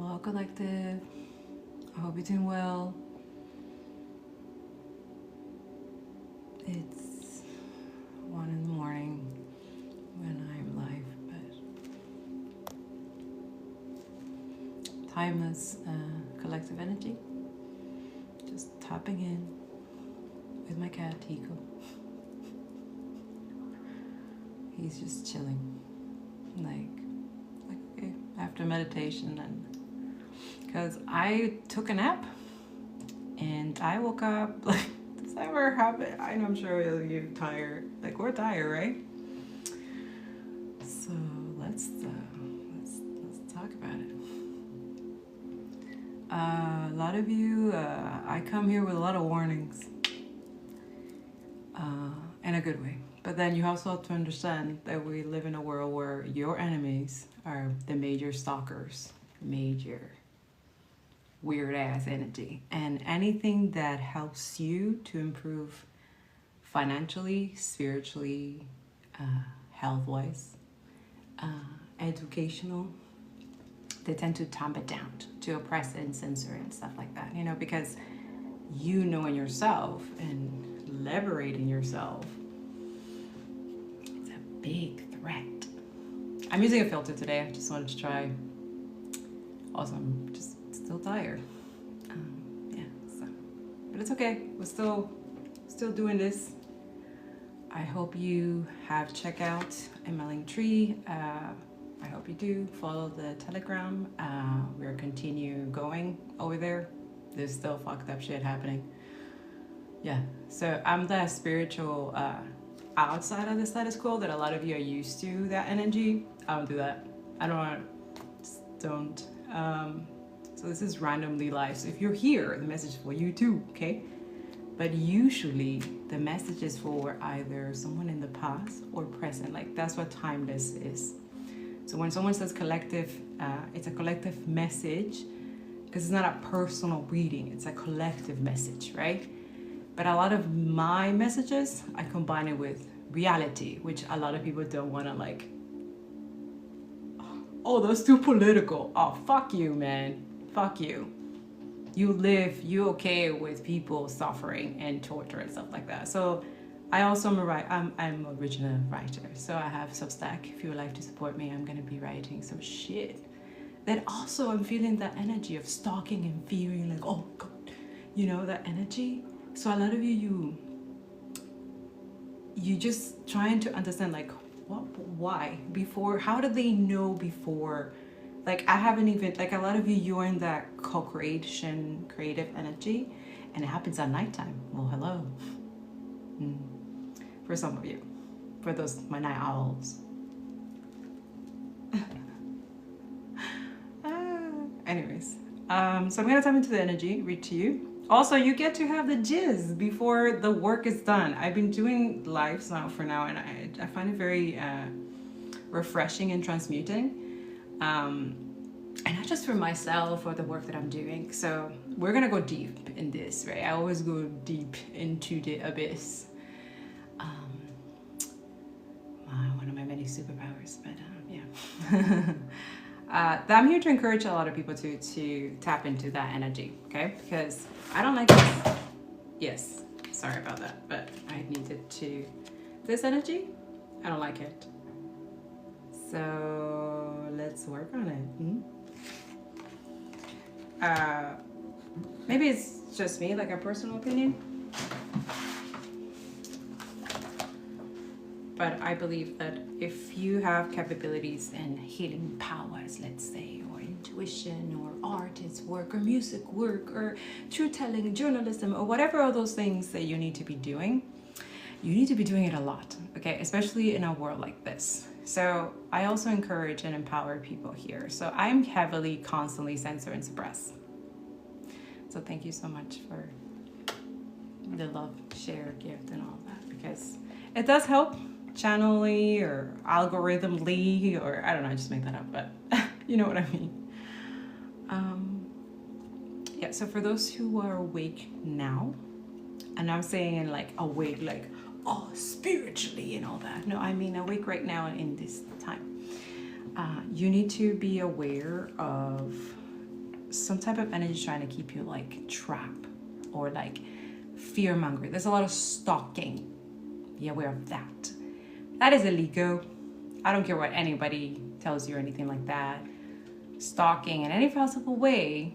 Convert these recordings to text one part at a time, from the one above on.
Aloha Collective. I hope you're doing well. It's 1 in the morning when I'm live, but timeless collective energy. Just tapping in with my cat Tico. He's just chilling, like okay, after meditation, and because I took a nap and I woke up like, does that ever happen? I'm sure you're tired, like we're tired, right? So let's talk about it. A lot of you, I come here with a lot of warnings, in a good way. But then you also have to understand that we live in a world where your enemies are the major stalkers, major weird ass energy, and anything that helps you to improve financially, spiritually, health wise, educational, they tend to tamp it down, to oppress and censor and stuff like that, you know, because you knowing yourself and liberating yourself, it's a big threat. I'm using a filter today. I just wanted to try. Also, I'm just still tired. Yeah, so, but it's okay. We're still doing this. I hope you have checked out my link tree. I hope you do follow the Telegram. We're continue going over there. There's still fucked up shit happening. Yeah, so I'm the spiritual outside of the status quo that a lot of you are used to. That energy, I don't do that. I don't. So this is randomly live. So if you're here, the message is for you too, okay? But usually the message is for either someone in the past or present. Like that's what timeless is. So when someone says collective, it's a collective message because it's not a personal reading. It's a collective message, right? But a lot of my messages, I combine it with reality, which a lot of people don't want to like. Oh, that's too political. Oh, fuck you, man. Fuck you. You okay with people suffering and torture and stuff like that. So I also I'm an original writer. So I have Substack. If you would like to support me, I'm gonna be writing some shit. Then also I'm feeling that energy of stalking and fearing, like, oh God, you know, that energy. So a lot of you just trying to understand, like, what, why, before, how did they know before? Like, I haven't even, like, a lot of you're in that co-creation, creative energy, and it happens at nighttime. Well, hello. For some of you, for those, my night owls. Anyways, so I'm gonna tap into the energy, read to you. Also, you get to have the jizz before the work is done. I've been doing lives now for now, and I find it very refreshing and transmuting. And not just for myself or the work that I'm doing. So we're gonna go deep in this, right? I always go deep into the abyss. One of my many superpowers, but yeah. I'm here to encourage a lot of people to tap into that energy, okay? Because I don't like this. Yes, sorry about that, but I needed to. This energy, I don't like it. So let's work on it. Maybe it's just me, like a personal opinion. But I believe that if you have capabilities and healing powers, let's say, or intuition, or artist work, or music work, or truth-telling, journalism, or whatever of those things that you need to be doing, you need to be doing it a lot, okay? Especially in a world like this. So I also encourage and empower people here. So I'm heavily, constantly censor and suppress. So thank you so much for the love, share, gift, and all that, because it does help channelly or algorithmically, or I don't know, I just make that up, but you know what I mean. Yeah, so for those who are awake now, and I'm saying like awake, like, oh, spiritually and all that. No, I mean awake right now in this time. You need to be aware of some type of energy trying to keep you like trapped or like fear mongering. There's a lot of stalking. Be aware of that. That is illegal. I don't care what anybody tells you or anything like that. Stalking in any possible way,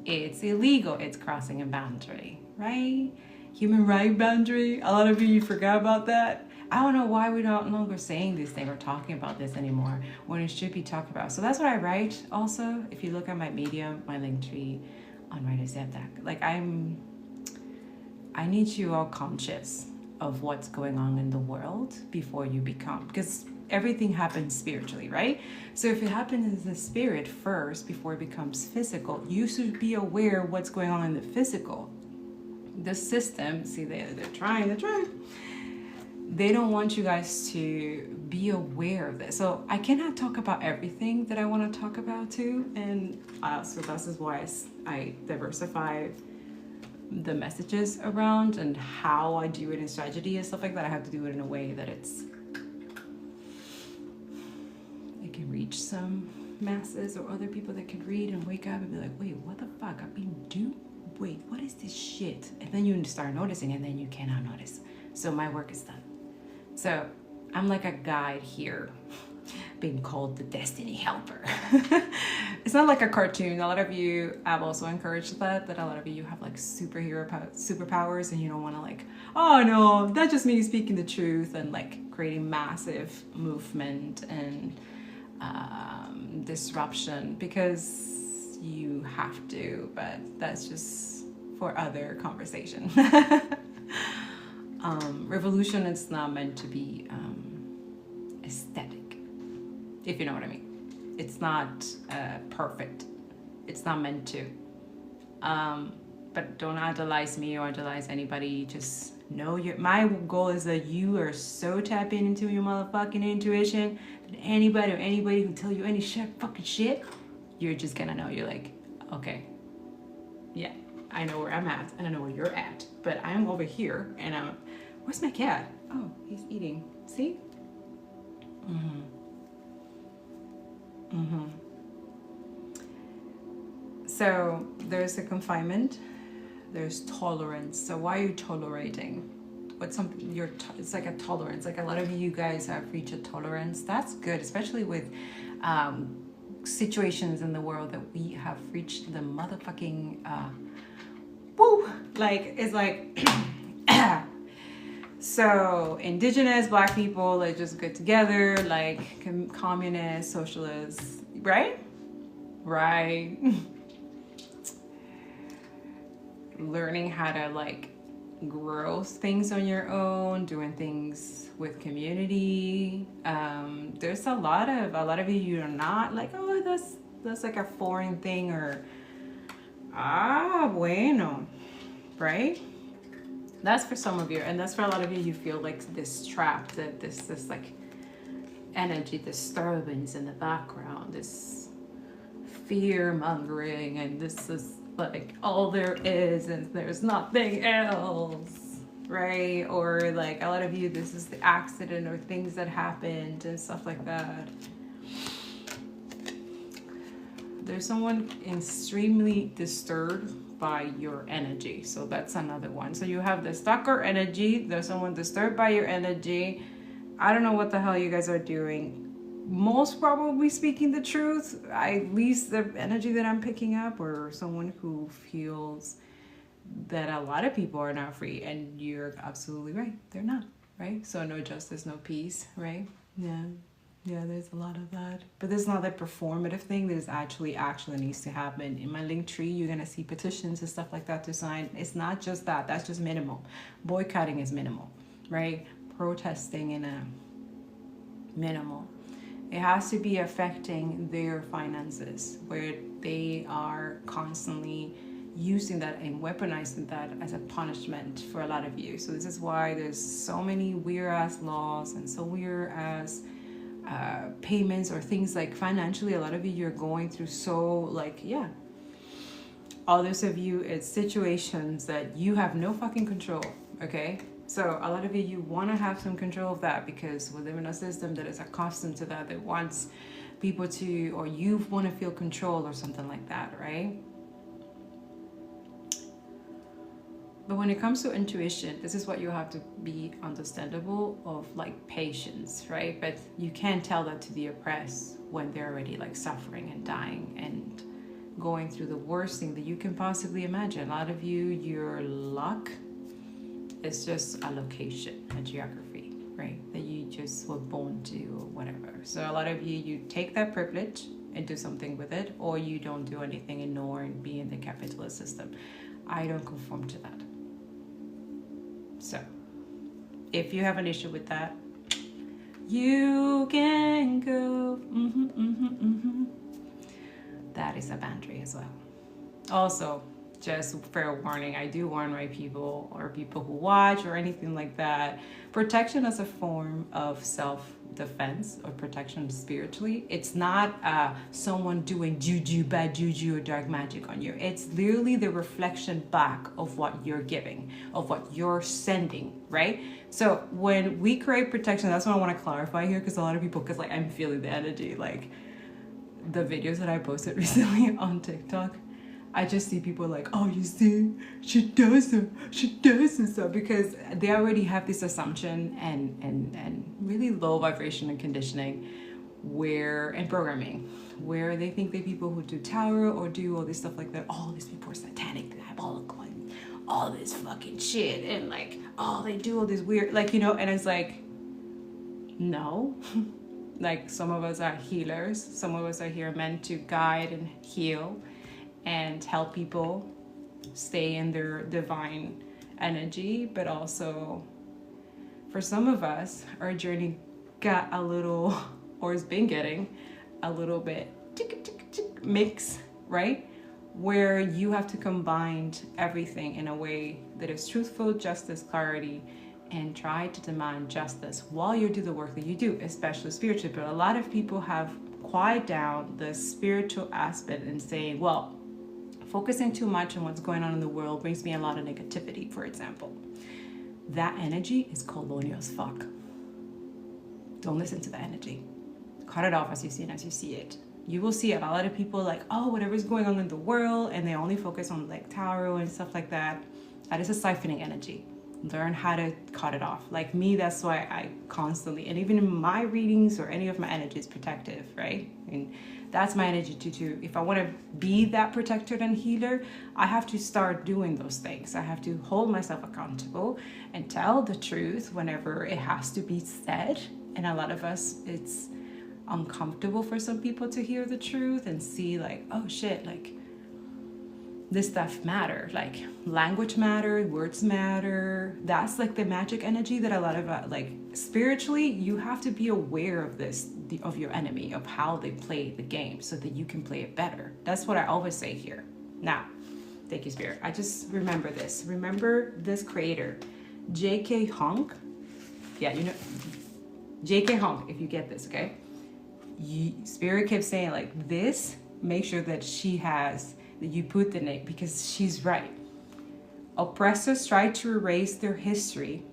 it's illegal. It's crossing a boundary, right? Human right boundary. A lot of you forgot about that. I don't know why we're no longer saying this thing or talking about this anymore when it should be talked about. So that's what I write also. If you look at my Medium, my link tree on Writer's Deck, like I need you all conscious of what's going on in the world before you become, because everything happens spiritually, right? So if it happens in the spirit first before it becomes physical, you should be aware of what's going on in the physical. The system, see, they're trying. They don't want you guys to be aware of this. So I cannot talk about everything that I want to talk about too. And so this is why I diversify the messages around and how I do it in strategy and stuff like that. I have to do it in a way that it can reach some masses or other people that can read and wake up and be like, wait, what the fuck? I've been duped? Wait, what is this shit? And then you start noticing, and then you cannot notice. So my work is done. So I'm like a guide here, being called the Destiny Helper. It's not like a cartoon. A lot of you have also encouraged that a lot of you have like superpowers, and you don't want to like, oh no, that just means speaking the truth and like creating massive movement and disruption because you have to, but that's just for other conversation. Revolution is not meant to be aesthetic, if you know what I mean. It's not perfect. It's not meant to. But don't idolize me or idolize anybody. Just know my goal is that you are so tapped into your motherfucking intuition that anybody who tell you any fucking shit, you're just gonna know. You're like, okay, yeah, I know where I'm at and I know where you're at, but I'm over here and where's my cat? Oh, he's eating. See? So there's a confinement, there's tolerance. So why are you tolerating? What's something it's like a tolerance. Like a lot of you guys have reached a tolerance. That's good, especially with situations in the world that we have reached the motherfucking like it's like so indigenous, black people, like just get together, like communists, socialists, right? Learning how to like grow things on your own, doing things with community. There's a lot of you are not like, oh, that's like a foreign thing, or bueno, right? That's for some of you, and that's for a lot of you. You feel like this trap, that this like energy disturbance in the background, this fear mongering, and this is like all there is and there's nothing else, right? Or like a lot of you, this is the accident or things that happened and stuff like that. There's someone extremely disturbed by your energy, so that's another one. So you have the stalker energy, there's someone disturbed by your energy. I don't know what the hell you guys are doing. Most probably speaking the truth, at least the energy that I'm picking up, or someone who feels that a lot of people are not free, and you're absolutely right, they're not, right? So no justice, no peace, right? Yeah, there's a lot of that, but there's not that performative thing. There's actually needs to happen. In my link tree, you're gonna see petitions and stuff like that to sign. It's not just that, that's just minimal. Boycotting is minimal, right? Protesting in a minimal. It has to be affecting their finances, where they are constantly using that and weaponizing that as a punishment for a lot of you. So this is why there's so many weird ass laws and so weird ass payments or things like financially. A lot of you are going through so like, yeah. Others of you, it's situations that you have no fucking control, okay? So a lot of you want to have some control of that because we live in a system that is accustomed to that, that wants people to, or you want to feel control or something like that, right? But when it comes to intuition, this is what you have to be understandable of, like patience, right? But you can't tell that to the oppressed when they're already like suffering and dying and going through the worst thing that you can possibly imagine. A lot of you, your luck is just a location, a geography, right? That you just were born to or whatever. So a lot of you, you take that privilege and do something with it, or you don't do anything, ignore and be in the capitalist system. I don't conform to that. So if you have an issue with that, you can go. That is a boundary as well. Also, just fair warning, I do warn my people or people who watch or anything like that, protection as a form of self-defense or protection spiritually. It's not someone doing juju, bad juju, or dark magic on you. It's literally the reflection back of what you're giving, of what you're sending, right? So when we create protection, that's what I want to clarify here, because a lot of people, because like I'm feeling the energy, like the videos that I posted recently on TikTok, I just see people like, oh, you see, she does it, and stuff, because they already have this assumption and really low vibration and conditioning and programming, where they think that people who do tarot or do all this stuff like that, all these people are satanic, diabolical, and all this fucking shit, and like, oh, they do all this weird, like, you know, and it's like, no. Like, some of us are healers, some of us are here meant to guide and heal and help people stay in their divine energy. But also, for some of us, our journey got a little, or has been getting a little bit mix, right? Where you have to combine everything in a way that is truthful, justice, clarity, and try to demand justice while you do the work that you do, especially spiritually. But a lot of people have quieted down the spiritual aspect and saying, well, focusing too much on what's going on in the world brings me a lot of negativity, for example. That energy is colonial as fuck. Don't listen to the energy. Cut it off as you see it, as you see it. You will see it. A lot of people like, oh, whatever's going on in the world, and they only focus on like tarot and stuff like that. That is a siphoning energy. Learn how to cut it off. Like me, that's why I constantly, and even in my readings or any of my energy is protective, right? And that's my energy too. If I want to be that protector and healer, I have to start doing those things. I have to hold myself accountable and tell the truth whenever it has to be said. And a lot of us, it's uncomfortable for some people to hear the truth and see like, oh shit, like this stuff matter, like language matter, words matter. That's like the magic energy that a lot of like spiritually, you have to be aware of this, of your enemy, of how they play the game so that you can play it better. That's what I always say here. Now, thank you, Spirit. I just remember this. Remember this creator, J.K. Honk. Yeah, you know, J.K. Honk, if you get this, okay? Spirit kept saying like this, make sure that she has, that you put the name, because she's right. Oppressors try to erase their history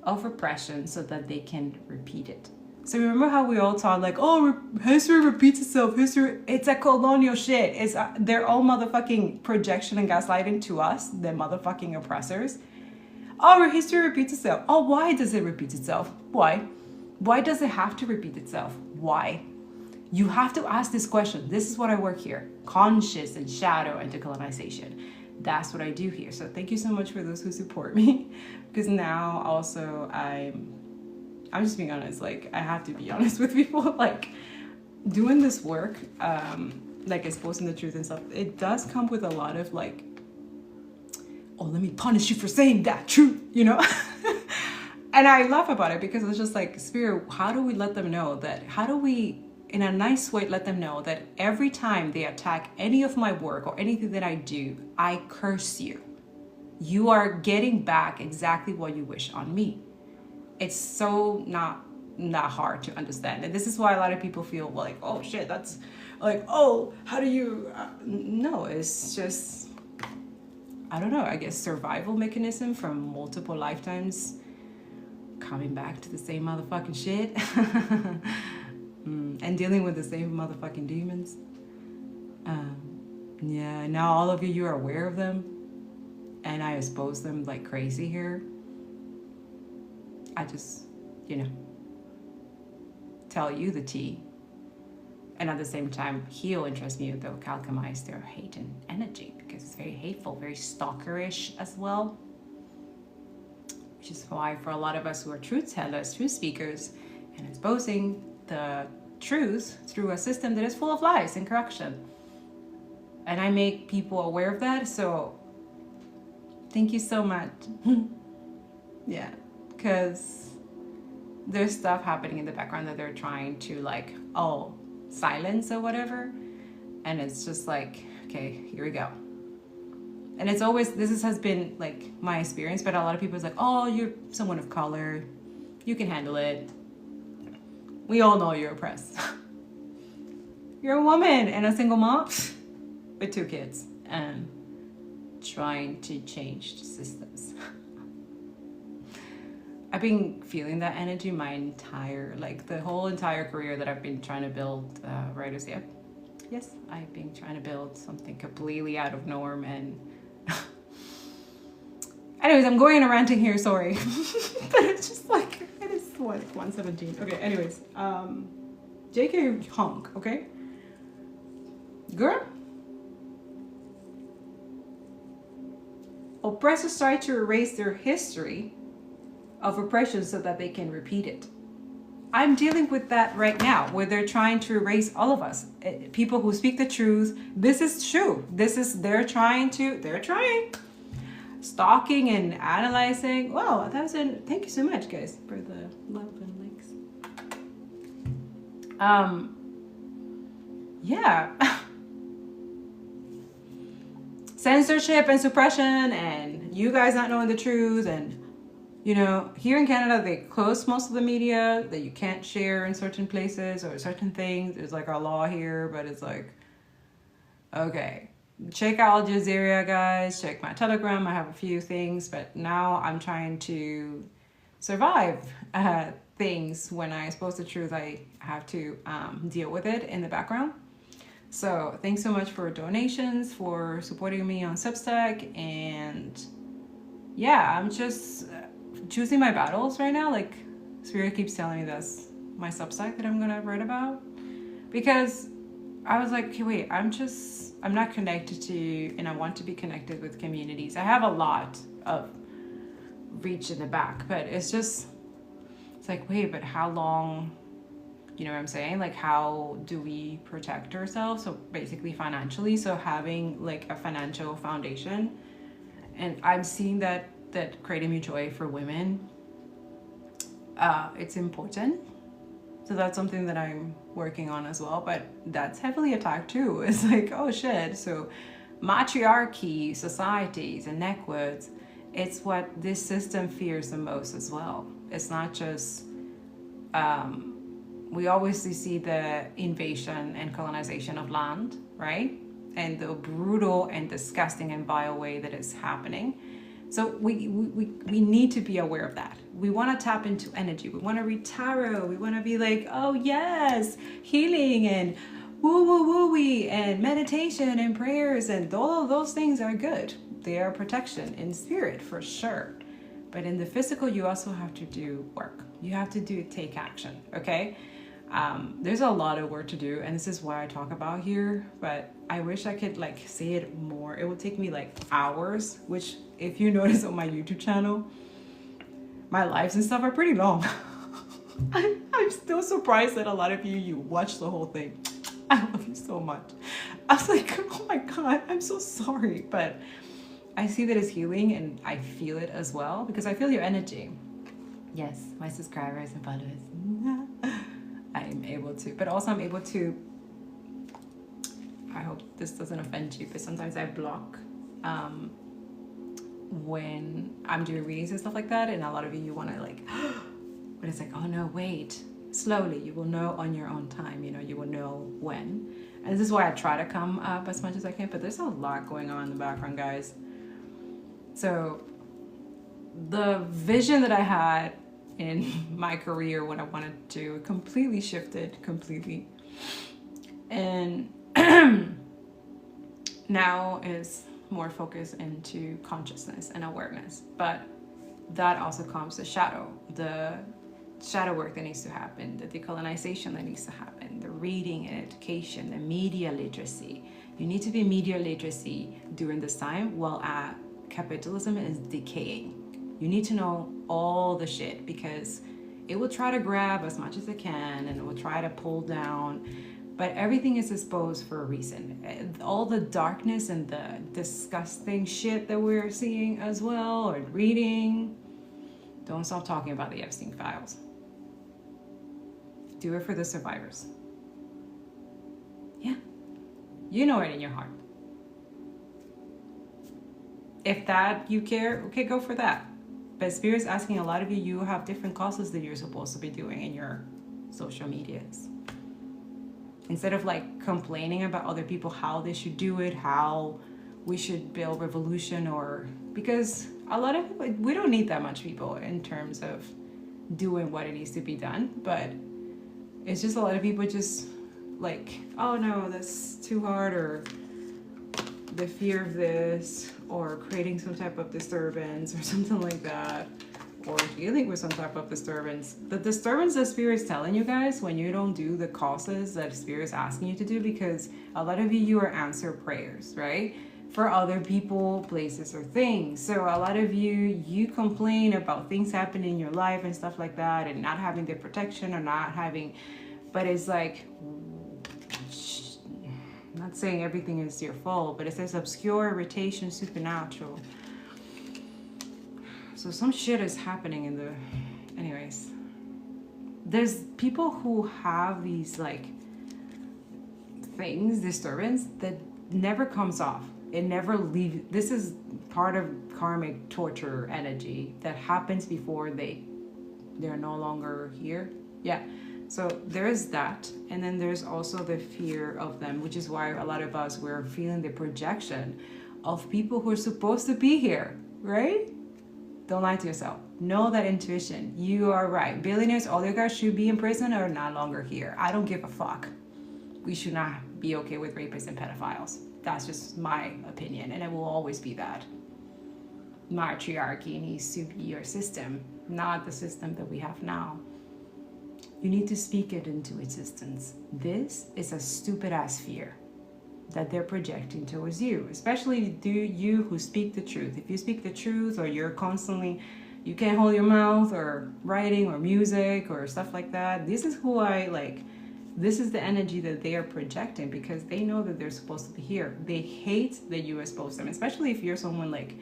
of oppression so that they can repeat it. So remember how we all taught like, oh, history repeats itself, history, it's a colonial shit. It's their own motherfucking projection and gaslighting to us, the motherfucking oppressors. Oh, history repeats itself. Oh, why does it repeat itself? Why? Why does it have to repeat itself? Why? You have to ask this question. This is what I work here. Conscious and shadow and decolonization. That's what I do here. So thank you so much for those who support me. Because now also I'm just being honest. Like I have to be honest with people. Like doing this work, like exposing the truth and stuff, it does come with a lot of like, oh, let me punish you for saying that truth, you know? And I laugh about it because it's just like, Spirit, how do we let them know that, how do we, in a nice way, let them know that every time they attack any of my work or anything that I do, I curse you. You are getting back exactly what you wish on me. It's so not hard to understand. And this is why a lot of people feel like, oh shit, that's like, oh, how do you, no, it's just, I don't know, I guess survival mechanism from multiple lifetimes coming back to the same motherfucking shit. And dealing with the same motherfucking demons. Yeah, now all of you are aware of them, and I expose them like crazy here. I just, tell you the tea. And at the same time, heal and transmute, though, alchemize their hate and energy, because it's very hateful, very stalkerish as well. Which is why for a lot of us who are truth tellers, truth speakers, and exposing the truth through a system that is full of lies and corruption. And I make people aware of that, so thank you so much. Yeah, because there's stuff happening in the background that they're trying to like, silence or whatever. And it's just like, okay, here we go. And it's always, has been like my experience, but a lot of people is like, oh, you're someone of color, you can handle it. We all know you're oppressed. You're a woman and a single mom with 2 kids and trying to change the systems. I've been feeling that energy my entire, the whole entire career that I've been trying to build writers. Yep. Yes, I've been trying to build something completely out of norm. And anyways, I'm going on a ranting here, sorry. But it's just like, it is what, 117. Okay, anyways, JK Honk, okay? Girl? Oppressors try to erase their history of oppression so that they can repeat it. I'm dealing with that right now, where they're trying to erase all of us. People who speak the truth. This is true. They're trying. Stalking and analyzing. Wow, thank you so much, guys, for the love and likes. Yeah. Censorship and suppression, and you guys not knowing the truth, and here in Canada, they close most of the media that you can't share in certain places or certain things. There's like a law here, but it's like, okay, check out Al Jazeera, guys. Check my Telegram. I have a few things, but now I'm trying to survive things. When I expose the truth, I have to deal with it in the background. So thanks so much for donations, for supporting me on Substack, and yeah, I'm just choosing my battles right now. Like Spirit keeps telling me that's my Substack that I'm gonna write about, because I was like, okay, wait, I'm not connected to, and I want to be connected with communities. I have a lot of reach in the back, but it's like, wait, but how long, you know what I'm saying? Like, how do we protect ourselves? So basically financially, so having like a financial foundation. And I'm seeing that creating mutual aid for women, it's important. So that's something that I'm working on as well, but that's heavily attacked too. It's like, oh shit. So matriarchy, societies and neckwords, it's what this system fears the most as well. It's not just, we obviously see the invasion and colonization of land, right? And the brutal and disgusting and vile way that it's happening. So we need to be aware of that. We want to tap into energy. We want to read tarot. We want to be like, oh yes, healing and woo-woo-woo-wee and meditation and prayers, and all of those things are good. They are protection in spirit for sure. But in the physical, you also have to do work. You have to take action, okay? There's a lot of work to do, and this is why I talk about here, but I wish I could like say it more. It would take me like hours, which if you notice on my YouTube channel, my lives and stuff are pretty long. I'm still surprised that a lot of you watch the whole thing. I love you so much. I was like, oh my God, I'm so sorry. But I see that it's healing, and I feel it as well, because I feel your energy. Yes, my subscribers and followers. I'm able to, but also I'm able to, I hope this doesn't offend you, but sometimes I block when I'm doing readings and stuff like that, and a lot of you want to like, but it's like, oh no, wait, slowly, you will know on your own time, you will know when. And this is why I try to come up as much as I can, but there's a lot going on in the background, guys. So the vision that I had in my career, what I wanted to do, completely shifted completely. And now is more focused into consciousness and awareness. But that also comes the shadow work that needs to happen, the decolonization that needs to happen, the reading and education, the media literacy. You need to be media literacy during this time while capitalism is decaying. You need to know all the shit, because it will try to grab as much as it can and it will try to pull down, but everything is exposed for a reason. All the darkness and the disgusting shit that we're seeing as well, or reading, don't stop talking about the Epstein files. Do it for the survivors. Yeah, you know it in your heart. If that you care, okay, go for that. But Spirit's asking a lot of you have different causes that you're supposed to be doing in your social medias. Instead of like complaining about other people, how they should do it, how we should build revolution, or because a lot of people, we don't need that much people in terms of doing what it needs to be done, but it's just a lot of people just like, oh no, that's too hard, or the fear of this, or creating some type of disturbance or something like that, or dealing with some type of disturbance. The disturbance that Spirit's telling you guys when you don't do the causes that Spirit's asking you to do, because a lot of you are answer prayers, right? For other people, places, or things. So a lot of you complain about things happening in your life and stuff like that, and not having the protection or not having, but it's like, I'm not saying everything is your fault, but it says obscure, irritation, supernatural. So some shit is happening in the, anyways. There's people who have these like things, disturbance, that never comes off. It never leaves. This is part of karmic torture energy that happens before they're no longer here. Yeah. So there is that, and then there's also the fear of them, which is why a lot of us, we're feeling the projection of people who are supposed to be here, right? Don't lie to yourself. Know that intuition. You are right. Billionaires, oligarchs should be in prison or not longer here. I don't give a fuck. We should not be okay with rapists and pedophiles. That's just my opinion, and it will always be that. Matriarchy needs to be your system, not the system that we have now. You need to speak it into existence. This is a stupid ass fear that they're projecting towards you, especially you who speak the truth. If you speak the truth, or you're constantly, you can't hold your mouth, or writing or music or stuff like that, this is who I like. This is the energy that they are projecting, because they know that they're supposed to be here. They hate that you expose them, especially if you're someone like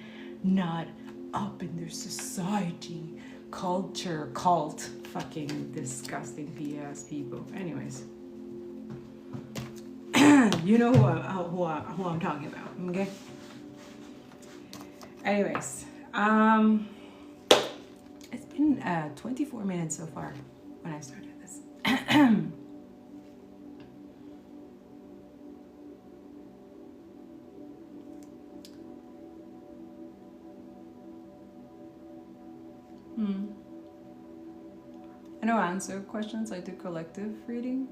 not up in their society, culture, cult, fucking disgusting BS people. Anyways, you know who I'm talking about, okay? Anyways, it's been 24 minutes so far when I started this. I don't answer questions, I do collective reading.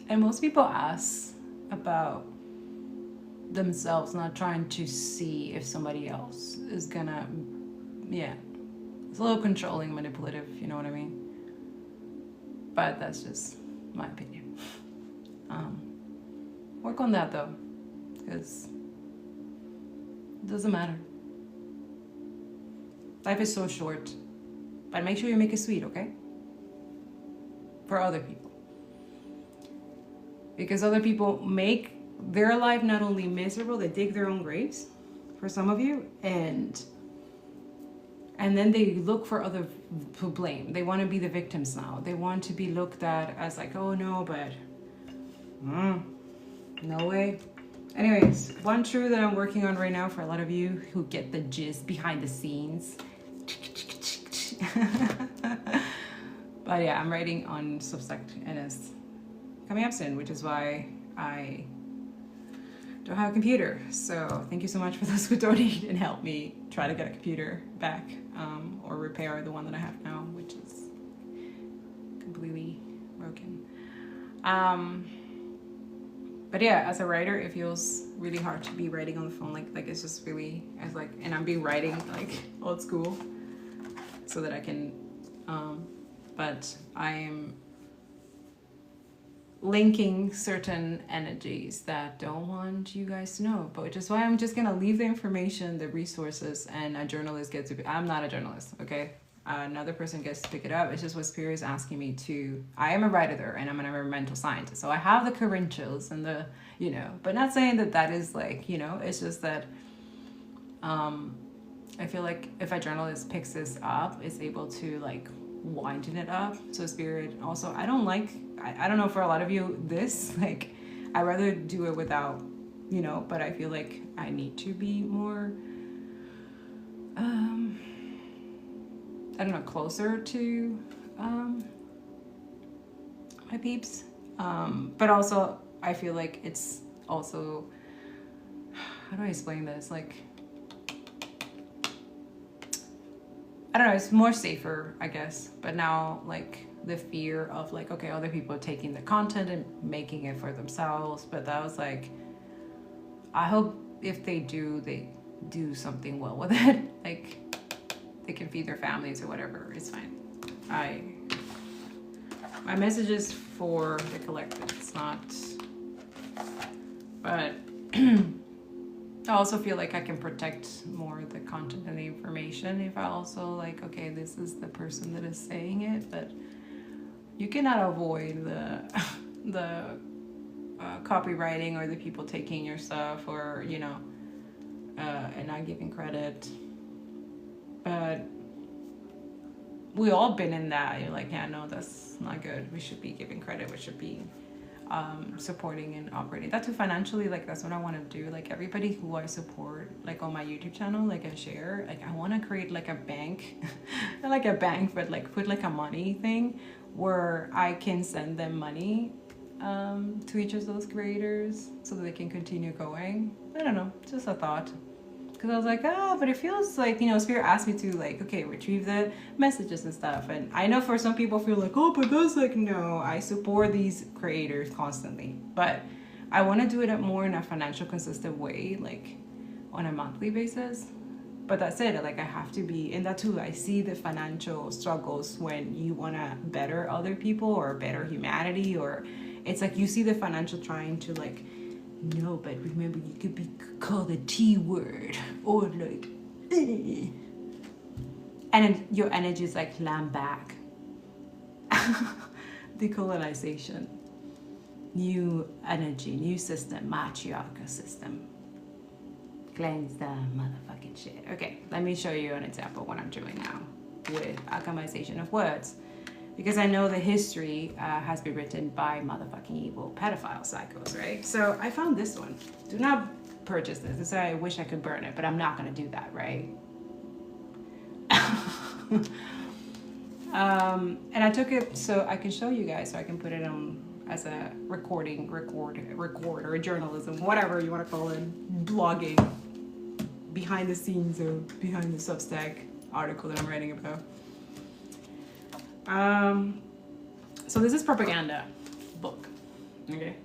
And most people ask about themselves, not trying to see if somebody else is gonna, yeah. It's a little controlling, manipulative, you know what I mean? But that's just my opinion. Work on that though, because it doesn't matter. Life is so short, but make sure you make it sweet, okay? For other people. Because other people make their life not only miserable, they dig their own graves, for some of you, and then they look for other to blame. They want to be the victims now. They want to be looked at as like, oh no, but no way. Anyways, one truth that I'm working on right now for a lot of you who get the gist behind the scenes. But yeah, I'm writing on Substack and it's coming up soon, which is why I don't have a computer. So thank you so much for those who donate and help me try to get a computer back, or repair the one that I have now, which is completely broken. But yeah, as a writer, it feels really hard to be writing on the phone. Like it's just really, it's like, and I'm being writing like old school so that I can, but I am linking certain energies that don't want you guys to know, but which is why I'm just gonna leave the information, the resources, and a journalist gets to be, I'm not a journalist, okay? Another person gets to pick it up. It's just what Spirit is asking me to. I am a writer and I'm an environmental scientist, so I have the credentials and the, you know, but not saying that that is like, you know, it's just that I feel like if a journalist picks this up, is able to like winding it up. So Spirit also, I don't like, I don't know for a lot of you this, like I'd rather do it without, you know, but I feel like I need to be more I don't know, closer to my peeps, but also I feel like it's also, how do I explain this, like I don't know, it's more safer, I guess, but now like the fear of like, okay, other people are taking the content and making it for themselves, but that was like, I hope if they do something well with it, like they can feed their families or whatever, it's fine. My message is for the collective, it's not, but I also feel like I can protect more the content and the information if I also like, okay, this is the person that is saying it, but you cannot avoid the copywriting or the people taking your stuff or, you know, and not giving credit. But we all been in that. You're like, yeah, no, that's not good. We should be giving credit. We should be supporting and operating. That too, financially, like that's what I want to do. Like everybody who I support, like on my YouTube channel, like I share, like I want to create like a bank, not like a bank, but like put like a money thing where I can send them money to each of those creators so that they can continue going. I don't know, just a thought. Because I was like, but it feels like, you know, Spirit asked me to like, okay, retrieve the messages and stuff. And I know for some people feel like, oh, but that's like, no, I support these creators constantly. But I want to do it more in a financial consistent way, like on a monthly basis. But that's it, like I have to be, and that too, I see the financial struggles when you want to better other people or better humanity, or it's like you see the financial trying to like, no, but remember you could be called the T word or like, and then your energy is like lamb back. Decolonization, new energy, new system, matriarchy system. Cleanse the motherfucking shit. Okay, let me show you an example of what I'm doing now with alchemization of words. Because I know the history has been written by motherfucking evil pedophile psychos, right? So I found this one. Do not purchase this. This I wish I could burn it, but I'm not gonna do that, right? And I took it so I can show you guys, so I can put it on as a recorder, journalism, whatever you want to call it, blogging, behind the scenes or behind the Substack article that I'm writing about. So this is propaganda book, okay?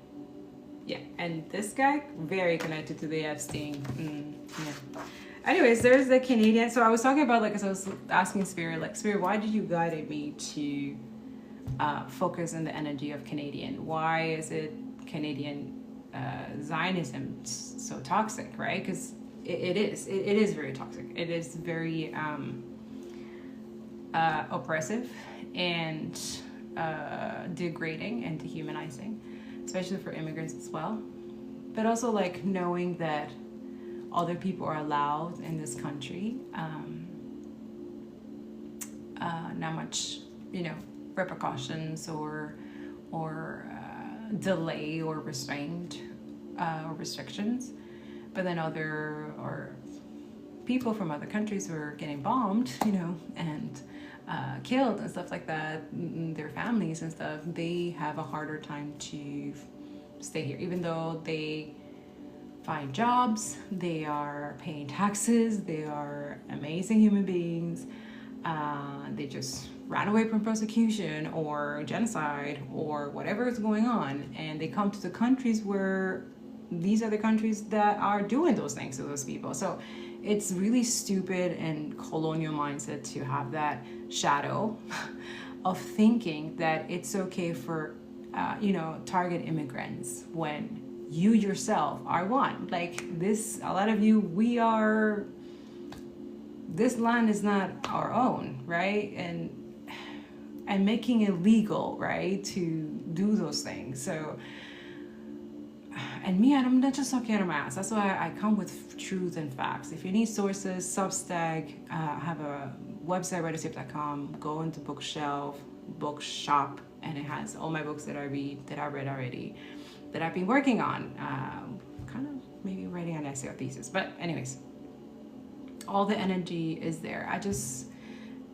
Yeah, and this guy, very connected to the Epstein. Yeah. Anyways, there's the Canadian. So I was talking about, like, as I was asking Spirit, like, Spirit, why did you guide me to focus on the energy of Canadian? Why is it Canadian Zionism so toxic, right? Because it is very toxic. It is very oppressive and degrading and dehumanizing, especially for immigrants as well. But also, like, knowing that other people are allowed in this country, not much, you know, repercussions or delay or restraint or restrictions. But then other or people from other countries who are getting bombed, you know, and killed and stuff like that, their families and stuff, they have a harder time to stay here, even though they find jobs, they are paying taxes, they are amazing human beings. They just ran away from persecution or genocide or whatever is going on, and they come to the countries where these are the countries that are doing those things to those people. So it's really stupid and colonial mindset to have that shadow of thinking that it's okay for target immigrants when you yourself are one. Like this, a lot of you, this land is not our own, right? And making it legal, right, to do those things. So, and me, I'm not just talking out of my ass. That's why I come with truth and facts. If you need sources, Substack, I have a website, writertape.com. Go into bookshop, and it has all my books that I read already, that I've been working on. Kind of maybe writing an essay or thesis. But anyways, all the energy is there.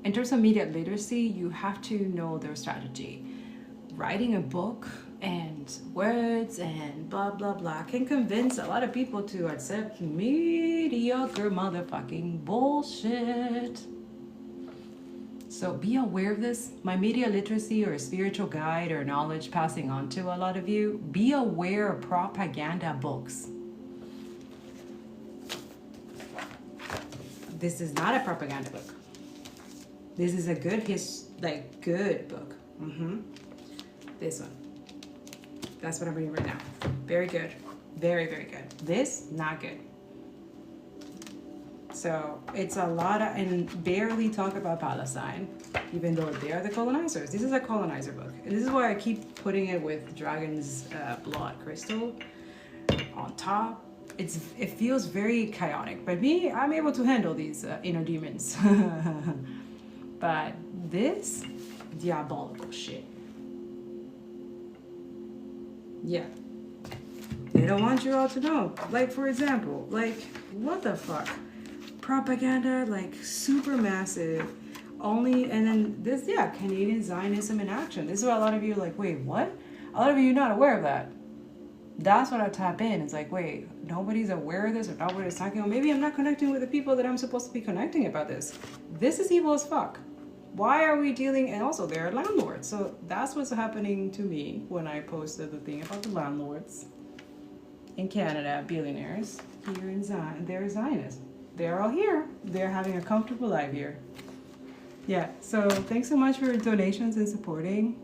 In terms of media literacy, you have to know their strategy. Writing a book and words and blah, blah, blah can convince a lot of people to accept mediocre motherfucking bullshit. So be aware of this. My media literacy or spiritual guide or knowledge passing on to a lot of you, be aware of propaganda books. This is not a propaganda book. This is a good good book. This one. That's what I'm reading right now. Very good. Very, very good. This, not good. So it's a lot of, and barely talk about Palestine, even though they are the colonizers. This is a colonizer book. And this is why I keep putting it with Dragon's Blood Crystal on top. It feels very chaotic. But me, I'm able to handle these inner demons. But this, diabolical shit. Yeah. They don't want you all to know. Like, for example, like, what the fuck? Propaganda, like, super massive. Only, and then this, Canadian Zionism in action. This is why a lot of you are like, wait, what? A lot of you are not aware of that. That's what I tap in. It's like, wait, nobody's aware of this or nobody's talking. Or maybe I'm not connecting with the people that I'm supposed to be connecting about this. This is evil as fuck. Why are we dealing? And also, they're landlords. So that's what's happening to me when I posted the thing about the landlords in Canada, billionaires here in Zion. They're Zionists. They're all here. They're having a comfortable life here. Yeah. So thanks so much for your donations and supporting.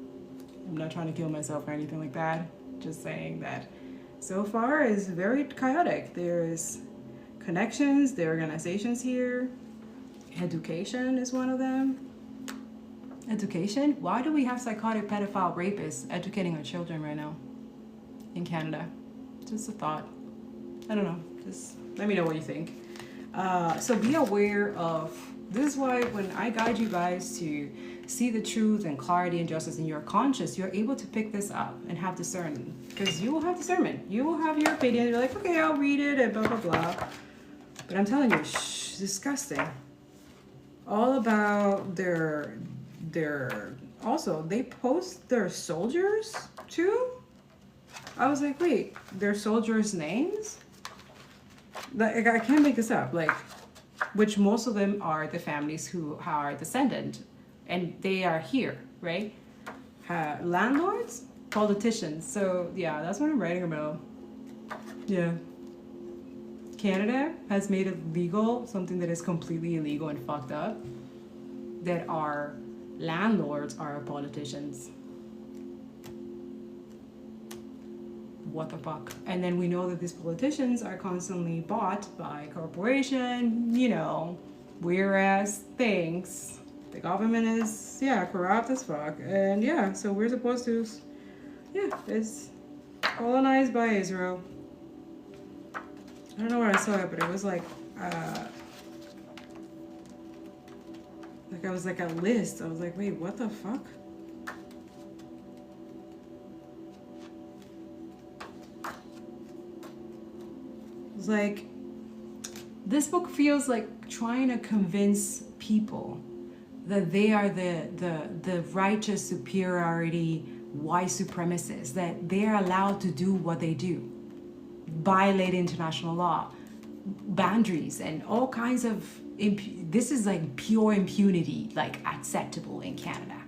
I'm not trying to kill myself or anything like that. Just saying that so far is very chaotic. There's connections, there are organizations here. Education is one of them. Education? Why do we have psychotic pedophile rapists educating our children right now in Canada? Just a thought. I don't know. Just let me know what you think. So be aware of, this is why when I guide you guys to see the truth and clarity and justice in your conscious, you're able to pick this up and have discernment. Because you will have discernment. You will have your opinion. You're like, okay, I'll read it and blah, blah, blah. But I'm telling you, shh, disgusting. All about their also, they post their soldiers too? I was like, wait, their soldiers' names? Like, I can't make this up. Like, which most of them are the families who are descendant, and they are here, right? Landlords, politicians. So yeah, that's what I'm writing about. Yeah. Canada has made it legal, something that is completely illegal and fucked up, that our landlords are politicians. What the fuck? And then we know that these politicians are constantly bought by corporation, whereas things, the government is, corrupt as fuck. And so we're supposed to, it's colonized by Israel. I don't know where I saw it, but it was like I was like a list. I was like, wait, what the fuck? It's like, this book feels like trying to convince people that they are the righteous superiority white supremacists, that they're allowed to do what they do. violate international law, boundaries, and all kinds of, this is like pure impunity, like acceptable in Canada.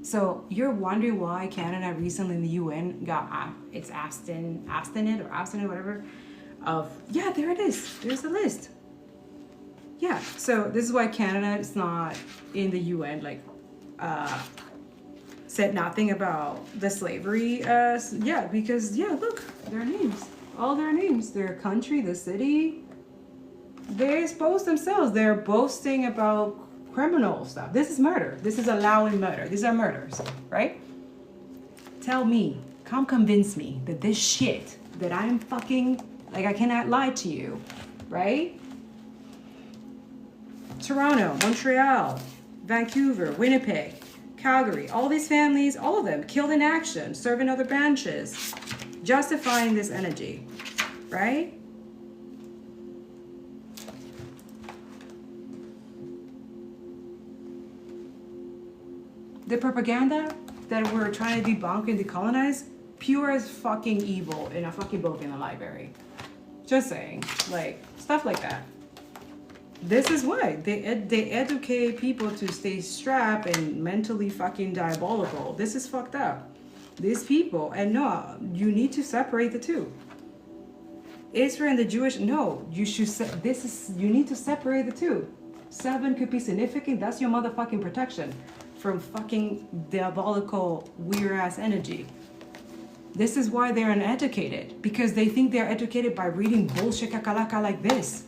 So you're wondering why Canada recently in the UN got its abstinent, whatever, of, yeah, there it is. There's the list. Yeah, so this is why Canada is not in the UN, like, said nothing about the slavery. Yeah, because, yeah, look, their names, all their names, their country, the city, they expose themselves. They're boasting about criminal stuff. This is murder. This is allowing murder. These are murders, right? Tell me, come convince me that this shit that I'm fucking, like, I cannot lie to you, right? Toronto, Montreal, Vancouver, Winnipeg, Calgary, all these families, all of them killed in action, serving other branches, justifying this energy, right? The propaganda that we're trying to debunk and decolonize, pure as fucking evil in a fucking book in the library. Just saying, like, stuff like that. This is why they educate people to stay strapped and mentally fucking diabolical. This is fucked up. These people, and no, you need to separate the two. Israel and the Jewish, no, you should, you need to separate the two. 7 could be significant, that's your motherfucking protection from fucking diabolical, weird-ass energy. This is why they're uneducated, because they think they're educated by reading bullshit cacalaca like this.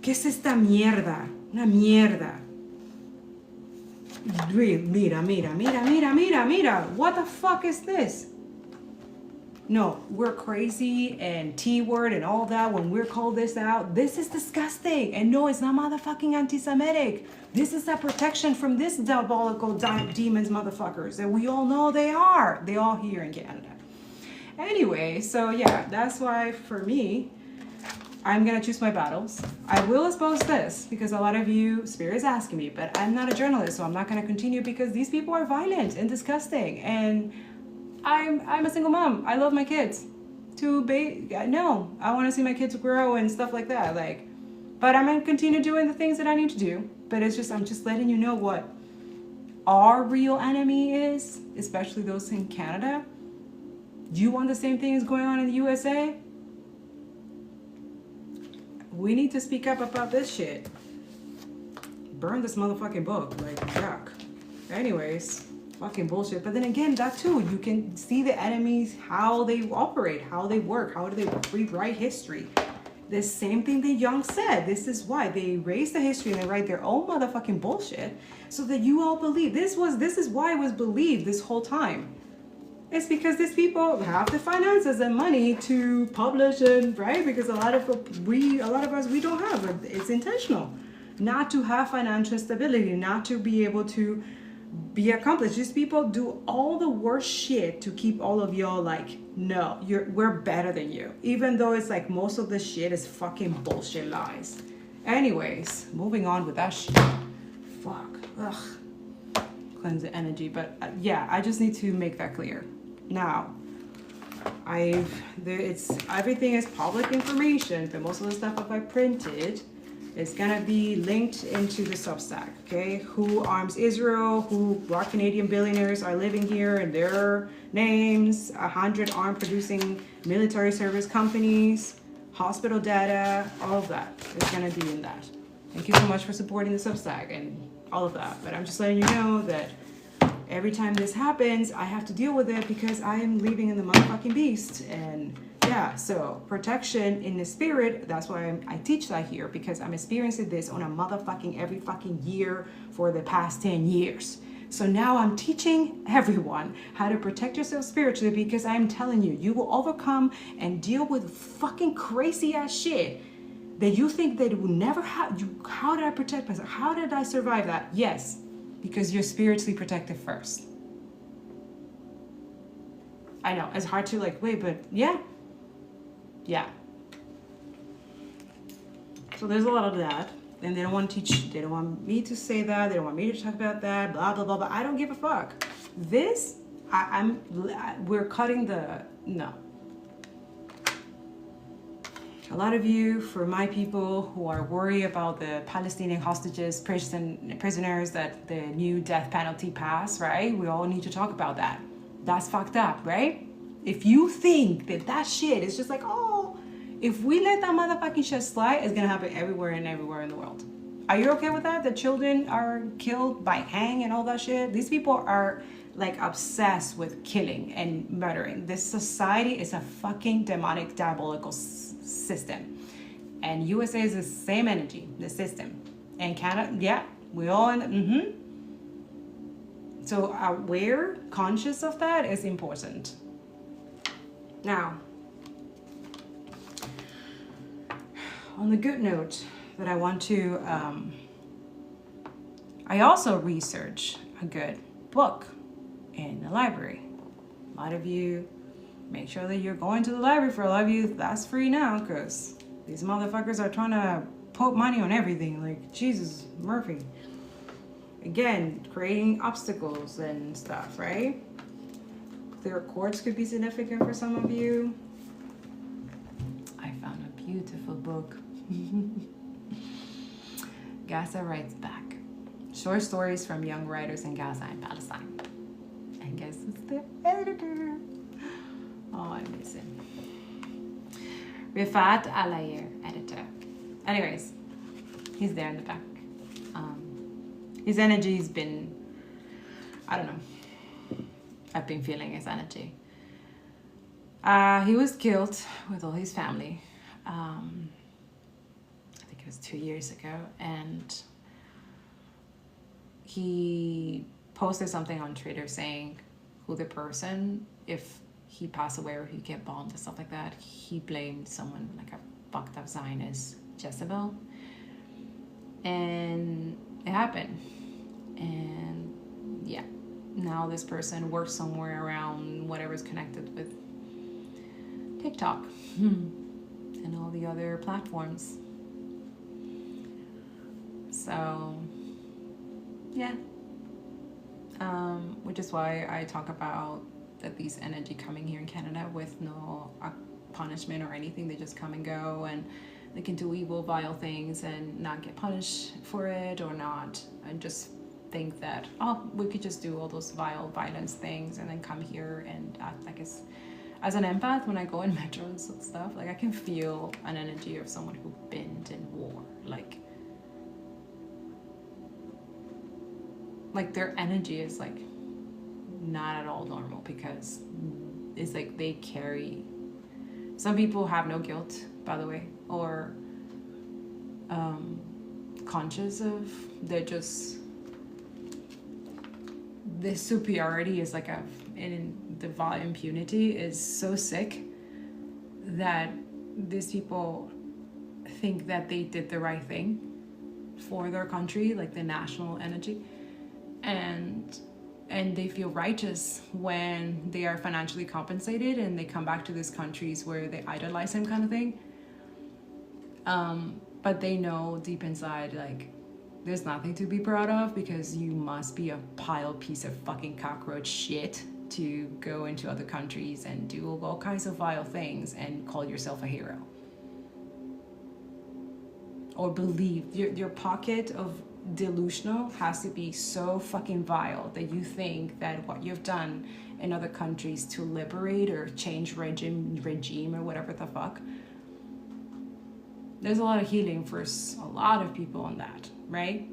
¿Qué es esta mierda? Una mierda. Mira. What the fuck is this? No, we're crazy and T-word and all that when we're called this out. This is disgusting. And no, it's not motherfucking anti-Semitic. This is a protection from this diabolical demons motherfuckers. And we all know they are. They all here in Canada. Anyway, so yeah, that's why for me, I'm gonna choose my battles. I will expose this because a lot of you, Spirit is asking me, but I'm not a journalist, so I'm not gonna continue because these people are violent and disgusting. And I'm a single mom. I love my kids. No, I want to see my kids grow and stuff like that. Like, but I'm gonna continue doing the things that I need to do. But it's just, I'm just letting you know what our real enemy is, especially those in Canada. Do you want the same thing as going on in the USA? We need to speak up about this shit. Burn this motherfucking book, like, yuck. Anyways, fucking bullshit. But then again, that too, you can see the enemies, how they operate, how they work, how do they rewrite history. The same thing that Young said. This is why they erase the history and they write their own motherfucking bullshit so that you all believe. This is why it was believed this whole time. It's because these people have the finances and money to publish and, right? Because a lot of us, we don't have it. It's intentional not to have financial stability, not to be able to be accomplished. These people do all the worst shit to keep all of y'all like, no, we're better than you. Even though it's like most of the shit is fucking bullshit lies. Anyways, moving on with that shit. Fuck. Ugh. Cleanse the energy. But yeah, I just need to make that clear. Now, everything is public information, but most of the stuff that I printed is gonna be linked into the Substack, okay? Who arms Israel, what Canadian billionaires are living here and their names, 100 arm producing military service companies, hospital data, all of that is gonna be in that. Thank you so much for supporting the Substack and all of that. But I'm just letting you know that every time this happens, I have to deal with it because I am living in the motherfucking beast. And yeah, so protection in the spirit, that's why I teach that here, because I'm experiencing this on a motherfucking every fucking year for the past 10 years. So now I'm teaching everyone how to protect yourself spiritually, because I'm telling you, you will overcome and deal with fucking crazy ass shit that you think that it will never happen. How did I protect myself? How did I survive that? Yes. Because you're spiritually protected first. I know, it's hard to like, wait, but yeah. So there's a lot of that. And they don't want to teach, they don't want me to say that, they don't want me to talk about that, blah, blah, blah, blah. I don't give a fuck. This, we're cutting the, no. a lot of you, for my people who are worried about the Palestinian hostages, prisoners that the new death penalty passed, right? We all need to talk about that. That's fucked up, right? If you think that that shit is just like, oh, if we let that motherfucking shit slide, it's gonna happen everywhere in the world. Are you okay with that? The children are killed by hang and all that shit? These people are like obsessed with killing and murdering. This society is a fucking demonic, diabolical system. And USA is the same energy, the system. And Canada, yeah, we all in, So aware, conscious of that is important. Now, on the good note that I want to, I also research a good book in the library. A lot of you, make sure that you're going to the library. For a lot of you, that's free now, because these motherfuckers are trying to put money on everything. Like, Jesus, Murphy. Again, creating obstacles and stuff, right? Their courts could be significant for some of you. I found a beautiful book. Gaza Writes Back. Short stories from young writers in Gaza and Palestine. And guess who's the editor? Oh, I miss him. 𝓂�𝆃Listen, editor. Anyways, he's there in the back. His energy's been, I don't know. I've been feeling his energy. He was killed with all his family. I think it was 2 years ago. And he posted something on Twitter saying who the person, if he passed away or he get bombed and stuff like that, he blamed someone like a fucked up Zionist, Jezebel. And it happened. And yeah, now this person works somewhere around whatever's connected with TikTok and all the other platforms. So yeah, which is why I talk about that these energy coming here in Canada with no punishment or anything. They just come and go, and they can do evil, vile things and not get punished for it, or not, and just think that, oh, we could just do all those vile violence things and then come here and act like it's, as an empath, when I go in metros and stuff, like I can feel an energy of someone who's been in war, like their energy is like not at all normal, because it's like they carry, some people have no guilt, by the way, or conscious of, they're just, this superiority is like in the volume impunity is so sick that these people think that they did the right thing for their country, like the national energy, and they feel righteous when they are financially compensated and they come back to these countries where they idolize them, kind of thing. But they know deep inside, like, there's nothing to be proud of, because you must be a piece of fucking cockroach shit to go into other countries and do all kinds of vile things and call yourself a hero. Or believe, your pocket of delusional has to be so fucking vile that you think that what you've done in other countries to liberate or change regime or whatever the fuck, there's a lot of healing for a lot of people on that, right?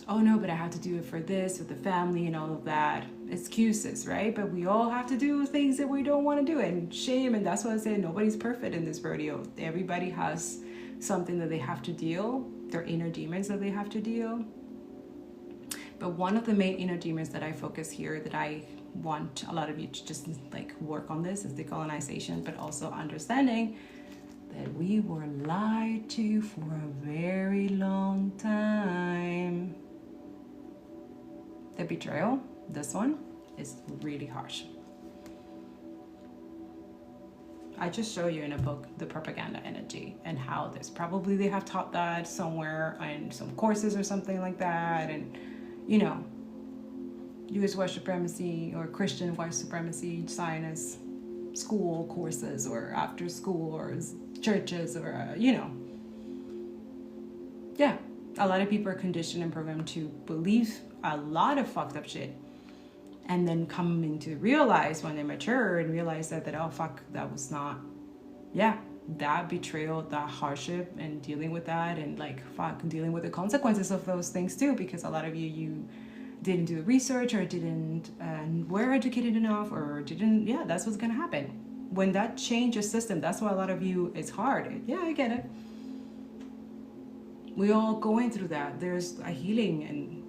Oh no, but I have to do it for this, with the family and all of that. Excuses, right? But we all have to do things that we don't want to do, and shame, and that's why I say nobody's perfect in this rodeo. Everybody has something that they have to deal, their inner demons that they have to deal. But one of the main inner demons that I focus here, that I want a lot of you to just like work on this, is decolonization, but also understanding that we were lied to for a very long time. The betrayal, this one, is really harsh. I just show you in a book the propaganda energy and how this, probably they have taught that somewhere in some courses or something like that, and you know, US white supremacy or Christian white supremacy, Zionists, school courses or after school or churches or, yeah, a lot of people are conditioned and programmed to believe a lot of fucked up shit, and then coming to realize when they mature and realize that oh fuck, that was not, that betrayal, that hardship, and dealing with that, and like fuck, dealing with the consequences of those things too, because a lot of you didn't do the research or didn't were educated enough or didn't, that's what's gonna happen when that changes system. That's why a lot of you, it's hard. I get it. We all going through that. There's a healing, and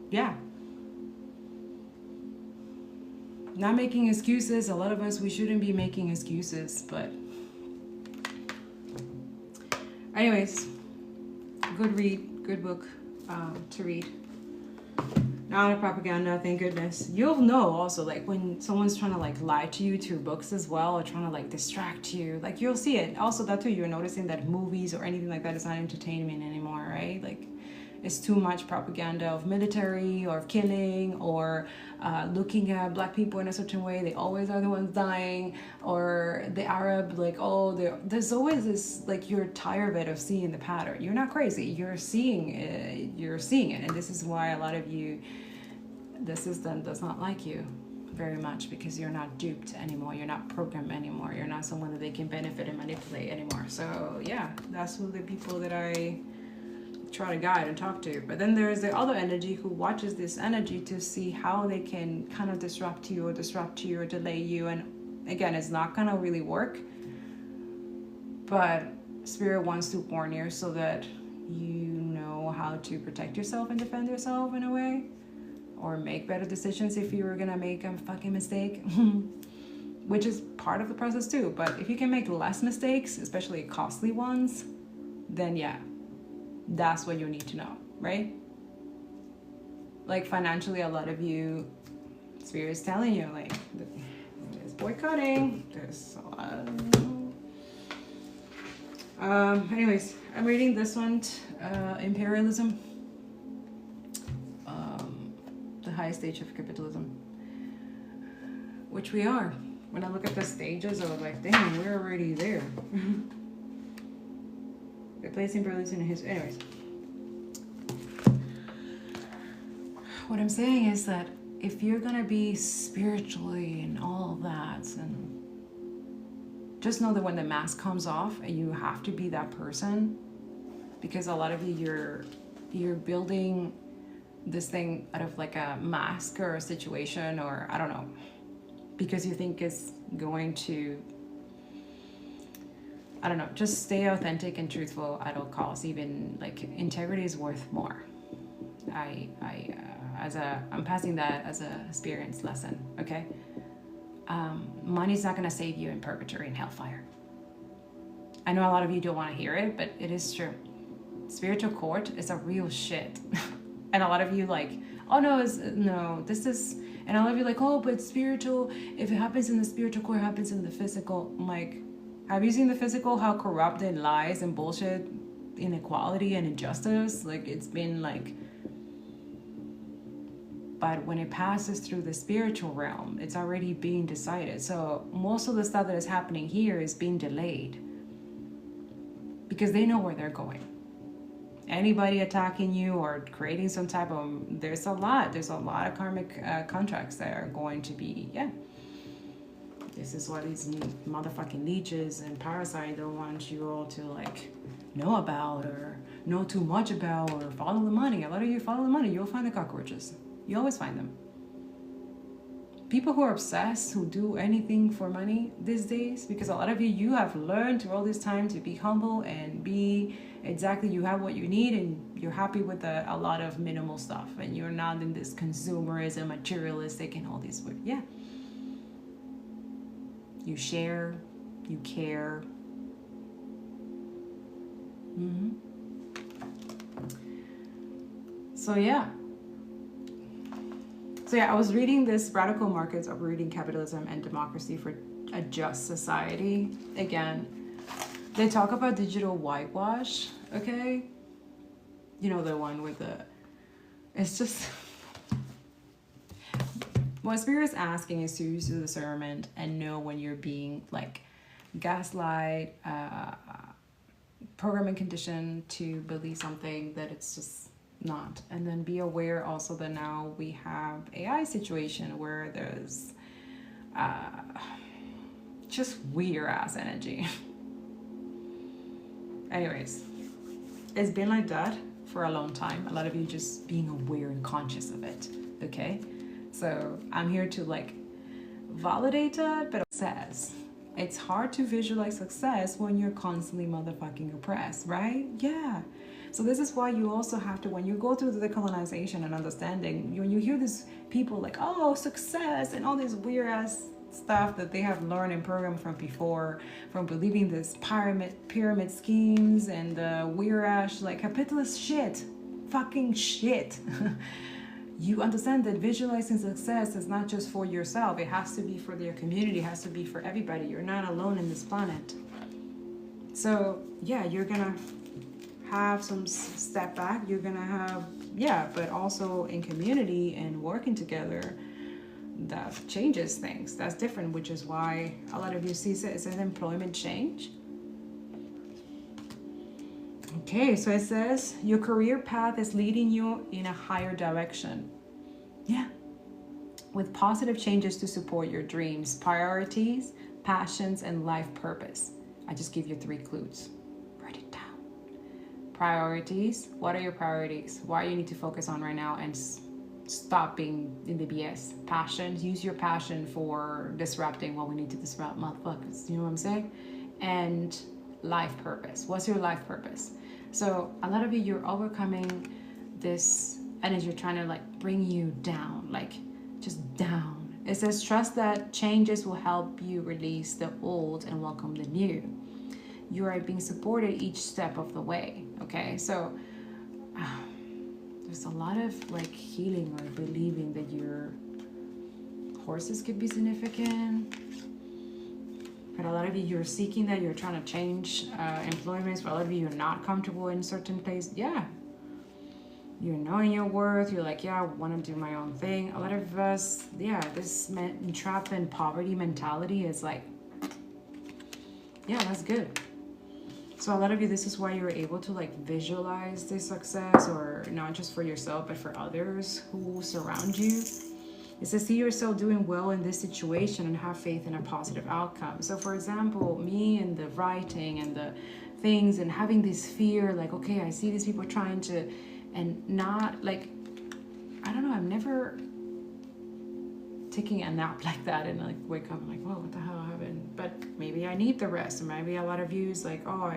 not making excuses. A lot of us, we shouldn't be making excuses, but anyways, good read, good book to read. Not a propaganda, thank goodness. You'll know also, like when someone's trying to like lie to you through books as well, or trying to like distract you, like you'll see it. Also that too, you're noticing that movies or anything like that is not entertainment anymore, right? Like it's too much propaganda of military or of killing, or looking at black people in a certain way. They always are the ones dying, or the Arab, like, there's always this, like, you're tired of it, of seeing the pattern. You're not crazy, you're seeing it, and this is why a lot of you, the system does not like you very much, because you're not duped anymore, you're not programmed anymore, you're not someone that they can benefit and manipulate anymore. So yeah, that's who the people that I try to guide and talk to. But then there's the other energy who watches this energy to see how they can kind of disrupt you or delay you, and again, it's not gonna really work, but spirit wants to warn you so that you know how to protect yourself and defend yourself in a way, or make better decisions if you were gonna make a fucking mistake. Which is part of the process too. But if you can make less mistakes, especially costly ones, then that's what you need to know, right? Like financially, a lot of you, spirit's telling you, like, there's boycotting, there's a lot. Anyways, I'm reading this one, imperialism, the highest stage of capitalism, which we are. When I look at the stages, I was like, damn, we're already there. Replacing imperialism in history. Anyways, what I'm saying is that if you're gonna be spiritually and all of that, and just know that when the mask comes off, and you have to be that person, because a lot of you, you're building this thing out of like a mask or a situation, or I don't know, because you think it's going to, I don't know, just stay authentic and truthful at all costs. Even like integrity is worth more. I'm passing that as a experience lesson, okay? Money's not gonna save you in purgatory and hellfire. I know a lot of you don't want to hear it, but it is true. Spiritual court is a real shit. And a lot of you like, oh no, this is, and a lot of you like, oh, but spiritual, if it happens in the spiritual court, it happens in the physical. I'm like, have you seen the physical, how corrupt and lies and bullshit, inequality and injustice? Like, it's been like, but when it passes through the spiritual realm, it's already being decided. So most of the stuff that is happening here is being delayed because they know where they're going. Anybody attacking you or creating some type of, there's a lot of karmic contracts that are going to be, this is what these motherfucking leeches and parasites don't want you all to like know about or know too much about, or follow the money. A lot of you follow the money, you'll find the cockroaches. You always find them. People who are obsessed, who do anything for money these days, because a lot of you have learned through all this time to be humble and be exactly, you have what you need and you're happy with a lot of minimal stuff, and you're not in this consumerism, materialistic and all these weird, you share, you care. So I was reading this Radical Markets Uprooting Capitalism and Democracy for a Just Society. Again, they talk about digital whitewash, okay? You know, the one with the, it's just, what Spirit's asking is to use the discernment and know when you're being like gaslight, program and conditioned to believe something that it's just not. And then be aware also that now we have AI situation where there's just weird ass energy. Anyways, it's been like that for a long time. A lot of you just being aware and conscious of it. Okay, so I'm here to like validate that, but it says it's hard to visualize success when you're constantly motherfucking oppressed, right? Yeah. So this is why you also have to, when you go through the decolonization and understanding, when you hear these people like, oh, success and all this weird ass stuff that they have learned and programmed from before, from believing this pyramid schemes and weird ass like capitalist shit, fucking shit. You understand that visualizing success is not just for yourself. It has to be for your community. It has to be for everybody. You're not alone in this planet. So yeah, you're gonna have some step back. You're gonna have, yeah, but also in community and working together, that changes things. That's different, which is why a lot of you see it's an employment change. Okay, so it says your career path is leading you in a higher direction. Yeah. With positive changes to support your dreams, priorities, passions, and life purpose. I just give you 3 clues. Write it down. Priorities. What are your priorities? What do you need to focus on right now and stop being in the BS? Passions. Use your passion for disrupting what we need to disrupt, motherfuckers. You know what I'm saying? And life purpose. What's your life purpose? So a lot of you, you're overcoming this energy, you're trying to like bring you down, like just down. It says trust that changes will help you release the old and welcome the new. You are being supported each step of the way. Okay, so there's a lot of like healing or believing that your horses could be significant. But a lot of you, you're seeking that, you're trying to change employments. For a lot of you, you're not comfortable in certain place. Yeah. You're knowing your worth. You're like, yeah, I want to do my own thing. A lot of us, yeah, this entrapped in poverty mentality is like, yeah, that's good. So a lot of you, this is why you're able to like visualize this success, or not just for yourself, but for others who surround you. It's to see yourself doing well in this situation and have faith in a positive outcome. So for example, me and the writing and the things and having this fear, like, okay, I see these people trying to, and not like, I don't know, I'm never taking a nap like that and like wake up and like, whoa, what the hell happened? But maybe I need the rest. Or maybe a lot of you is like, oh,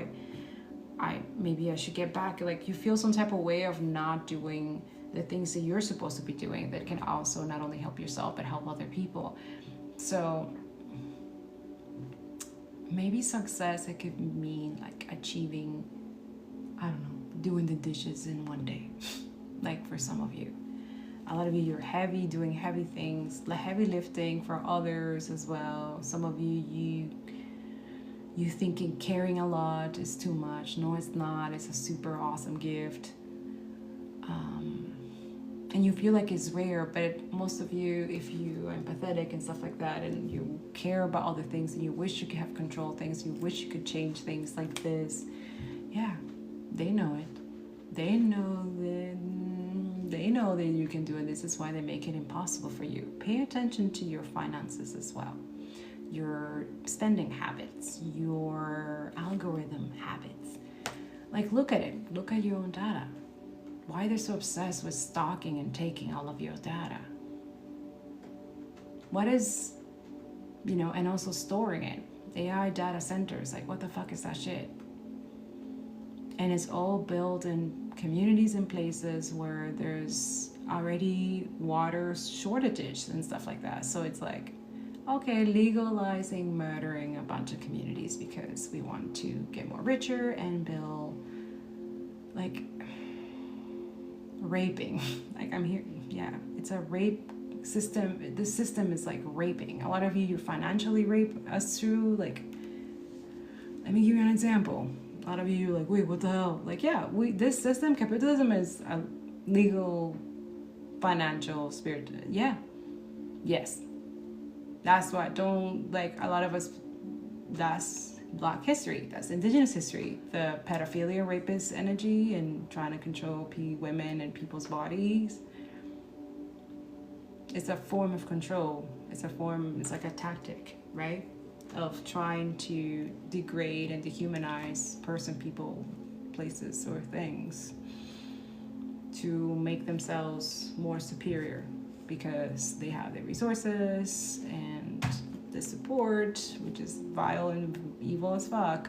maybe I should get back. Like you feel some type of way of not doing the things that you're supposed to be doing that can also not only help yourself but help other people. So maybe success, it could mean like achieving, I don't know, doing the dishes in one day. Like for some of you, a lot of you, you're heavy, doing heavy things, like heavy lifting for others as well. Some of you thinking caring a lot is too much. No, it's not. It's a super awesome gift. And you feel like it's rare, but most of you, if you are empathetic and stuff like that, and you care about other things, and you wish you could have control things, you wish you could change things like this, yeah, they know it. They know that you can do it. This is why they make it impossible for you. Pay attention to your finances as well, your spending habits, your algorithm habits. Like look at it. Look at your own data. Why they're so obsessed with stalking and taking all of your data? What is, and also storing it. AI data centers, like what the fuck is that shit? And it's all built in communities and places where there's already water shortages and stuff like that. So it's like, okay, legalizing murdering a bunch of communities because we want to get more richer and build like raping. Like I'm here, yeah, it's a rape system. This system is like raping. A lot of you financially rape us through, like, let me give you an example. A lot of you like, wait, what the hell? Like, yeah, this system, capitalism, is a legal, financial, spirit. Yeah, Yes. That's what, don't, like, a lot of us, that's Black history, that's Indigenous history, the pedophilia, rapist energy, and trying to control women and people's bodies. It's a form of control. It's like a tactic, right? Of trying to degrade and dehumanize people, places, or things to make themselves more superior because they have the resources and the support, which is vile and evil as fuck.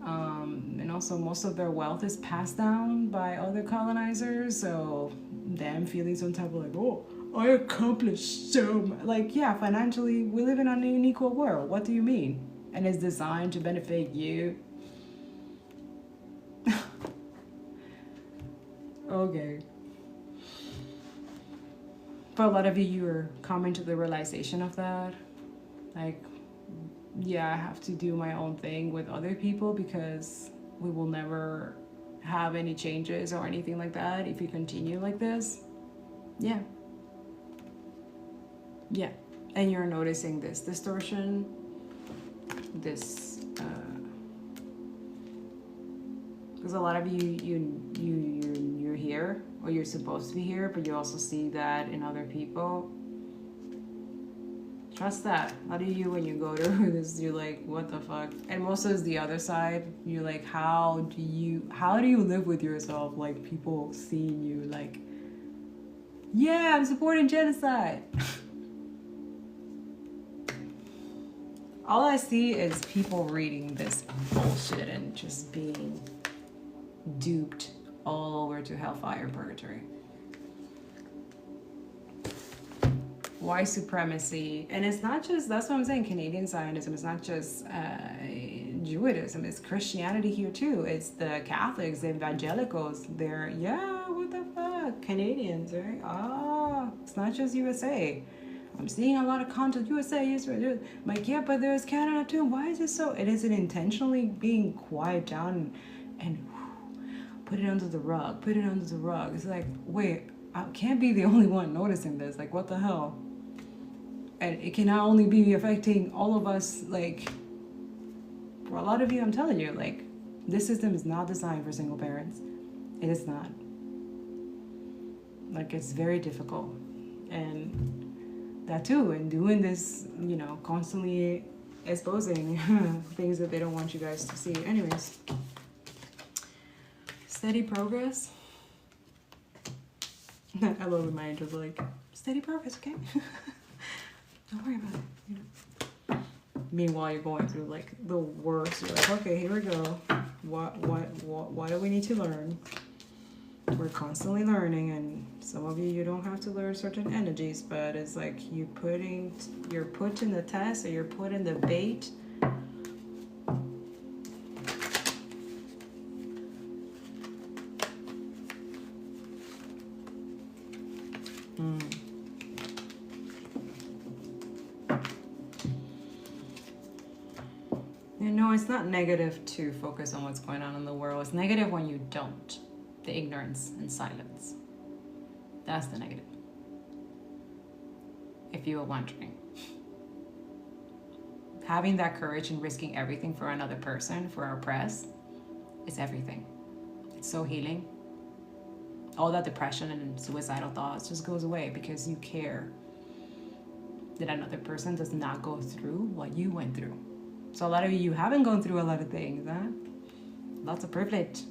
And also most of their wealth is passed down by other colonizers, so them feeling some type of like, oh, I accomplished so much. Like, yeah, financially, we live in an unequal world. What do you mean? And it's designed to benefit you. Okay. For a lot of you, you're coming to the realization of that. Like, yeah, I have to do my own thing with other people because we will never have any changes or anything like that if we continue like this. Yeah. Yeah. And you're noticing this distortion, this, because a lot of you're here, or you're supposed to be here, but you also see that in other people. Trust that. A lot of you, when you go to this, you're like, what the fuck? And most of it's the other side. You're like, how do you live with yourself? Like, people seeing you like, yeah, I'm supporting genocide. All I see is people reading this bullshit and just being duped all over to hellfire purgatory. White supremacy, and it's not just, that's what I'm saying, Canadian Zionism, it's not just Judaism, it's Christianity here too. It's the Catholics, the evangelicals, they're, yeah, what the fuck, Canadians, right? It's not just USA. I'm seeing a lot of content, USA, Israel. I'm like, yeah, but there's Canada too. Why is it so? It isn't intentionally being quiet down and put it under the rug, put it under the rug. It's like, wait, I can't be the only one noticing this. Like, what the hell? And it can not only be affecting all of us, like, for a lot of you, I'm telling you, like, this system is not designed for single parents. It is not. Like, it's very difficult. And that too, and doing this, you know, constantly exposing things that they don't want you guys to see. Anyways, steady progress. I love when my angels are like, steady progress, okay? Don't worry about it. You know. Meanwhile, you're going through like the worst. You're like, okay, here we go. What do we need to learn? We're constantly learning, and some of you don't have to learn certain energies, but it's like you're put in the test, or you're put in the bait. You know, it's not negative to focus on what's going on in the world. It's negative when you don't. The ignorance and silence. That's the negative. If you were wondering. Having that courage and risking everything for another person, for our press, is everything. It's so healing. All that depression and suicidal thoughts just goes away because you care that another person does not go through what you went through. So a lot of you haven't gone through a lot of things, huh? Lots of privilege.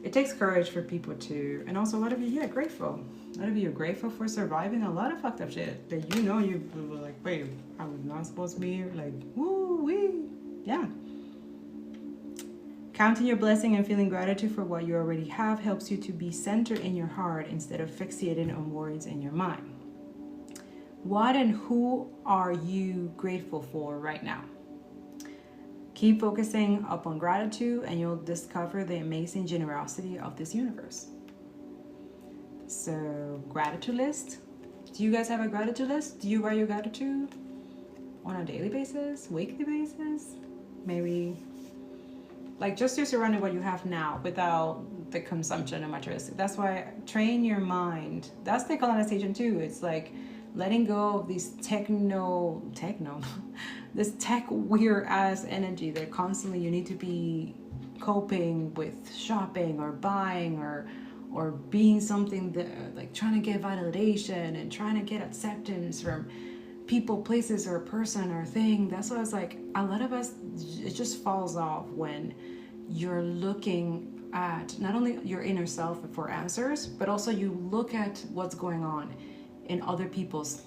It takes courage for people to, and also a lot of you, yeah, grateful. A lot of you are grateful for surviving a lot of fucked up shit that you know you were like, wait, I was not supposed to be here. Like, woo wee, yeah. Counting your blessing and feeling gratitude for what you already have helps you to be centered in your heart instead of fixated on words in your mind. What and who are you grateful for right now? Keep focusing upon gratitude and you'll discover the amazing generosity of this universe. So, gratitude list. Do you guys have a gratitude list? Do you write your gratitude on a daily basis, weekly basis? Maybe, like, just surrounding what you have now without the consumption of materialistic. That's why train your mind. That's the colonization too. It's like letting go of these techno, this tech weird ass energy that constantly you need to be coping with shopping or buying or being something that like trying to get validation and trying to get acceptance from people, places, or a person or thing. That's why it's like a lot of us, it just falls off when you're looking at not only your inner self for answers, but also you look at what's going on in other people's,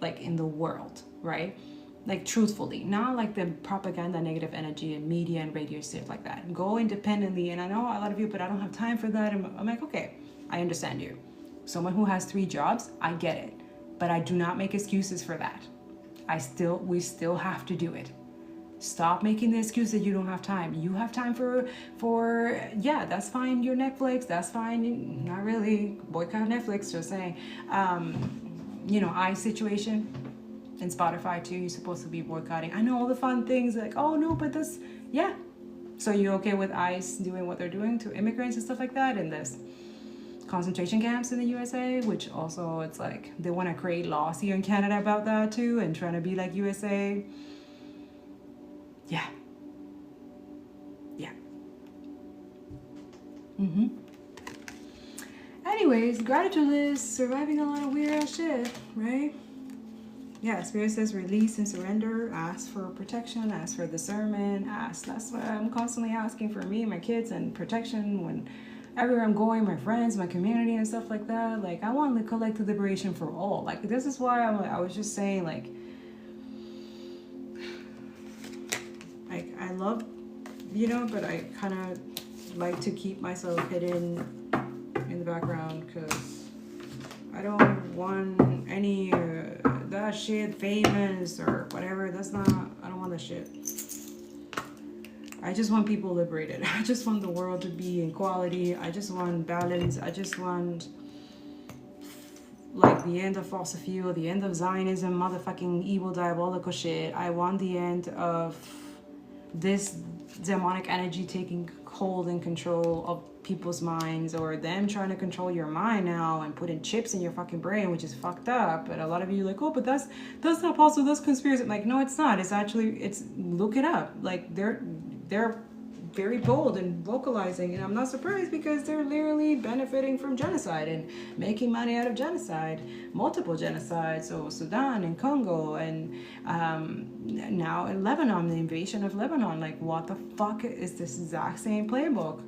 like in the world, right? Like truthfully, not like the propaganda, negative energy and media and radio stuff like that. Go independently. And I know a lot of you, but I don't have time for that. I'm like, okay, I understand you. Someone who has 3 jobs, I get it. But I do not make excuses for that. We still have to do it. Stop making the excuse that you don't have time. You have time for yeah, that's fine. Your Netflix, that's fine. Not really. Boycott Netflix, just saying. You know, eye situation. And Spotify too, you're supposed to be boycotting. I know all the fun things like, oh no, but this, yeah. So you okay with ICE doing what they're doing to immigrants and stuff like that in this concentration camps in the USA, which also it's like they want to create laws here in Canada about that too and trying to be like USA. Yeah. Yeah. Anyways, gratitude list, surviving a lot of weird ass shit, right? Yeah, Spirit says release and surrender, ask for protection, ask for discernment, ask. That's what I'm constantly asking for me and my kids and protection when everywhere I'm going, my friends, my community and stuff like that. Like, I want the collective liberation for all. Like, this is why I was just saying, like I love, you know, but I kind of like to keep myself hidden in the background because I don't want any that shit famous or whatever. That's not, I don't want that shit. I just want people liberated. I just want the world to be in equality. I just want balance. I just want like the end of fossil fuel, the end of Zionism, motherfucking evil diabolical shit. I want the end of this demonic energy taking hold and control of people's minds, or them trying to control your mind now and putting chips in your fucking brain, which is fucked up. But a lot of you are like, oh, but that's not possible, that's conspiracy. I'm like, no, it's not. It's actually, it's, look it up. Like they're very bold and vocalizing, and I'm not surprised because they're literally benefiting from genocide and making money out of genocide, multiple genocides. So Sudan and Congo and now in Lebanon, the invasion of Lebanon. Like, what the fuck is this exact same playbook?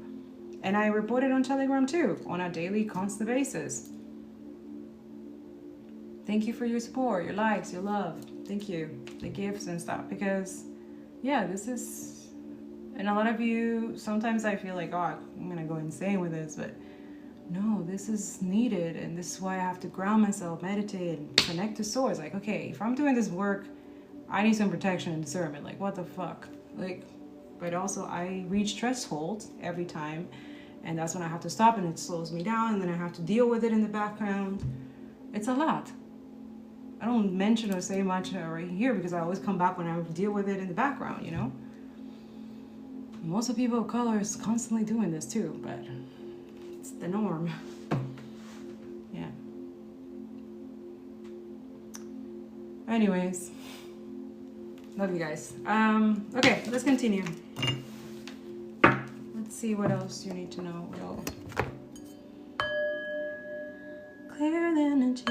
And I report it on Telegram too, on a daily, constant basis. Thank you for your support, your likes, your love. Thank you. The gifts and stuff. Because, yeah, this is... And a lot of you, sometimes I feel like, oh, I'm going to go insane with this. But no, this is needed. And this is why I have to ground myself, meditate, and connect to source. Like, okay, if I'm doing this work, I need some protection and discernment. Like, what the fuck? Like, but also I reach thresholds every time. And that's when I have to stop, and it slows me down, and then I have to deal with it in the background. It's a lot. I don't mention or say much right here because I always come back when I deal with it in the background, you know? Most of the people of color is constantly doing this too, but it's the norm. Yeah. Anyways, love you guys. Okay, let's continue. See what else you need to know. Clear the energy.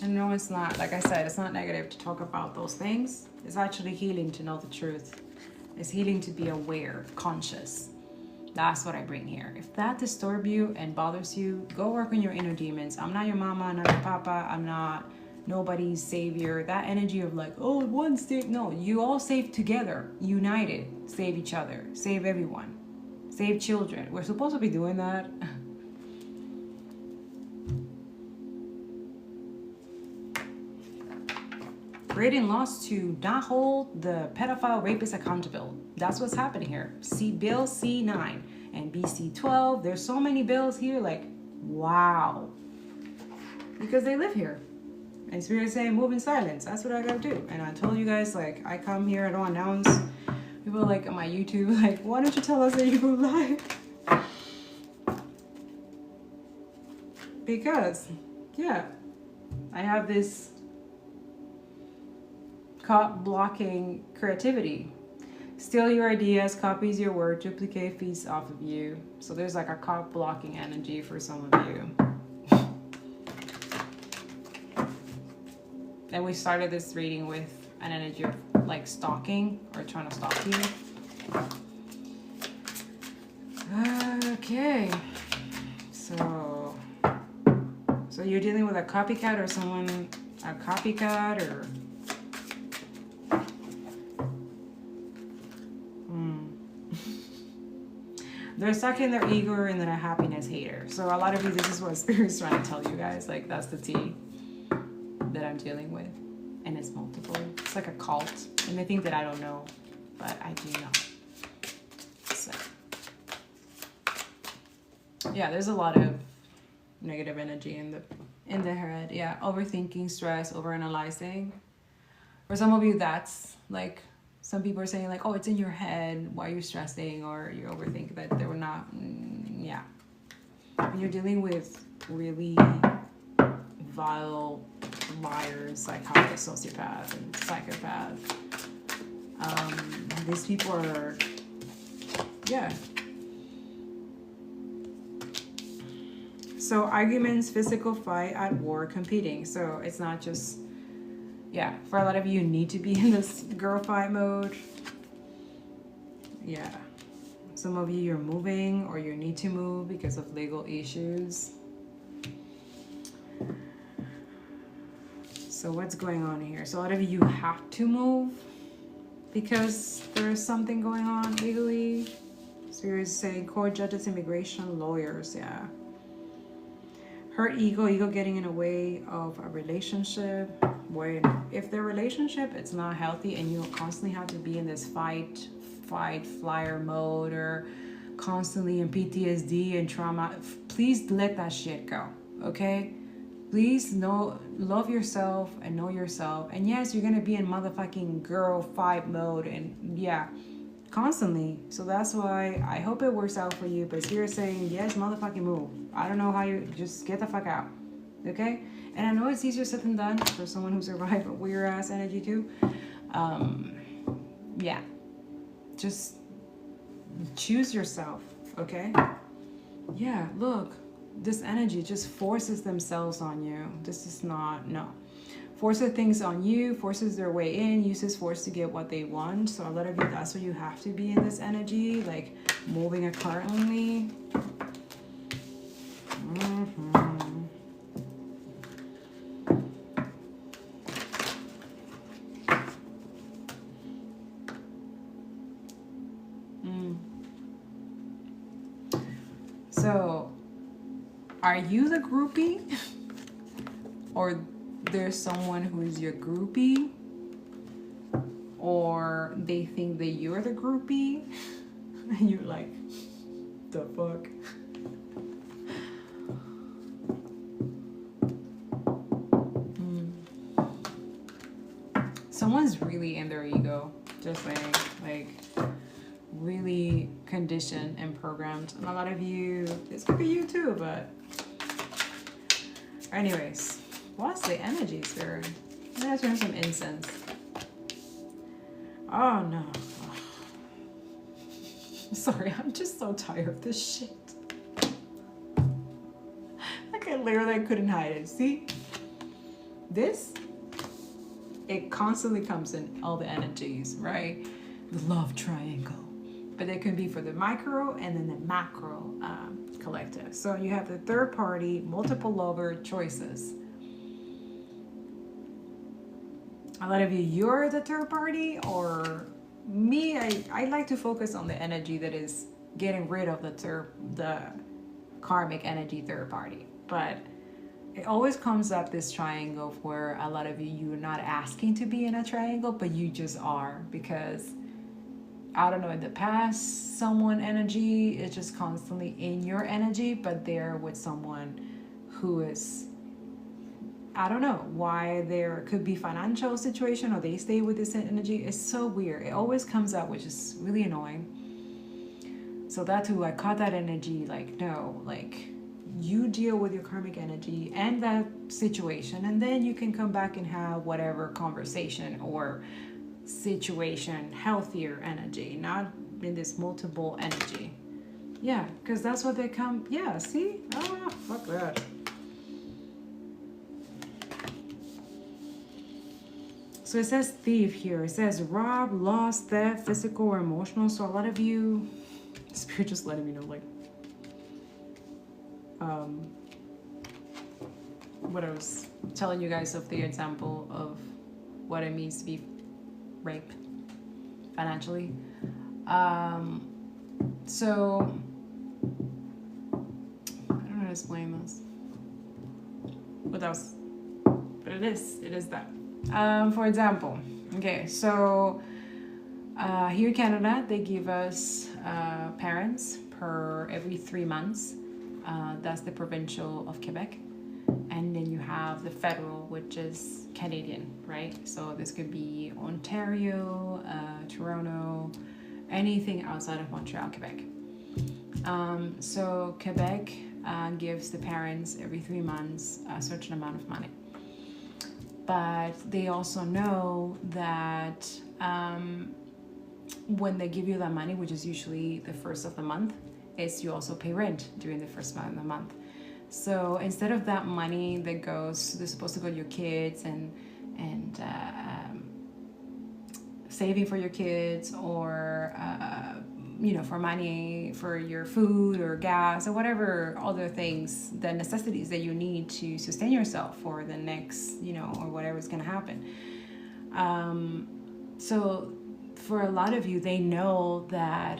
And no, it's not, like I said, it's not negative to talk about those things. It's actually healing to know the truth. It's healing to be aware, conscious. That's what I bring here. If that disturbs you and bothers you, go work on your inner demons. I'm not your mama, I'm not your papa, I'm not nobody's savior. That energy of like, oh, one state. No, you all save together, united. Save each other, save everyone, save children. We're supposed to be doing that. Creating laws to not hold the pedophile rapist accountable. That's what's happening here. See Bill C9 and BC 12. There's so many bills here, like, wow. Because they live here. And Spirit saying, move in silence. That's what I gotta do. And I told you guys, like, I come here, I don't announce People like on my YouTube, like, why don't you tell us that you go live? Because, yeah, I have this cop blocking creativity. Steal your ideas, copies your work, duplicate, feeds off of you. So there's like a cop blocking energy for some of you. And we started this reading with an energy of like stalking or trying to stalk you. Okay. So you're dealing with a copycat or someone, a copycat or... They're stuck in their ego and then a happiness hater. So a lot of you, this is what Spirit's trying to tell you guys. Like, that's the tea that I'm dealing with. And it's multiple. It's like a cult. And they think that I don't know, but I do know. So, yeah, there's a lot of negative energy in the head. Yeah, overthinking, stress, overanalyzing. For some of you, that's like... Some people are saying like, oh, it's in your head, why you're stressing or you're overthinking, that they were not, yeah. When you're dealing with really vile liars, psychopaths, sociopaths, and psychopaths, these people are, yeah. So arguments, physical fight, at war, competing. So it's not just... Yeah, for a lot of you, you need to be in this girl fight mode. Yeah. Some of you, you're moving or you need to move because of legal issues. So what's going on here? So a lot of you have to move because there's something going on legally. Spirit is saying court, judges, immigration, lawyers, yeah. Hurt ego getting in the way of a relationship. When if the relationship it's not healthy and you constantly have to be in this fight flyer mode or constantly in PTSD and trauma, please let that shit go, okay? Please love yourself and know yourself. And yes, you're gonna be in motherfucking girl fight mode and yeah, constantly. So that's why I hope it works out for you. But you're saying yes, motherfucking move. I don't know how you just get the fuck out, okay? And I know it's easier said than done for someone who survived a weird ass energy too. Yeah, just choose yourself, okay? Yeah, look, this energy just forces themselves on you. This is not, no. Forces things on you, forces their way in, uses force to get what they want. So a lot of you, that's why you have to be in this energy, like moving accordingly. So, are you the groupie? Or there's someone who is your groupie? Or they think that you're the groupie? And you're like, the fuck? Someone's really in their ego, just saying, like really conditioned and programmed. And a lot of you, this could be you too, but anyways, what's the energy, Spirit? Let's turn some incense. Oh no. Sorry, I'm just so tired of this shit. Like I literally couldn't hide it. See? This, it constantly comes in all the energies, right? The love triangle. But it can be for the micro and then the macro collective. So you have the third party, multiple lover choices. A lot of you, you're the third party, or me, I like to focus on the energy that is getting rid of the karmic energy third party. But it always comes up this triangle where a lot of you, you're not asking to be in a triangle, but you just are, because I don't know, in the past, someone energy is just constantly in your energy, but they're with someone who is I don't know why there could be financial situation or they stay with this energy. It's so weird. It always comes up, which is really annoying. So that too, I caught that energy, like, no, like, you deal with your karmic energy and that situation, and then you can come back and have whatever conversation or situation, healthier energy, not in this multiple energy. Yeah, because that's what they come. Yeah, see? Ah, fuck that. So it says thief here. It says rob, loss, theft, physical or emotional. So a lot of you, Spirit just letting me know, like, what I was telling you guys of the example of what it means to be raped financially. So I don't know how to explain this, but it is that. For example, okay, so here in Canada, they give us parents per every 3 months. That's the provincial of Quebec. And then you have the federal, which is Canadian, right? So this could be Ontario, Toronto, anything outside of Montreal, Quebec. So Quebec gives the parents every 3 months a certain amount of money. But they also know that when they give you that money, which is usually the first of the month, is you also pay rent during the first month of the month. So instead of that money that goes, they're supposed to go to your kids and saving for your kids, or for money for your food or gas or whatever other things, the necessities that you need to sustain yourself for the next, or whatever's going to happen. So for a lot of you, they know that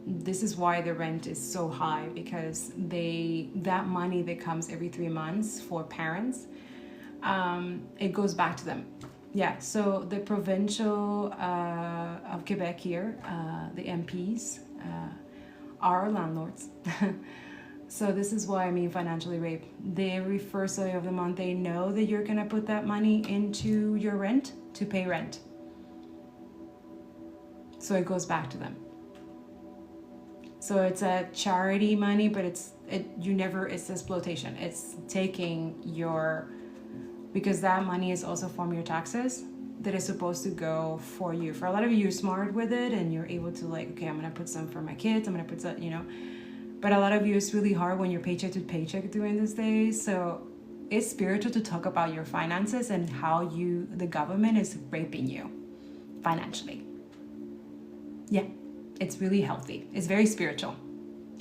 this is why the rent is so high, because that money that comes every 3 months for parents, it goes back to them. Yeah, so the provincial of Quebec here, the MPs are landlords. So this is why I mean financially raped. Every first day of the month, they know that you're gonna put that money into your rent to pay rent. So it goes back to them. So it's a charity money, but it's exploitation. It's taking because that money is also from your taxes that is supposed to go for you. For a lot of you, you're smart with it and you're able to, like, okay, I'm gonna put some for my kids, I'm gonna put some, but a lot of you, it's really hard when you're paycheck to paycheck during these days. So it's spiritual to talk about your finances and how the government is raping you financially. Yeah, it's really healthy. It's very spiritual.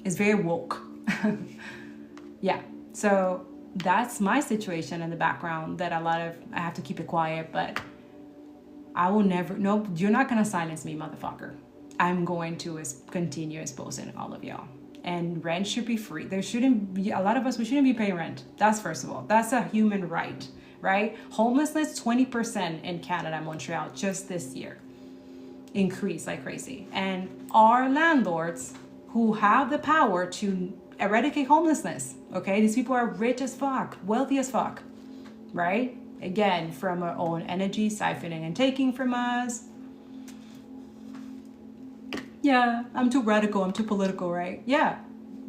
It's very woke. Yeah, so that's my situation in the background that I have to keep it quiet, but I will never, nope, you're not going to silence me, motherfucker. I'm going to continue exposing all of y'all. And rent should be free. There shouldn't be, a lot of us, we shouldn't be paying rent. That's first of all. That's a human right, right? Homelessness, 20% in Canada, Montreal, just this year. Increase like crazy. And our landlords who have the power to eradicate homelessness, okay? These people are rich as fuck, wealthy as fuck, right? Again, from our own energy, siphoning and taking from us. Yeah, I'm too radical, I'm too political, right? Yeah,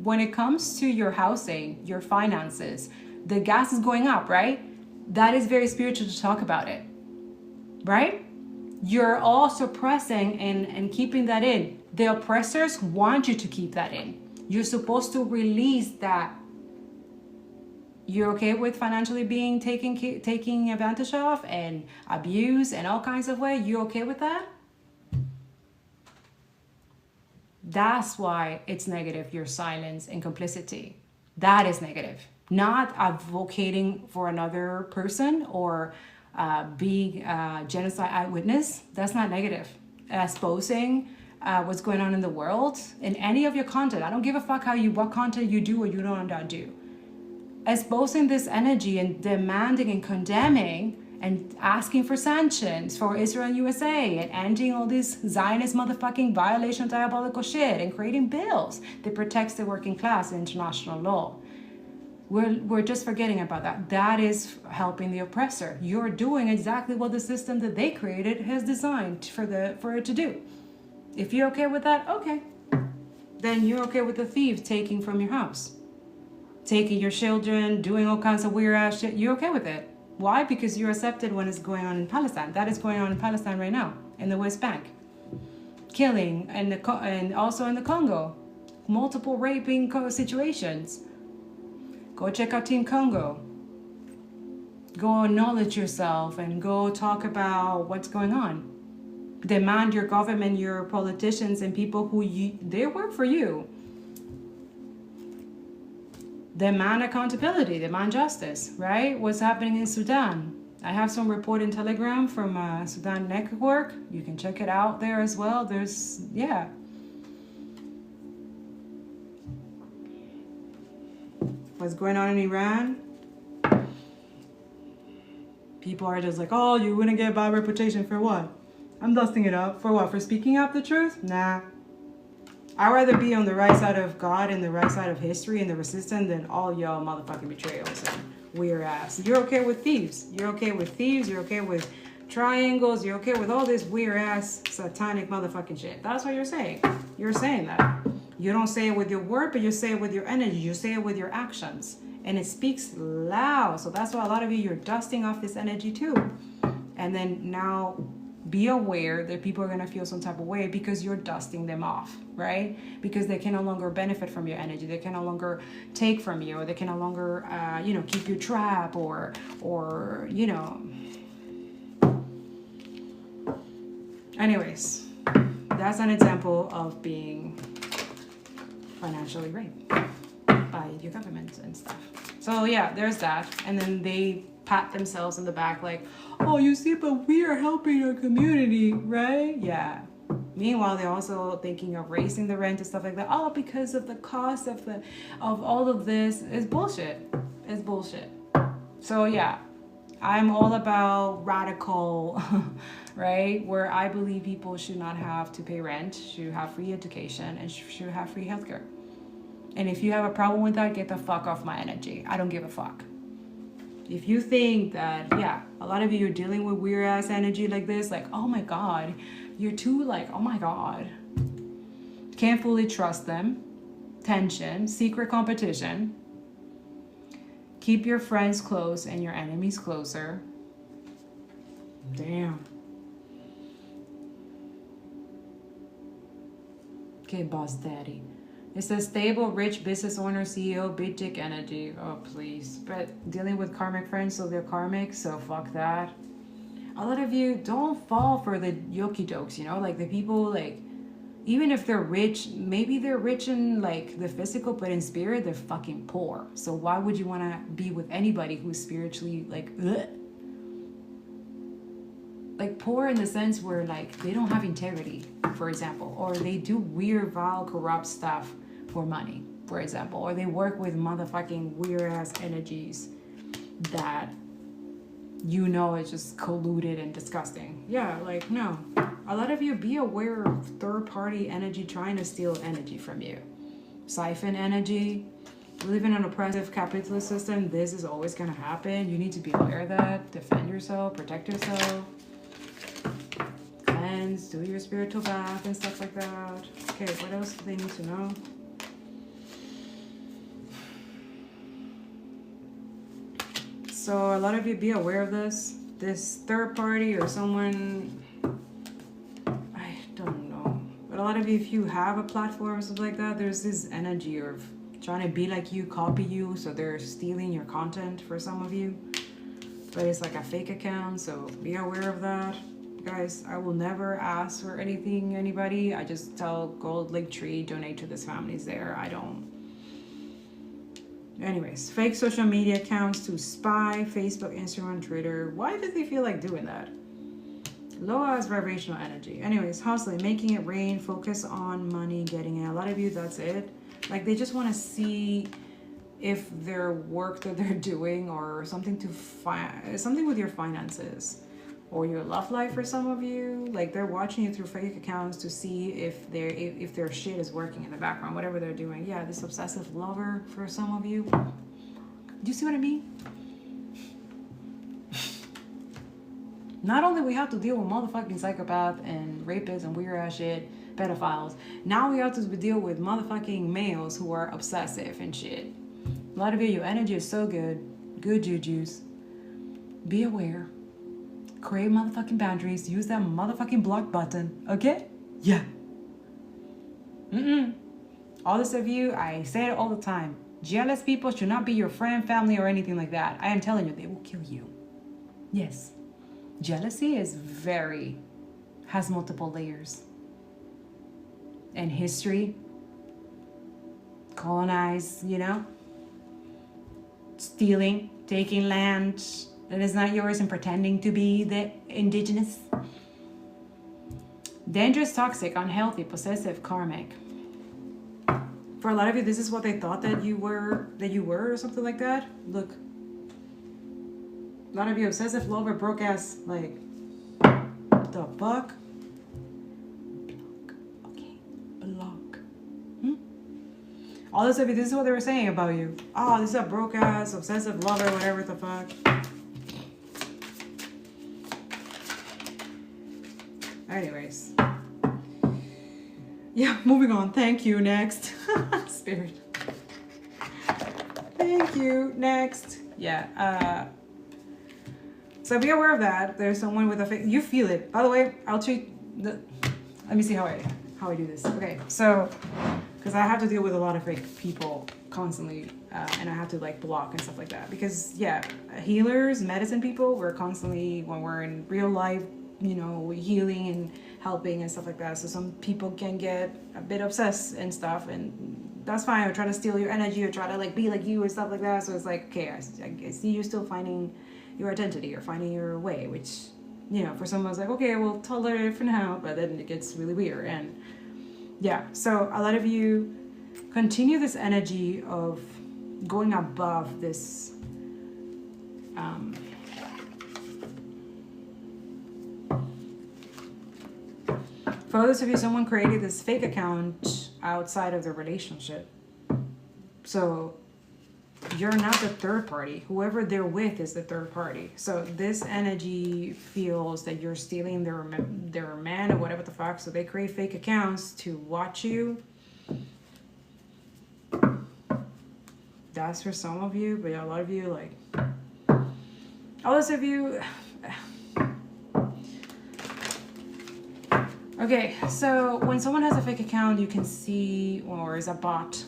when it comes to your housing, your finances, the gas is going up, right? That is very spiritual to talk about it, right? You're all suppressing and keeping that in. The oppressors want you to keep that in. You're supposed to release that. You're okay with financially being taking advantage of and abused and all kinds of ways? You okay with that? That's why it's negative, your silence and complicity. That is negative. Not advocating for another person or being a genocide eyewitness. That's not negative. Exposing what's going on in the world in any of your content. I don't give a fuck what content you do or you don't do. Exposing this energy and demanding and condemning and asking for sanctions for Israel and USA and ending all this Zionist motherfucking violation of diabolical shit and creating bills that protects the working class and international law. We're just forgetting about that. That is helping the oppressor. You're doing exactly what the system that they created has designed for it to do. If you're okay with that, okay. Then you're okay with the thieves taking from your house, taking your children, doing all kinds of weird ass shit. You're okay with it. Why? Because you're accepted when it's going on in Palestine. That is going on in Palestine right now, in the West Bank. Killing, and also in the Congo. Multiple raping situations. Go check out Team Congo. Go acknowledge yourself and go talk about what's going on. Demand your government, your politicians, and people who they work for you. Demand accountability, demand justice, right? What's happening in Sudan? I have some report in Telegram from Sudan Network. You can check it out there as well. There's, yeah. What's going on in Iran? People are just like, oh, you're gonna get a bad reputation for what? I'm dusting it up. For what? For speaking up the truth? Nah. I'd rather be on the right side of God and the right side of history and the resistance than all y'all motherfucking betrayals and weird ass. You're okay with thieves. You're okay with thieves. You're okay with triangles. You're okay with all this weird ass satanic motherfucking shit. That's what you're saying. You're saying that. You don't say it with your word, but you say it with your energy. You say it with your actions. And it speaks loud. So that's why a lot of you, you're dusting off this energy too. And then now be aware that people are going to feel some type of way because you're dusting them off, right? Because they can no longer benefit from your energy. They can no longer take from you, or they can no longer, keep you trapped or, Anyways, that's an example of being financially raped by your government and stuff. So yeah, there's that. And then they pat themselves in the back like, oh, you see, but we are helping our community, right? Yeah. Meanwhile, they're also thinking of raising the rent and stuff like that. Oh, because of the cost of all of this. It's bullshit. It's bullshit. So yeah, I'm all about radical, right? Where I believe people should not have to pay rent, should have free education, and should have free healthcare. And if you have a problem with that, get the fuck off my energy. I don't give a fuck. If you think that, yeah, a lot of you are dealing with weird ass energy like this, like, oh my God, you're too like, oh my God. Can't fully trust them. Tension, secret competition. Keep your friends close and your enemies closer. Damn. Okay, boss daddy. It says stable, rich business owner, CEO, big dick energy. Oh, please. But dealing with karmic friends, so they're karmic, so fuck that. A lot of you don't fall for the yoki dokes, like the people, like, even if they're rich, maybe they're rich in like the physical, but in spirit, they're fucking poor. So why would you want to be with anybody who's spiritually like, ugh? Like poor in the sense where like they don't have integrity, for example, or they do weird, vile, corrupt stuff for money, for example, or they work with motherfucking weird ass energies that is just colluded and disgusting. Yeah, like no. A lot of you, be aware of third party energy trying to steal energy from you. Siphon energy. We live in an oppressive capitalist system. This is always going to happen. You need to be aware of that. Defend yourself, protect yourself. Cleanse, do your spiritual bath and stuff like that. Okay, what else do they need to know? So a lot of you, be aware of this. This third party or someone, I don't know. But a lot of you, if you have a platform or something like that, there's this energy of trying to be like you, copy you. So they're stealing your content for some of you. But it's like a fake account, so be aware of that. Guys, I will never ask for anything, anybody. I just tell gold link tree, donate to this family's there. I don't. Anyways, fake social media accounts to spy, Facebook, Instagram, Twitter. Why do they feel like doing that? Low as vibrational energy. Anyways, hustling, making it rain, focus on money, getting it. A lot of you, that's it. Like they just want to see if their work that they're doing or something something with your finances or your love life for some of you. Like they're watching you through fake accounts to see if their shit is working in the background, whatever they're doing. Yeah, this obsessive lover for some of you. Do you see what I mean? Not only we have to deal with motherfucking psychopath and rapists and weird ass shit, pedophiles, now we have to deal with motherfucking males who are obsessive and shit. A lot of you, your energy is so good. Good jujus. Be aware. Create motherfucking boundaries. Use that motherfucking block button. Okay? Yeah. All this of you, I say it all the time. Jealous people should not be your friend, family, or anything like that. I am telling you, they will kill you. Yes. Jealousy has multiple layers. And history, colonize, stealing, taking land that is not yours and pretending to be the indigenous. Dangerous, toxic, unhealthy, possessive, karmic. For a lot of you, this is what they thought that you were or something like that. Look. A lot of you obsessive, lover, broke ass, like, the fuck? Block. Okay. Block. All this of you, this is what they were saying about you. Oh, this is a broke ass, obsessive lover, whatever the fuck. Anyways. Yeah, moving on. Thank you. Next. Spirit. Thank you. Next. Yeah. So be aware of that. There's someone with a fake. You feel it. By the way, I'll treat the. Let me see how I do this. Okay, so because I have to deal with a lot of fake people constantly, and I have to like block and stuff like that. Because healers, medicine people, we're constantly when we're in real life, healing and helping and stuff like that. So some people can get a bit obsessed and stuff, and that's fine. Or try to steal your energy, or try to like be like you or stuff like that. So it's like, okay, I see you're still finding your identity or finding your way, which for someone it's like, okay, we'll tolerate it for now, but then it gets really weird. And so a lot of you continue this energy of going above this for others of you, someone created this fake account outside of the relationship, so you're not the third party. Whoever they're with is the third party. So this energy feels that you're stealing their man or whatever the fuck. So they create fake accounts to watch you. That's for some of you, but a lot of you, like, all those of you. Okay, so when someone has a fake account, you can see, or is a bot,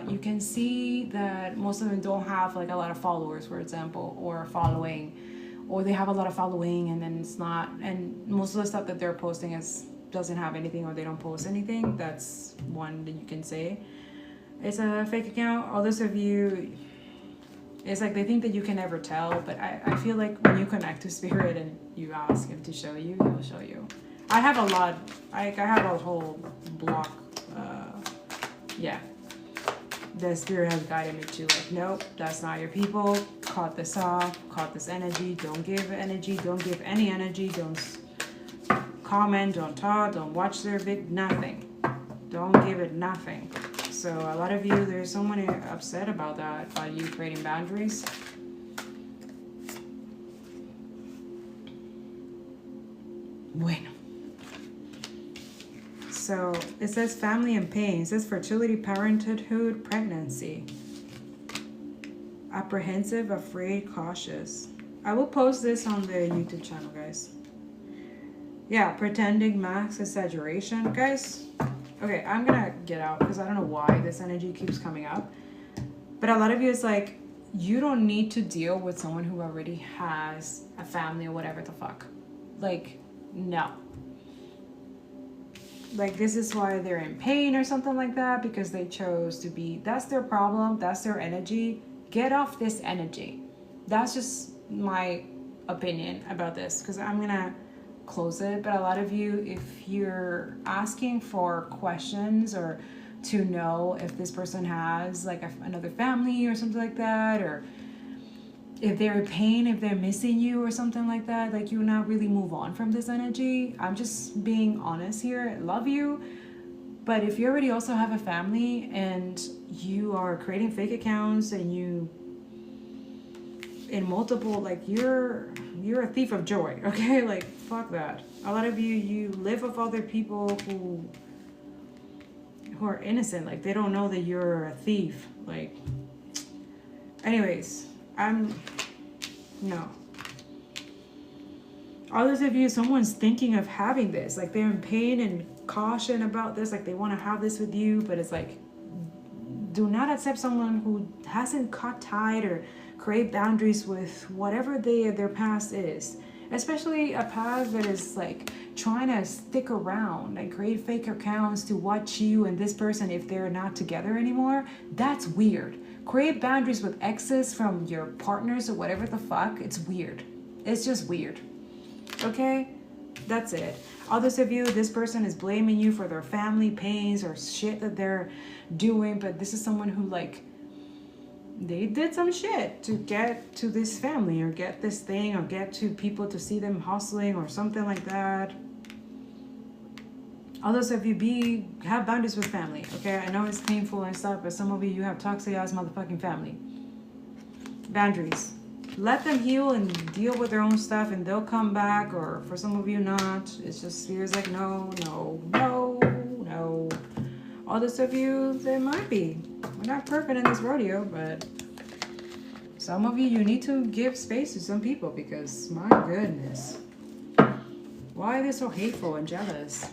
you can see that most of them don't have like a lot of followers, for example, or following, or they have a lot of following and then it's not, and most of the stuff that they're posting doesn't have anything, or they don't post anything. That's one that you can say it's a fake account. Others of you, it's like they think that you can never tell, but I feel like when you connect to spirit and you ask him to show you, he'll show you. I have a lot, I have a whole block, the spirit has guided me to like, nope, that's not your people, cut this off, cut this energy, don't give energy, don't give any energy, don't comment, don't talk, don't watch their vid, nothing, don't give it nothing. So a lot of you, there's someone upset about that, about you creating boundaries. Bueno. So it says family and pain. It says fertility, parenthood, pregnancy. Apprehensive, afraid, cautious. I will post this on the YouTube channel, guys. Yeah, pretending, max, exaggeration. Guys, okay, I'm gonna get out because I don't know why this energy keeps coming up. But a lot of you, it's like, you don't need to deal with someone who already has a family or whatever the fuck. Like, no. Like, this is why they're in pain or something like that, because they chose to be, that's their problem, that's their energy. Get off this energy. That's just my opinion about this, because I'm gonna close it. But a lot of you, if you're asking for questions or to know if this person has like another family or something like that, or if they're in pain, if they're missing you or something like that, like you not really move on from this energy. I'm just being honest here. I love you. But if you already also have a family and you are creating fake accounts and you in multiple, like you're a thief of joy, okay? Like, fuck that. A lot of you live with other people who are innocent, like they don't know that you're a thief. Like, anyways, no. Others of you, someone's thinking of having this, like they're in pain and caution about this, like they want to have this with you, but it's like, do not accept someone who hasn't cut tight or create boundaries with whatever their past is, especially a past that is like trying to stick around and create fake accounts to watch you and this person if they're not together anymore. That's weird. Create boundaries with exes from your partners or whatever the fuck. It's weird. It's just weird. Okay, that's it. Others of you, this person is blaming you for their family pains or shit that they're doing, but this is someone who, like, they did some shit to get to this family or get this thing or get to people to see them hustling or something like that. Others of you have boundaries with family, okay? I know it's painful and stuff, but some of you have toxic ass motherfucking family. Boundaries. Let them heal and deal with their own stuff and they'll come back, or for some of you not. It's just fears like no. Others of you, there might be. We're not perfect in this rodeo, but some of you need to give space to some people because my goodness. Why are they so hateful and jealous?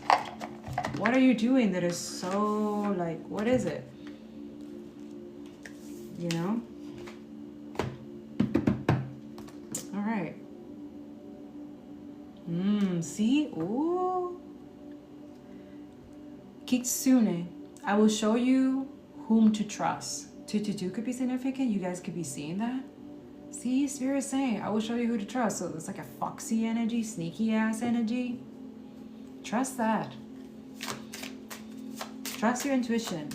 What are you doing that is so, like, what is it? You know? Alright. See? Ooh. Kitsune. I will show you whom to trust. 222 could be significant. You guys could be seeing that. See, Spirit is saying, I will show you who to trust. So it's like a foxy energy, sneaky ass energy. Trust that. Trust your intuition.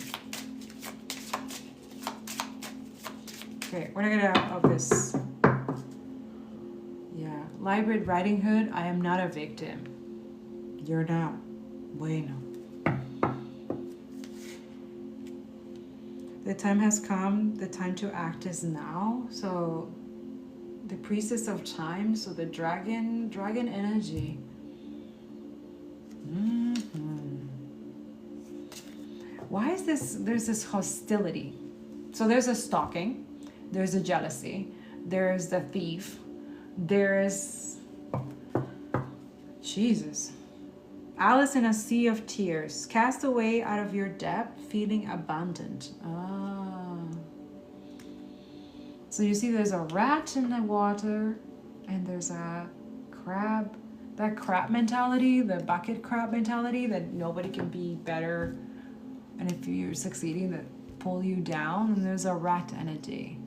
Okay, we're gonna get out of this. Yeah, Librid Riding Hood, I am not a victim. You're not. Bueno. The time has come. The time to act is now. So the priestess of time, so the dragon energy. Why is there's this hostility? So there's a stalking, there's a jealousy, there's the thief, there's Jesus. Alice in a sea of tears, cast away out of your depth, feeling abandoned. So you see there's a rat in the water and there's a crab. That crab mentality, the bucket crab mentality, that nobody can be better. And if you're succeeding, that pull you down. And there's a rat energy.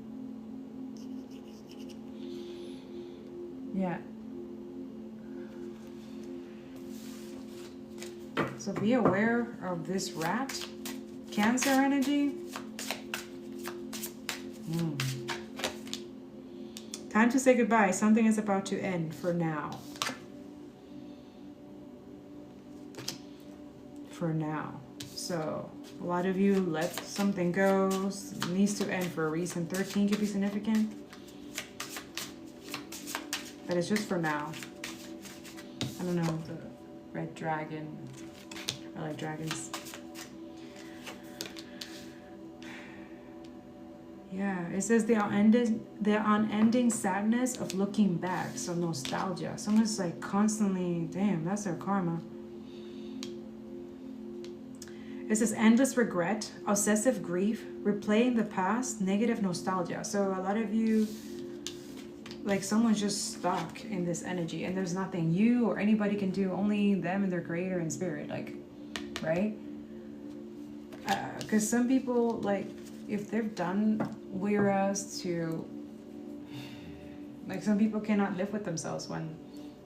Yeah. So be aware of this rat. Cancer energy. Time to say goodbye. Something is about to end for now. For now. So a lot of you let something go. It needs to end for a reason. 13 could be significant. But it's just for now. I don't know. The red dragon. I like dragons. Yeah, it says the unending sadness of looking back. So nostalgia. Someone's like constantly, damn, that's their karma. It says endless regret, obsessive grief, replaying the past, negative nostalgia. So a lot of you, like someone's just stuck in this energy and there's nothing you or anybody can do, only them and their creator and spirit, like, right? Because some people, like, if they've done whereas to, like, some people cannot live with themselves when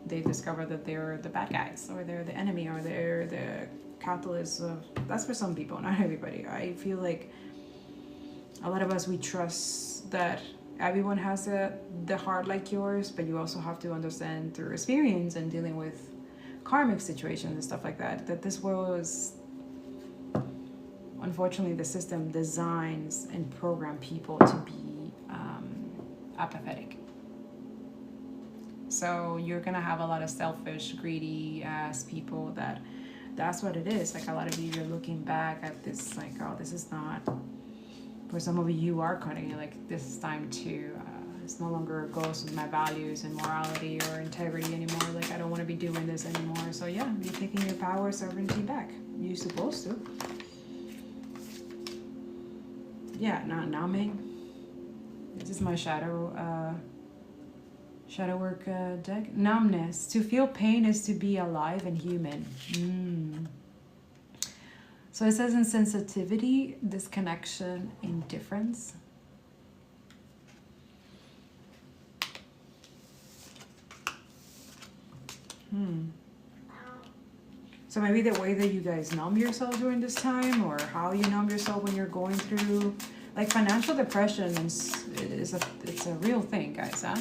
they discover that they're the bad guys or they're the enemy or they're the catalyst of, that's for some people, not everybody. I feel like a lot of us, we trust that everyone has the heart like yours, but you also have to understand through experience and dealing with karmic situations and stuff like that, that this world is, unfortunately, the system designs and program people to be apathetic. So you're gonna have a lot of selfish, greedy ass people that's what it is. Like a lot of you, you're looking back at this like, oh, this is not, for some of you are cutting it, like this is time to, it's no longer goes with my values and morality or integrity anymore. Like I don't want to be doing this anymore. So yeah, you're taking your power, sovereignty back. You're supposed to. Yeah, not numbing. This is my shadow work deck. Numbness. To feel pain is to be alive and human. So it says insensitivity, disconnection, indifference. So maybe the way that you guys numb yourself during this time, or how you numb yourself when you're going through, like financial depression it's a real thing, guys, huh?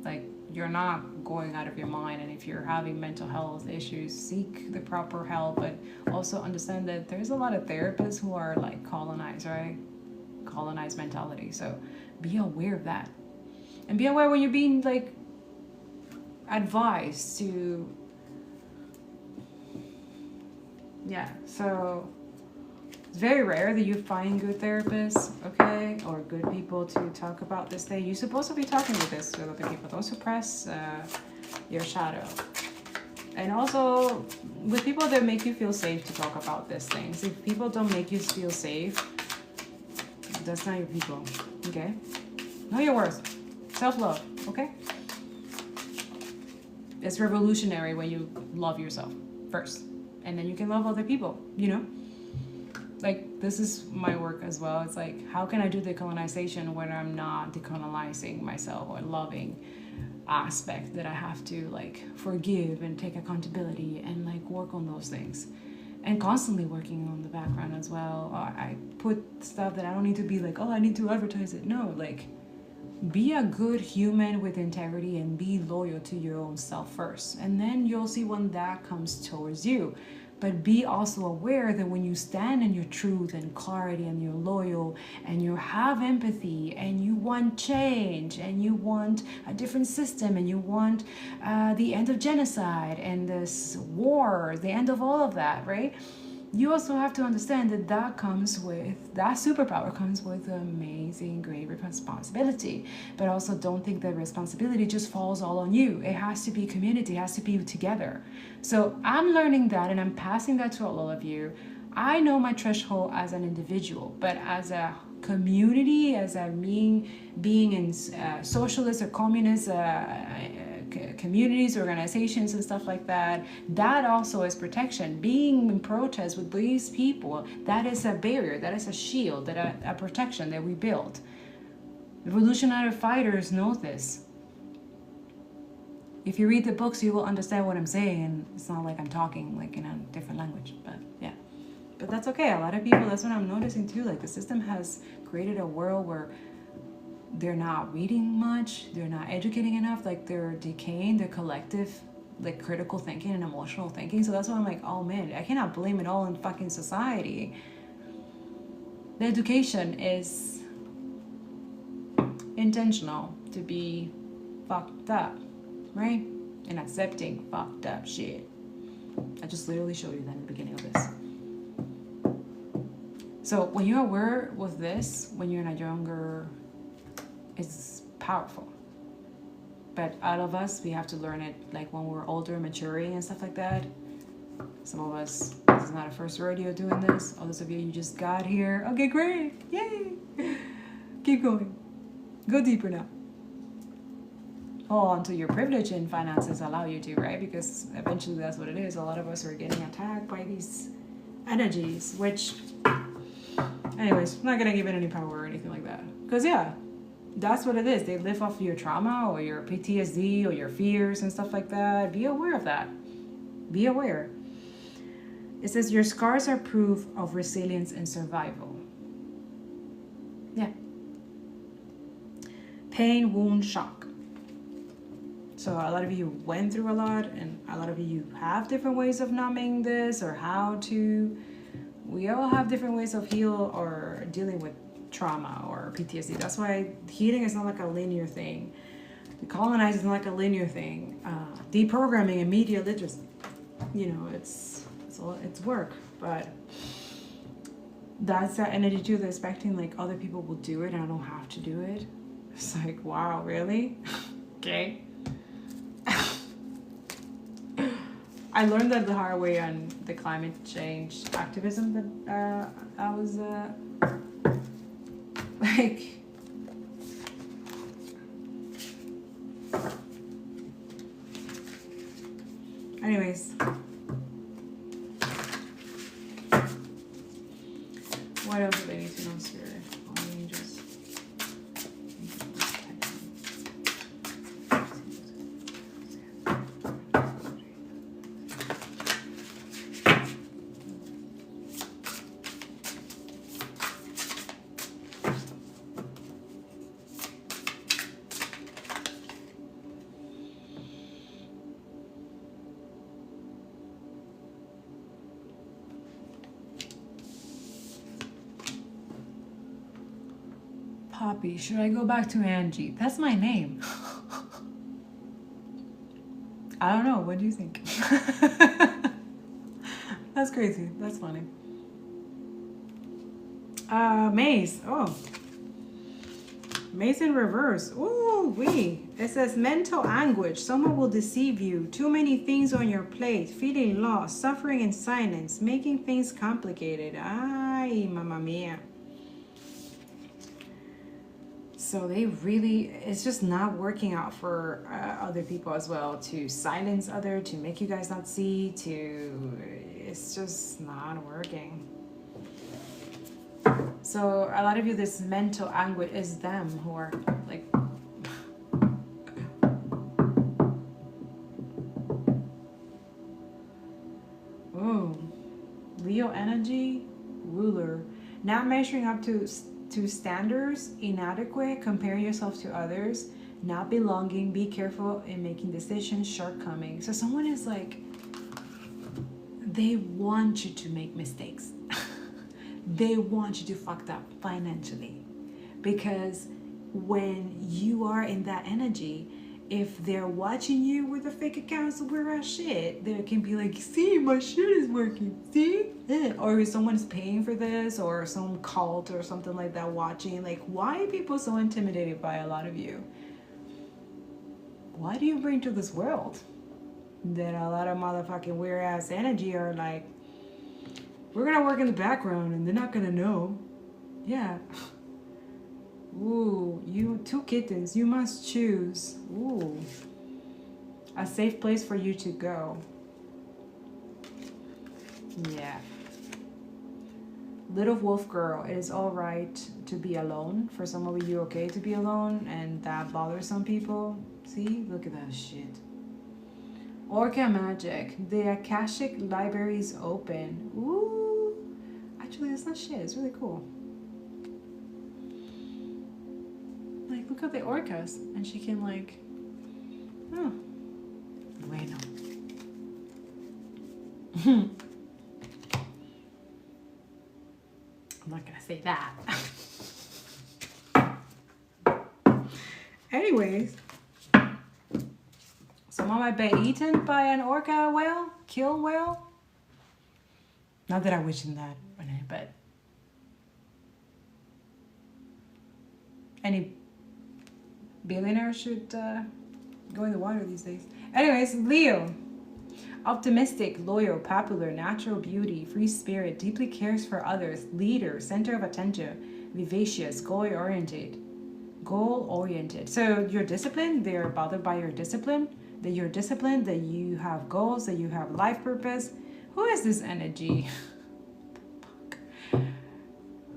Like you're not going out of your mind, and if you're having mental health issues, seek the proper help, but also understand that there's a lot of therapists who are like colonized, right? Colonized mentality. So be aware of that, and be aware when you're being like advised to, yeah, so it's very rare that you find good therapists, okay, or good people to talk about this thing. You're supposed to be talking with this with other people. Don't suppress your shadow. And also with people that make you feel safe to talk about these things. If people don't make you feel safe, that's not your people, okay? Know your worth. Self-love, okay? It's revolutionary when you love yourself first, and then you can love other people, you know? Like, this is my work as well. It's like, how can I do decolonization when I'm not decolonizing myself, or loving aspect that I have to like forgive and take accountability and like work on those things, and constantly working on the background as well. I put stuff that I don't need to be like, oh, I need to advertise it. No, like, be a good human with integrity and be loyal to your own self first, and then you'll see when that comes towards you. But be also aware that when you stand in your truth and clarity and you're loyal and you have empathy and you want change and you want a different system and you want the end of genocide and this war, the end of all of that, right? You also have to understand that that superpower comes with amazing, great responsibility. But also don't think that responsibility just falls all on you. It has to be community, it has to be together. So I'm learning that, and I'm passing that to all of you. I know my threshold as an individual, but as a community, as a being in socialist or communist communities, organizations, and stuff like that, that also is protection. Being in protest with these people, that is a barrier, that is a shield, that a protection that we build. Revolutionary fighters know this. If you read the books, you will understand what I'm saying, and it's not like I'm talking like in a different language, but yeah. But that's okay. A lot of people, that's what I'm noticing too, like the system has created a world where they're not reading much, they're not educating enough, like they're decaying their collective, like critical thinking and emotional thinking. So that's why I'm like, oh man, I cannot blame it all on fucking society. The education is intentional to be fucked up, right? And accepting fucked up shit. I just literally showed you that in the beginning of this. So when you're aware with this, when you're in a younger, it's powerful. But all of us, we have to learn it like when we're older, maturing and stuff like that. Some of us, this is not a first rodeo doing this. Others of you, you just got here. Okay, great. Yay. Keep going. Go deeper now. Hold on to your privilege and finances allow you to, right? Because eventually that's what it is. A lot of us are getting attacked by these energies, which, anyways, I'm not going to give it any power or anything like that. Because, yeah, that's what it is. They live off your trauma or your PTSD or your fears and stuff like that. Be aware of that. Be aware. It says your scars are proof of resilience and survival. Yeah. Pain, wound, shock. So a lot of you went through a lot, and a lot of you have different ways of numbing this or how to. We all have different ways of heal or dealing with trauma or PTSD. That's why healing is not like a linear thing. Colonize isn't like a linear thing. Deprogramming and media literacy, you know, it's work, but that's that energy too. They're expecting like other people will do it and I don't have to do it. It's like, wow, really? Okay. I learned that the hard way on the climate change activism that I was like. Anyways, what else do they need to know, Spirit? All the angels. Poppy, should I go back to Angie? That's my name. I don't know. What do you think? That's crazy. That's funny. Maze. Oh. Maze in reverse. Ooh, wee. It says mental anguish. Someone will deceive you. Too many things on your plate. Feeling lost. Suffering in silence. Making things complicated. Ay, mamma mia. So they really, it's just not working out for other people as well, to silence other, to make you guys not see, it's just not working. So a lot of you, this mental anguish is them who are like, ooh, Leo energy, ruler, not measuring up to standards, inadequate, comparing yourself to others, not belonging, be careful in making decisions, shortcomings. So someone is like, they want you to make mistakes. They want you to fuck up financially, because when you are in that energy, if they're watching you with a fake account of weird shit, they can be like, see, my shit is working, see? Or if someone's paying for this, or some cult or something like that watching, like, why are people so intimidated by a lot of you? What do you bring to this world? That a lot of motherfucking weird ass energy are like, we're gonna work in the background and they're not gonna know. Yeah. Ooh, you 2 kittens, you must choose. Ooh, a safe place for you to go. Yeah. Little wolf girl, it is all right to be alone. For some of you, okay to be alone, and that bothers some people. See, look at that shit. Orca magic, the Akashic library is open. Ooh, actually that's not shit, it's really cool. Like, look at the orcas, and she can like, oh, bueno. I'm not gonna say that. Anyways, someone might be eaten by an orca whale, kill whale. Not that I wish in that, but any billionaire should go in the water these days. Anyways, Leo. Optimistic, loyal, popular, natural beauty, free spirit, deeply cares for others, leader, center of attention, vivacious, goal-oriented. So you're disciplined, they're bothered by your discipline, that you're disciplined, that you have goals, that you have life purpose. Who is this energy?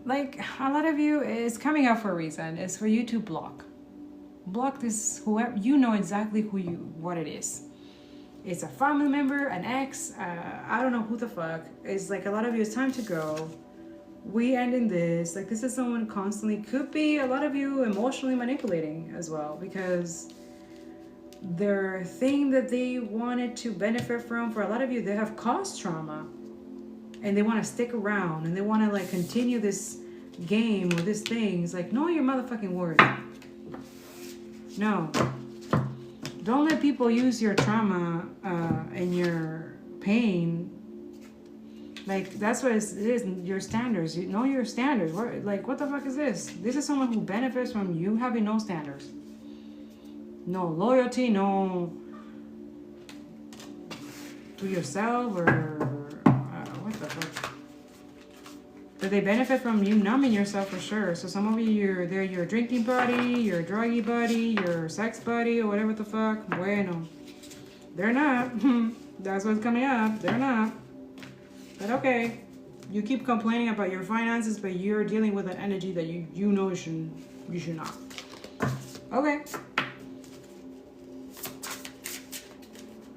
Like, a lot of you is coming out for a reason. It's for you to block this, whoever, you know exactly what it is. It's a family member, an ex, I don't know who the fuck. It's like a lot of you, it's time to go. We end in this. Like, this is someone constantly, could be a lot of you emotionally manipulating as well, because their thing that they wanted to benefit from, for a lot of you, they have caused trauma and they want to stick around and they want to like continue this game or this thing. It's like, know your motherfucking word. No. Don't let people use your trauma and your pain. Like, that's what it is, your standards. You know your standards. What the fuck is this? This is someone who benefits from you having no standards. No loyalty, no to yourself, or what the fuck. But they benefit from you numbing yourself for sure. So some of you, they're your drinking buddy, your druggy buddy, your sex buddy, or whatever the fuck. Bueno. They're not. That's what's coming up. They're not. But okay. You keep complaining about your finances, but you're dealing with an energy that you know you should not. Okay.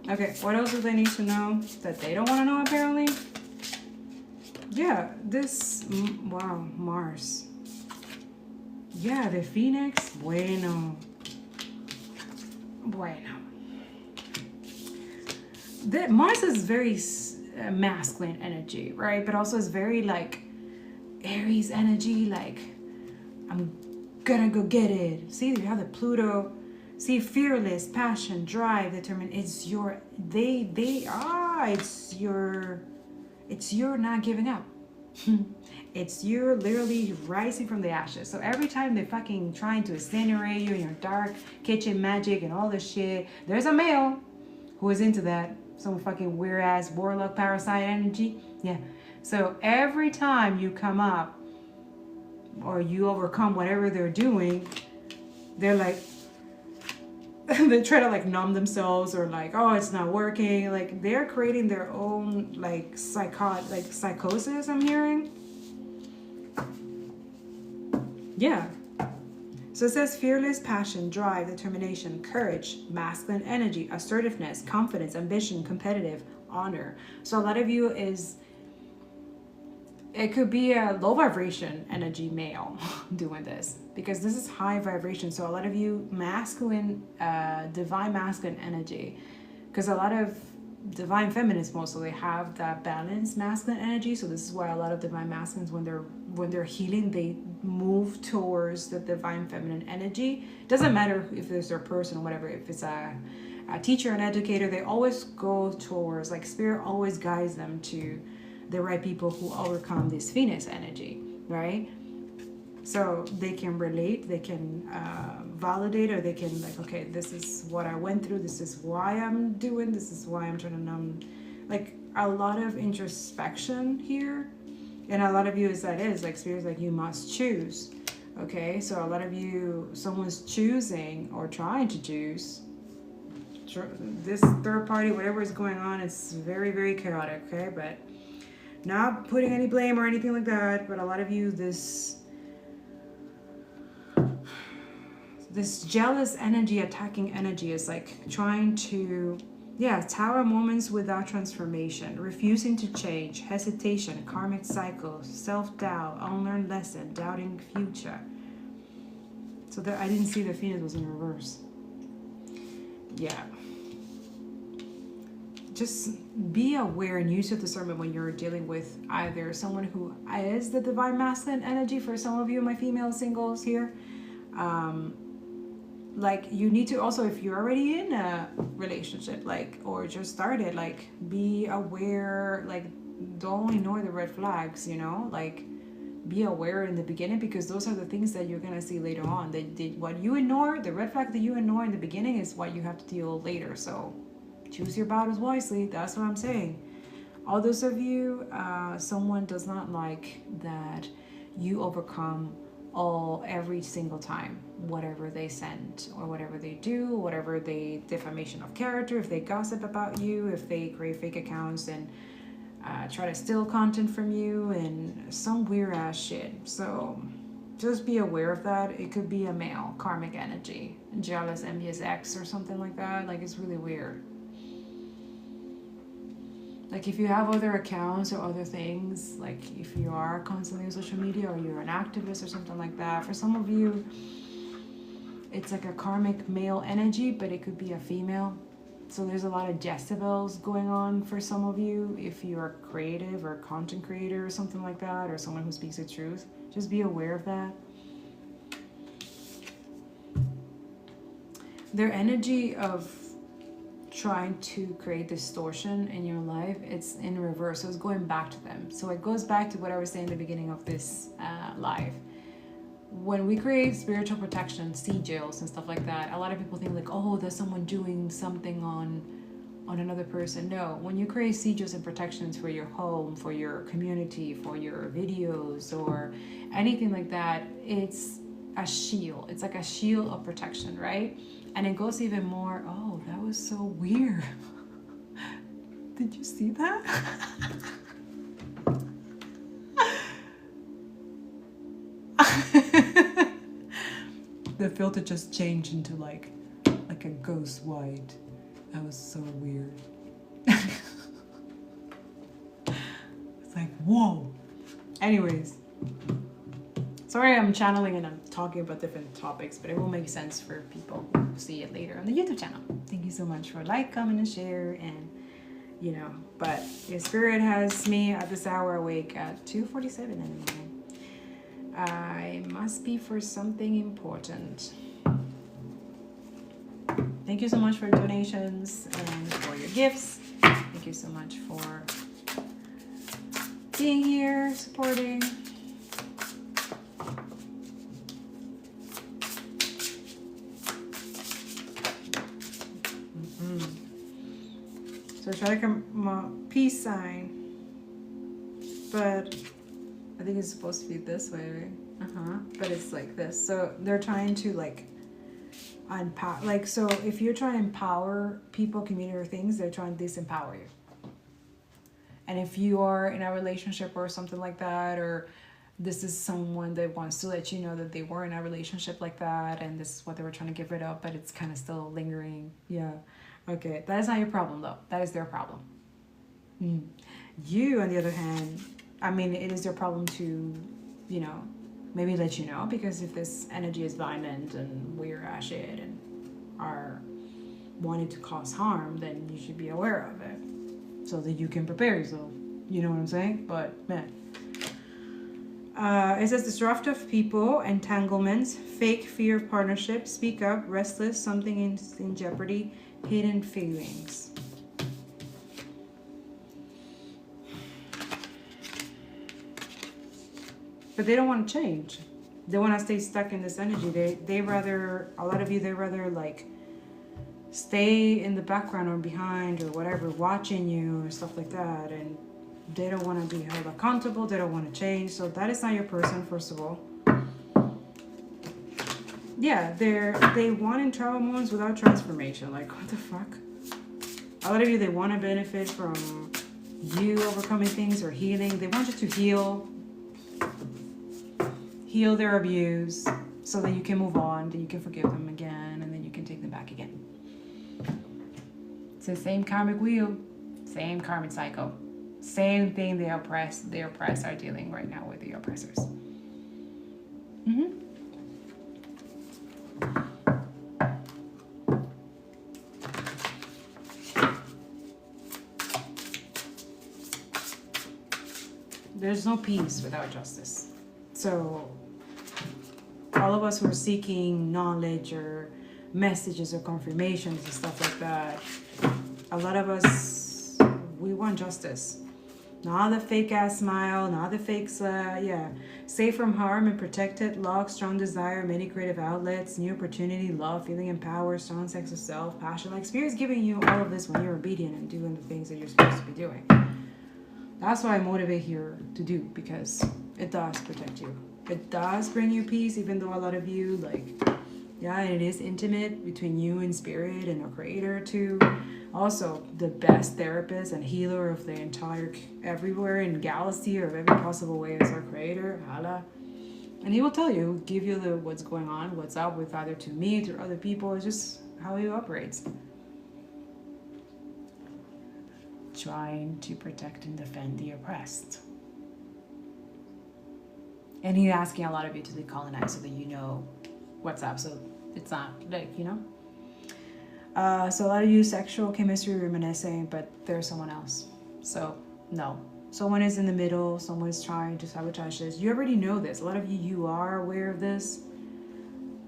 Okay, what else do they need to know that they don't want to know apparently? Yeah, wow, Mars. Yeah, the Phoenix, bueno. Mars is very masculine energy, right? But also it's very like Aries energy, like I'm gonna go get it. See, you have the Pluto. See, fearless, passion, drive, determined. It's your it's your not giving up. It's you literally rising from the ashes. So every time they're fucking trying to incinerate you in your dark kitchen magic and all this shit, there's a male who is into that. Some fucking weird ass warlock parasite energy. Yeah. So every time you come up or you overcome whatever they're doing, they're like, they try to like numb themselves or like, oh, it's not working. Like they're creating their own like psychosis, I'm hearing. Yeah. So it says fearless, passion, drive, determination, courage, masculine energy, assertiveness, confidence, ambition, competitive, honor. So a lot of you it could be a low vibration energy male doing this, because this is high vibration. So a lot of you masculine, divine masculine energy, because a lot of divine feminines mostly have that balanced masculine energy. So this is why a lot of divine masculines, when they're healing, they move towards the divine feminine energy. Doesn't matter if it's their person or whatever. If it's a teacher, an educator, they always go towards, like spirit always guides them to the right people who overcome this Venus energy, right? So they can relate, they can validate, or they can like, okay, this is what I went through, this is why I'm doing, this is why I'm trying to numb. Like a lot of introspection here. And a lot of you is like spirits like you must choose. Okay, so a lot of you, someone's choosing or trying to choose. This third party, whatever is going on, it's very, very chaotic, okay? But not putting any blame or anything like that, but a lot of you, this jealous energy, attacking energy is like trying to, tower moments without transformation, refusing to change, hesitation, karmic cycles, self-doubt, unlearned lesson, doubting future. So that I didn't see the Phoenix was in reverse. Yeah. Just be aware and use your discernment when you're dealing with either someone who is the divine masculine energy. For some of you, my female singles here, like you need to also, if you're already in a relationship, like, or just started, like be aware, like don't ignore the red flags, you know, like be aware in the beginning, because those are the things that you're going to see later on. What you ignore, the red flag that you ignore in the beginning is what you have to deal later. So choose your battles wisely. That's what I'm saying. All those of you, someone does not like that you overcome every single time, whatever they send or whatever they do, whatever they defamation of character, if they gossip about you, if they create fake accounts and try to steal content from you and some weird ass shit. So just be aware of that. It could be a male karmic energy, jealous, envious ex or something like that. Like it's really weird. Like if you have other accounts or other things, like if you are constantly on social media or you're an activist or something like that, for some of you, it's like a karmic male energy, but it could be a female. So there's a lot of Jezebels going on for some of you. If you're creative or content creator or something like that, or someone who speaks the truth, just be aware of that. their energy of trying to create distortion in your life, it's in reverse. So it's going back to them. So it goes back to what I was saying in the beginning of this live. When we create spiritual protection, sigils and stuff like that, a lot of people think like, oh, there's someone doing something on another person. No, when you create sigils and protections for your home, for your community, for your videos or anything like that, it's a shield. It's like a shield of protection, right? And it goes even more, oh, that was so weird. Did you see that? The filter just changed into like a ghost white. That was so weird. It's like, whoa. Anyways. Sorry I'm channeling and I'm talking about different topics, but it will make sense for people who see it later on the YouTube channel. Thank you so much for like, comment, and share. And, you know, but your spirit has me at this hour awake at 2:47 in the morning. I must be for something important. Thank you so much for donations and for your gifts. Thank you so much for being here, supporting. So try to come a peace sign, but I think it's supposed to be this way, right? But it's like this. So they're trying to like unpower, like, so if you're trying to empower people, community, or things, they're trying to disempower you. And if you are in a relationship or something like that, or this is someone that wants to let you know that they were in a relationship like that and this is what they were trying to get rid of, but it's kind of still lingering. Yeah. Okay, that is not your problem though. That is their problem. You, on the other hand, I mean, it is their problem to, you know, maybe let you know, because if this energy is violent and we're at shit and are wanting to cause harm, then you should be aware of it so that you can prepare yourself. You know what I'm saying? But man, it says disruptive people, entanglements, fake fear of partnership, speak up, restless, something in jeopardy, hidden feelings. But they don't want to change. They want to stay stuck in this energy. They rather, a lot of you, they rather like stay in the background or behind or whatever, watching you or stuff like that. And they don't want to be held accountable. They don't want to change. So that is not your person, first of all. Yeah, they want in travel modes without transformation. Like, what the fuck? A lot of you, they want to benefit from you overcoming things or healing. They want you to heal their abuse so that you can move on, that you can forgive them again, and then you can take them back again. It's the same karmic wheel, same karmic cycle, same thing the oppressed are dealing right now with the oppressors. There's no peace without justice. So all of us who are seeking knowledge or messages or confirmations and stuff like that, a lot of us, we want justice. Not the fake ass smile, not the fake safe from harm and protected, luck, strong desire, many creative outlets, new opportunity, love, feeling empowered, strong sense of self, passion. Like Spirit's giving you all of this when you're obedient and doing the things that you're supposed to be doing. That's what I motivate here to do, because it does protect you. It does bring you peace, even though a lot of you, like, yeah, it is intimate between you and Spirit and our Creator too. Also, the best therapist and healer of the entire, everywhere in galaxy or every possible way is our Creator, Allah. And He will tell you, give you the what's going on, what's up with either to me, to other people. It's just how He operates. Trying to protect and defend the oppressed. And He's asking a lot of you to decolonize so that you know what's up. So it's not like, you know. So a lot of you sexual chemistry reminiscing, but there's someone else. So no. Someone is in the middle. Someone is trying to sabotage this. You already know this. A lot of you are aware of this.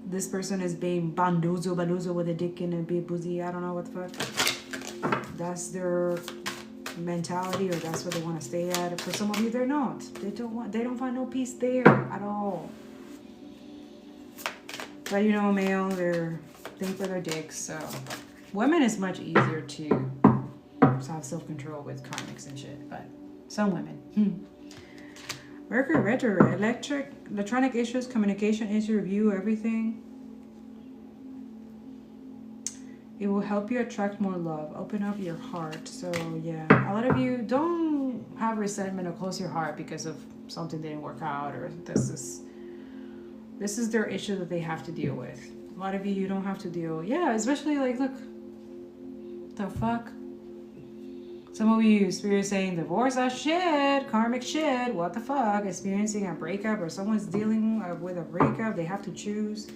this person is being bandozo with a dick in a big pussy. I don't know what the fuck. That's their mentality, or that's what they want to stay at. For some of you, they're not. They don't find no peace there at all. But you know, male, they're think for their dicks. So women is much easier to have self-control with karmics and shit. But some women. Mercury retro, electronic issues, communication issue, review everything. It will help you attract more love. Open up your heart. So yeah, a lot of you don't have resentment or close your heart because of something didn't work out, or this is their issue that they have to deal with. A lot of you don't have to deal. Yeah, especially like, look, the fuck. Some of you experiencing divorce as shit, karmic shit, what the fuck, experiencing a breakup, or someone's dealing with a breakup, they have to choose.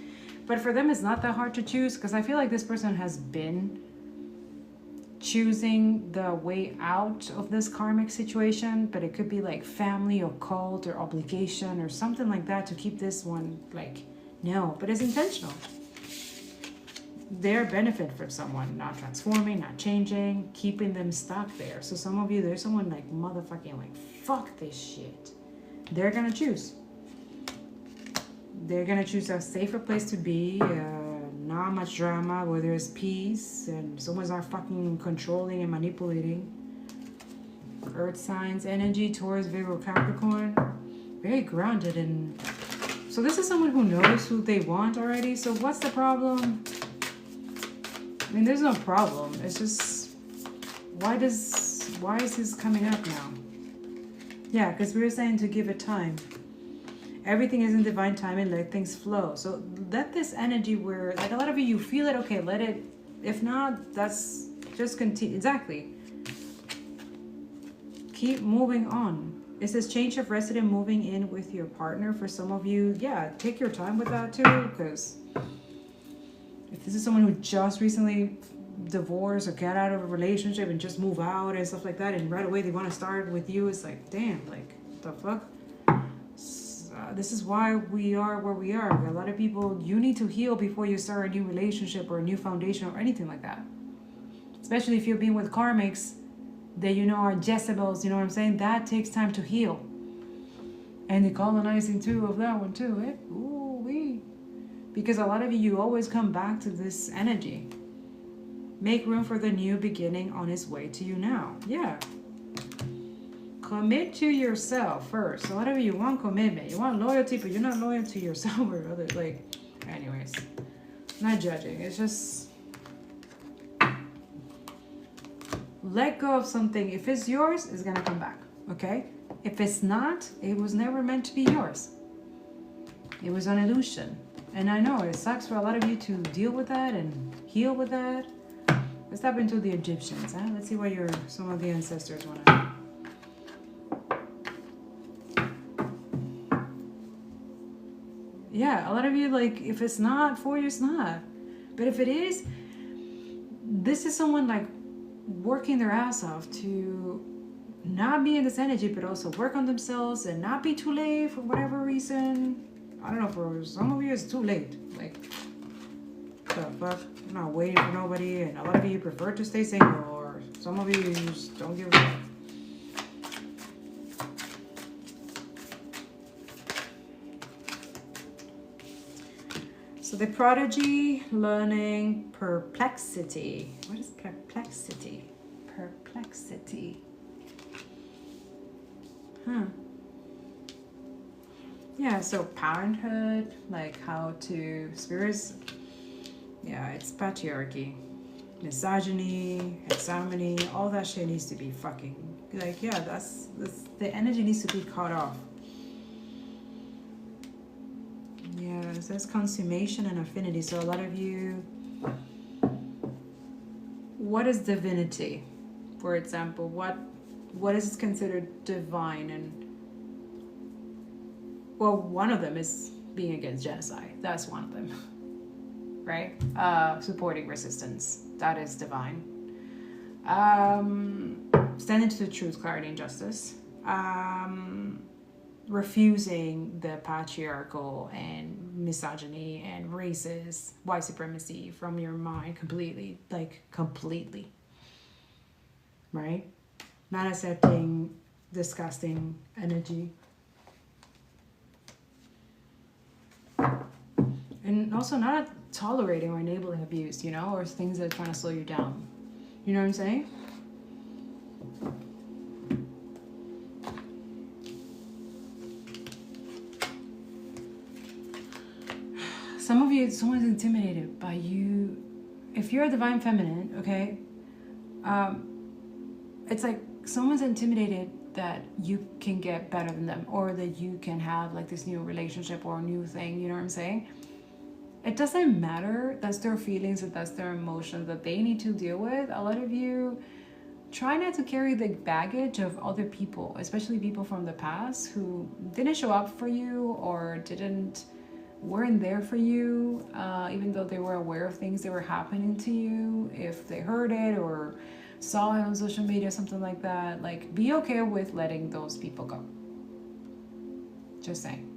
But for them, it's not that hard to choose, because I feel like this person has been choosing the way out of this karmic situation, but it could be like family or cult or obligation or something like that to keep this one like, no, but it's intentional. Their benefit for someone, not transforming, not changing, keeping them stuck there. So some of you, there's someone like motherfucking like, fuck this shit. They're gonna choose. They're gonna choose a safer place to be, not much drama, where there's peace and someone's not fucking controlling and manipulating. Earth signs, energy, Taurus, Virgo, Capricorn. Very grounded. And so this is someone who knows who they want already. So what's the problem? I mean, there's no problem. It's just, why is this coming up now? Yeah, because we were saying to give it time. Everything is in divine time and let things flow. So let this energy where, like a lot of you feel it, okay, let it. If not, that's just continue. Exactly. Keep moving on. It says change of resident moving in with your partner. For some of you, yeah, take your time with that too, because if this is someone who just recently divorced or get out of a relationship and just move out and stuff like that, and right away they want to start with you, it's like, damn, like, the fuck? This is why we are where we are. A lot of people, you need to heal before you start a new relationship or a new foundation or anything like that. Especially if you're being with karmics that you know are Jezebels, you know what I'm saying? That takes time to heal. And the colonizing too of that one too, eh? Ooh, wee. Because a lot of you always come back to this energy. Make room for the new beginning on its way to you now. Yeah. Commit to yourself first. A lot of you want commitment. You want loyalty, but you're not loyal to yourself or other. Like, anyways, not judging. It's just let go of something. If it's yours, it's gonna come back. Okay? If it's not, it was never meant to be yours. It was an illusion. And I know it sucks for a lot of you to deal with that and heal with that. Let's tap into the Egyptians, huh? Let's see what some of the ancestors want to. Yeah, a lot of you, like, if it's not for you, it's not. But if it is, this is someone like working their ass off to not be in this energy, but also work on themselves and not be too late for whatever reason. I don't know, for some of you it's too late. Like, the fuck? I'm not waiting for nobody, and a lot of you prefer to stay single, or some of you just don't give a fuck. So the prodigy, learning, perplexity. What is perplexity? Perplexity. Huh. Yeah, so parenthood, like how to, spirits, yeah, it's patriarchy, misogyny, examiny, all that shit needs to be fucking, like, yeah, that's the energy needs to be cut off. Yeah, it says consummation and affinity. So a lot of you, what is divinity? For example, what is considered divine? And well, one of them is being against genocide. That's one of them, right? Supporting resistance. That is divine. Standing to the truth, clarity, and justice. refusing the patriarchal and misogyny and racist white supremacy from your mind completely, like completely, right? Not accepting disgusting energy. And also not tolerating or enabling abuse, or things that are trying to slow you down. You know what I'm saying? Some of you, someone's intimidated by you. If you're a divine feminine, okay, it's like someone's intimidated that you can get better than them, or that you can have like this new relationship or a new thing, you know what I'm saying? It doesn't matter. That's their feelings and that's their emotions that they need to deal with. A lot of you try not to carry the baggage of other people, especially people from the past who didn't show up for you or weren't there for you, even though they were aware of things that were happening to you. If they heard it or saw it on social media, something like that, like be okay with letting those people go. Just saying.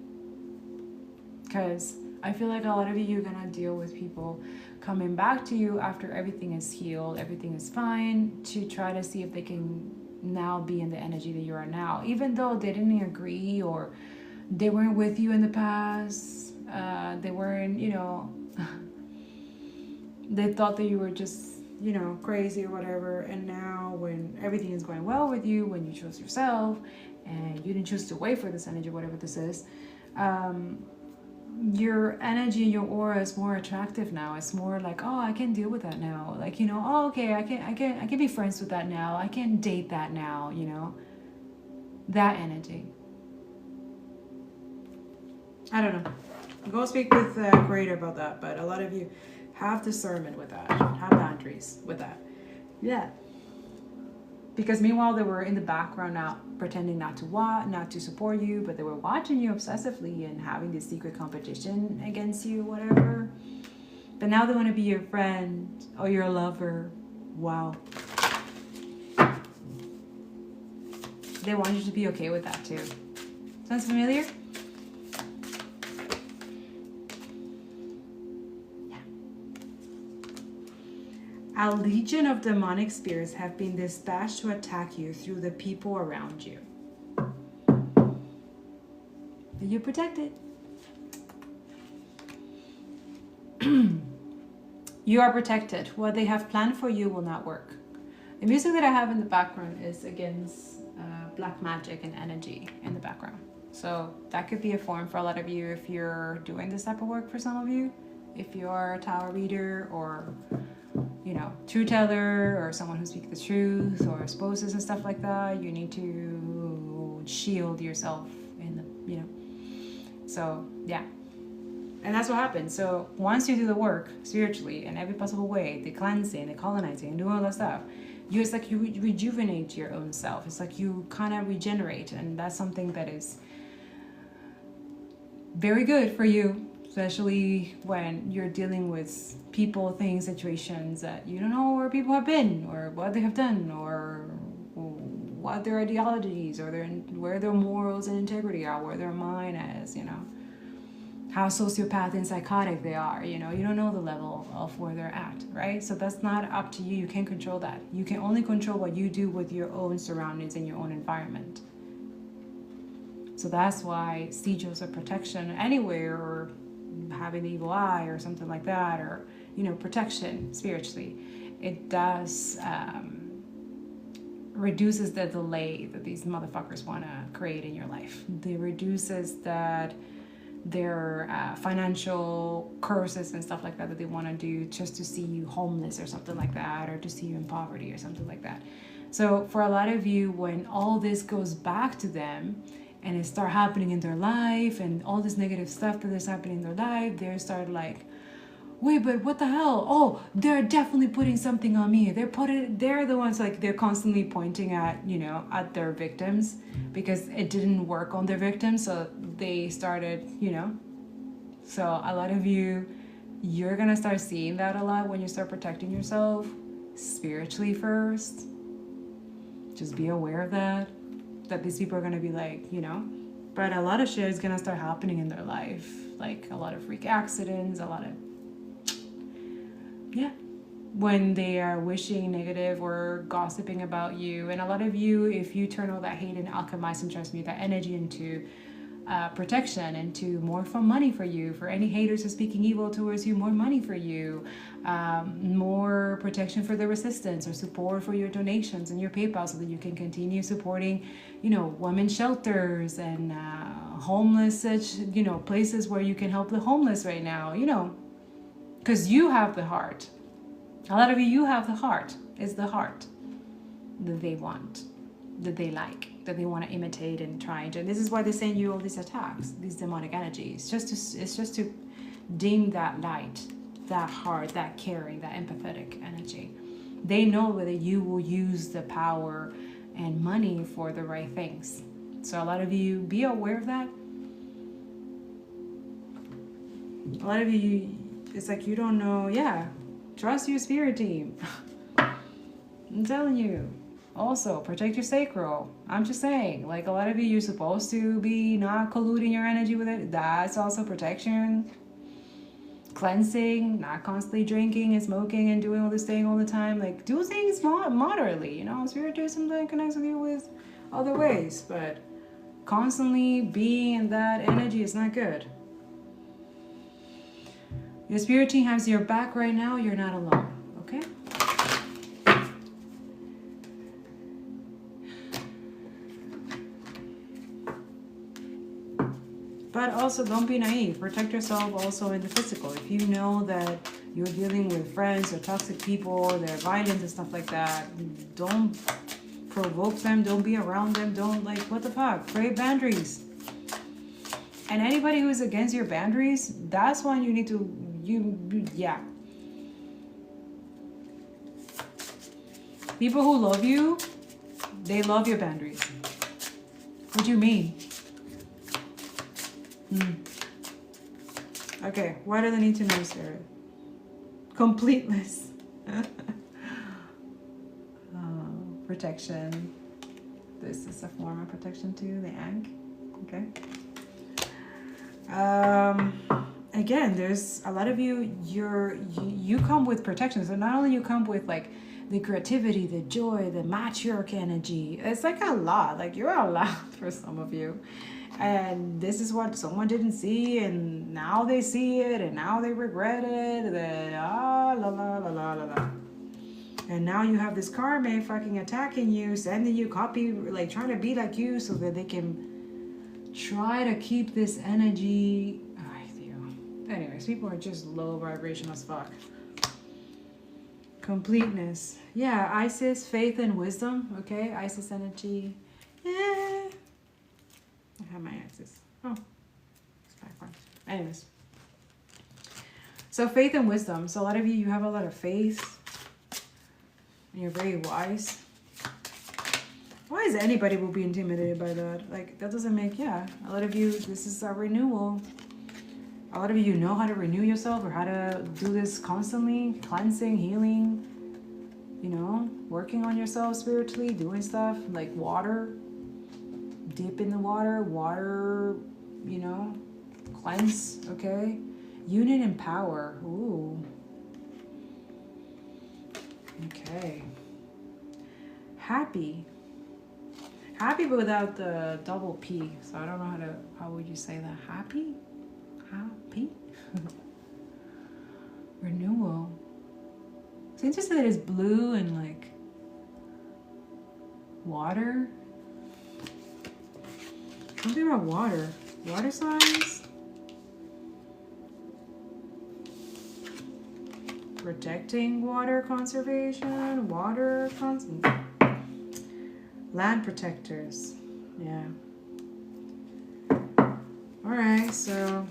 Because I feel like a lot of you are gonna deal with people coming back to you after everything is healed, everything is fine, to try to see if they can now be in the energy that you are now, even though they didn't agree or they weren't with you in the past. They weren't, they thought that you were just, crazy or whatever. And now when everything is going well with you, when you chose yourself and you didn't choose to wait for this energy, whatever this is, your energy, your aura is more attractive now. It's more like, oh, I can deal with that now. Like, oh, okay, I can be friends with that now. I can date that now, that energy. I don't know. Go speak with Creator about that, but a lot of you have discernment with that, have boundaries with that. Yeah. Because meanwhile, they were in the background now, pretending not to support you, but they were watching you obsessively and having this secret competition against you, whatever. But now they want to be your friend or your lover. Wow. They want you to be okay with that too. Sounds familiar? A legion of demonic spirits have been dispatched to attack you through the people around you. You're protected. You are protected. What they have planned for you will not work. The music that I have in the background is against black magic and energy in the background. So that could be a form for a lot of you if you're doing this type of work. For some of you, if you're a tarot reader or truth teller or someone who speaks the truth or exposes and stuff like that, you need to shield yourself in the, so yeah. And that's what happens. So once you do the work spiritually in every possible way, the cleansing, the colonizing, and doing all that stuff, it's like you rejuvenate your own self. It's like you kind of regenerate, and that's something that is very good for you, especially when you're dealing with people, things, situations that you don't know where people have been or what they have done or what their ideologies or where their morals and integrity are, where their mind is, how sociopath and psychotic they are, you don't know the level of where they're at, right? So that's not up to you. You can't control that. You can only control what you do with your own surroundings and your own environment. So that's why sigils of protection anywhere, or having the evil eye or something like that, or protection spiritually, it does reduces the delay that these motherfuckers want to create in your life. It reduces that their financial curses and stuff like that they want to do just to see you homeless or something like that, or to see you in poverty or something like that. So for a lot of you, when all this goes back to them and it start happening in their life and all this negative stuff that is happening in their life, they start like, wait, but what the hell? Oh, they're definitely putting something on me. They're the ones, like, they're constantly pointing at, at their victims because it didn't work on their victims. So they started, so a lot of you're going to start seeing that a lot when you start protecting yourself spiritually first. Just be aware of that these people are going to be like, But a lot of shit is gonna start happening in their life. Like a lot of freak accidents, a lot of, yeah, when they are wishing negative or gossiping about you. And a lot of you, if you turn all that hate and alchemize and transmute that energy into protection, into more fun money for you, for any haters who are speaking evil towards you, more money for you, more protection for the resistance, or support for your donations and your PayPal, so that you can continue supporting, you know, women's shelters and homeless, you know, places where you can help the homeless right now, you know, because you have the heart. A lot of you have the heart. It's the heart that they want, that they like, that they want to imitate and try. And this is why they send you all these attacks, these demonic energies. It's just to dim that light, that heart, that caring, that empathetic energy. They know whether you will use the power and money for the right things. So a lot of you, be aware of that. A lot of you, it's like you don't know. Yeah, trust your spirit team. I'm telling you. Also, protect your sacral. I'm just saying, like, a lot of you, you're supposed to be not colluding your energy with it. That's also protection. Cleansing, not constantly drinking and smoking and doing all this thing all the time. Like, do things moderately, you know. Spiritism that connects with you with other ways, but constantly being in that energy is not good. Your spirit team has your back right now. You're not alone, okay? But also, don't be naive. Protect yourself also in the physical. If you know that you're dealing with friends or toxic people, they're violent and stuff like that, don't provoke them. Don't be around them. Don't, like, what the fuck? Create boundaries. And anybody who is against your boundaries, that's when you need to, yeah. People who love you, they love your boundaries. What do you mean? Okay, what do they need to know, Sarah? Completeness. Protection. This is a form of protection too, the Ankh. Okay. Again, there's a lot of you, you come with protection. So not only you come with, like, the creativity, the joy, the matriarchy energy. It's like a lot. Like, you're a lot for some of you. And this is what someone didn't see, and now they see it, and now they regret it. And now you have this karma fucking attacking you, sending you copy, like, trying to be like you so that they can try to keep this energy. Anyways, people are just low vibration as fuck. Completeness. Yeah, Isis, faith and wisdom. Okay, Isis energy. Yeah. I have my axis. Oh, it's backwards. Anyways. So faith and wisdom. So a lot of you have a lot of faith. And you're very wise. Why is anybody will be intimidated by that? Like, that doesn't make, yeah. A lot of you, this is a renewal. A lot of you know how to renew yourself or how to do this constantly. Cleansing, healing, you know, working on yourself spiritually, doing stuff like water. Dip in the water, you know, cleanse, okay? Unit and power, ooh. Okay. Happy but without the double P. So I don't know how would you say that? Happy? Renewal. It's interesting that it's blue and, like, water. Something about water. Water signs. Protecting water conservation. Land protectors. Yeah. Alright, so.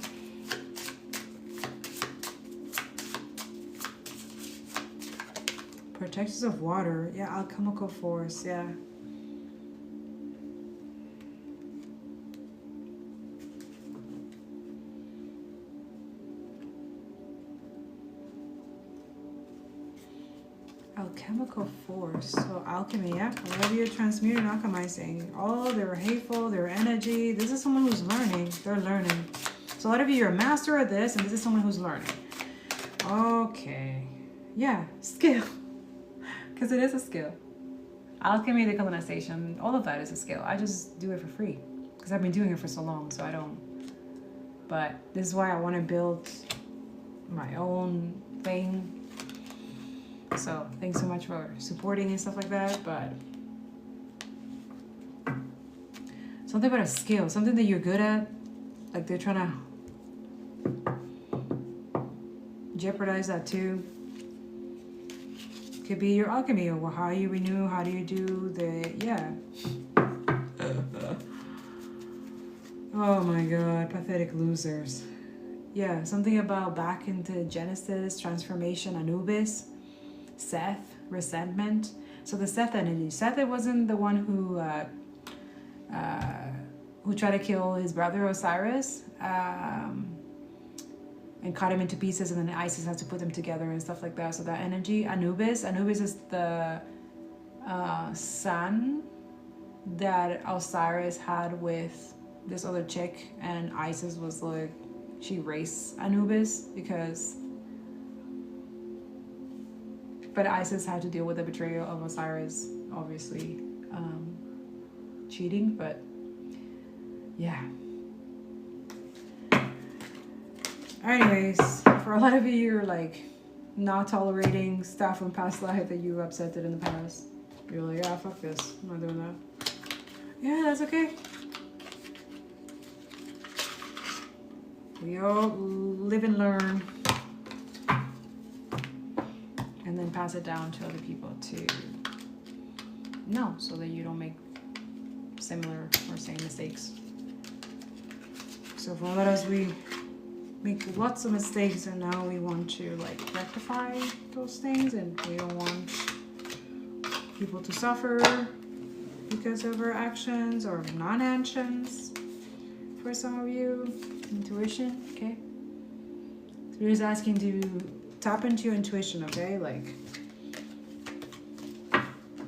Protectors of water. Yeah, alchemical force. Yeah. chemical force. So alchemy, yeah. A lot of you are transmuting, alchemizing. Oh, they're hateful, they're energy. This is someone who's learning. They're learning. So a lot of you are a master at this, and this is someone who's learning. Okay. Yeah, skill. Because it is a skill. Alchemy, decolonization, all of that is a skill. I just do it for free. Because I've been doing it for so long, so I don't. But this is why I want to build my own thing. So thanks so much for supporting and stuff like that. But something about a skill, something that you're good at, like they're trying to jeopardize that too. Could be your alchemy, or how you renew, how do you do the, yeah. Oh my god, pathetic losers. Yeah, something about back into Genesis, transformation, Anubis, Seth, resentment. So the Seth energy. Seth, it wasn't the one who tried to kill his brother Osiris, and cut him into pieces, and then Isis had to put them together and stuff like that. So that energy, Anubis is the son that Osiris had with this other chick, and Isis was like, she raised Anubis because, but Isis had to deal with the betrayal of Osiris, obviously cheating, but yeah. Anyways, for a lot of you, you're like not tolerating stuff from past life that you upset in the past. You're like, ah, fuck this, I'm not doing that. Yeah, that's okay. We all live and learn, and then pass it down to other people to know, so that you don't make similar or same mistakes. So for a lot of us, we make lots of mistakes, and now we want to like rectify those things, and we don't want people to suffer because of our actions or non-actions. For some of you, intuition, okay? So we're just asking to tap into your intuition, okay? Like,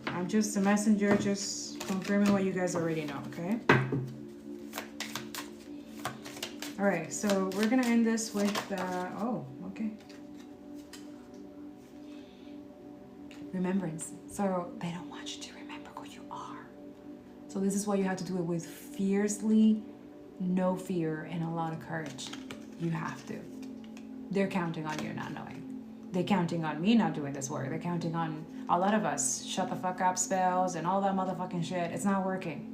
I'm just a messenger, just confirming what you guys already know, okay? All right, so we're gonna end this with, oh, okay. Remembrance. So they don't want you to remember who you are. So this is why you have to do it with fiercely, no fear, and a lot of courage. You have to. They're counting on you not knowing. They're counting on me not doing this work. They're counting on a lot of us. Shut the fuck up spells and all that motherfucking shit. It's not working.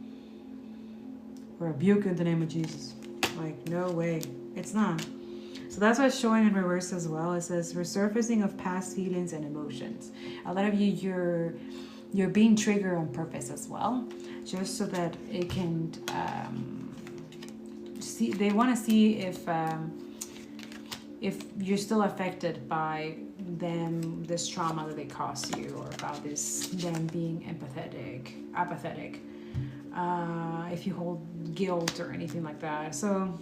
Rebuke in the name of Jesus. Like, no way. It's not. So that's what's showing in reverse as well. It says resurfacing of past feelings and emotions. A lot of you, you're being triggered on purpose as well, just so that it can see. They want to see if you're still affected by them, this trauma that they caused you, or about this them being apathetic. If you hold guilt or anything like that. So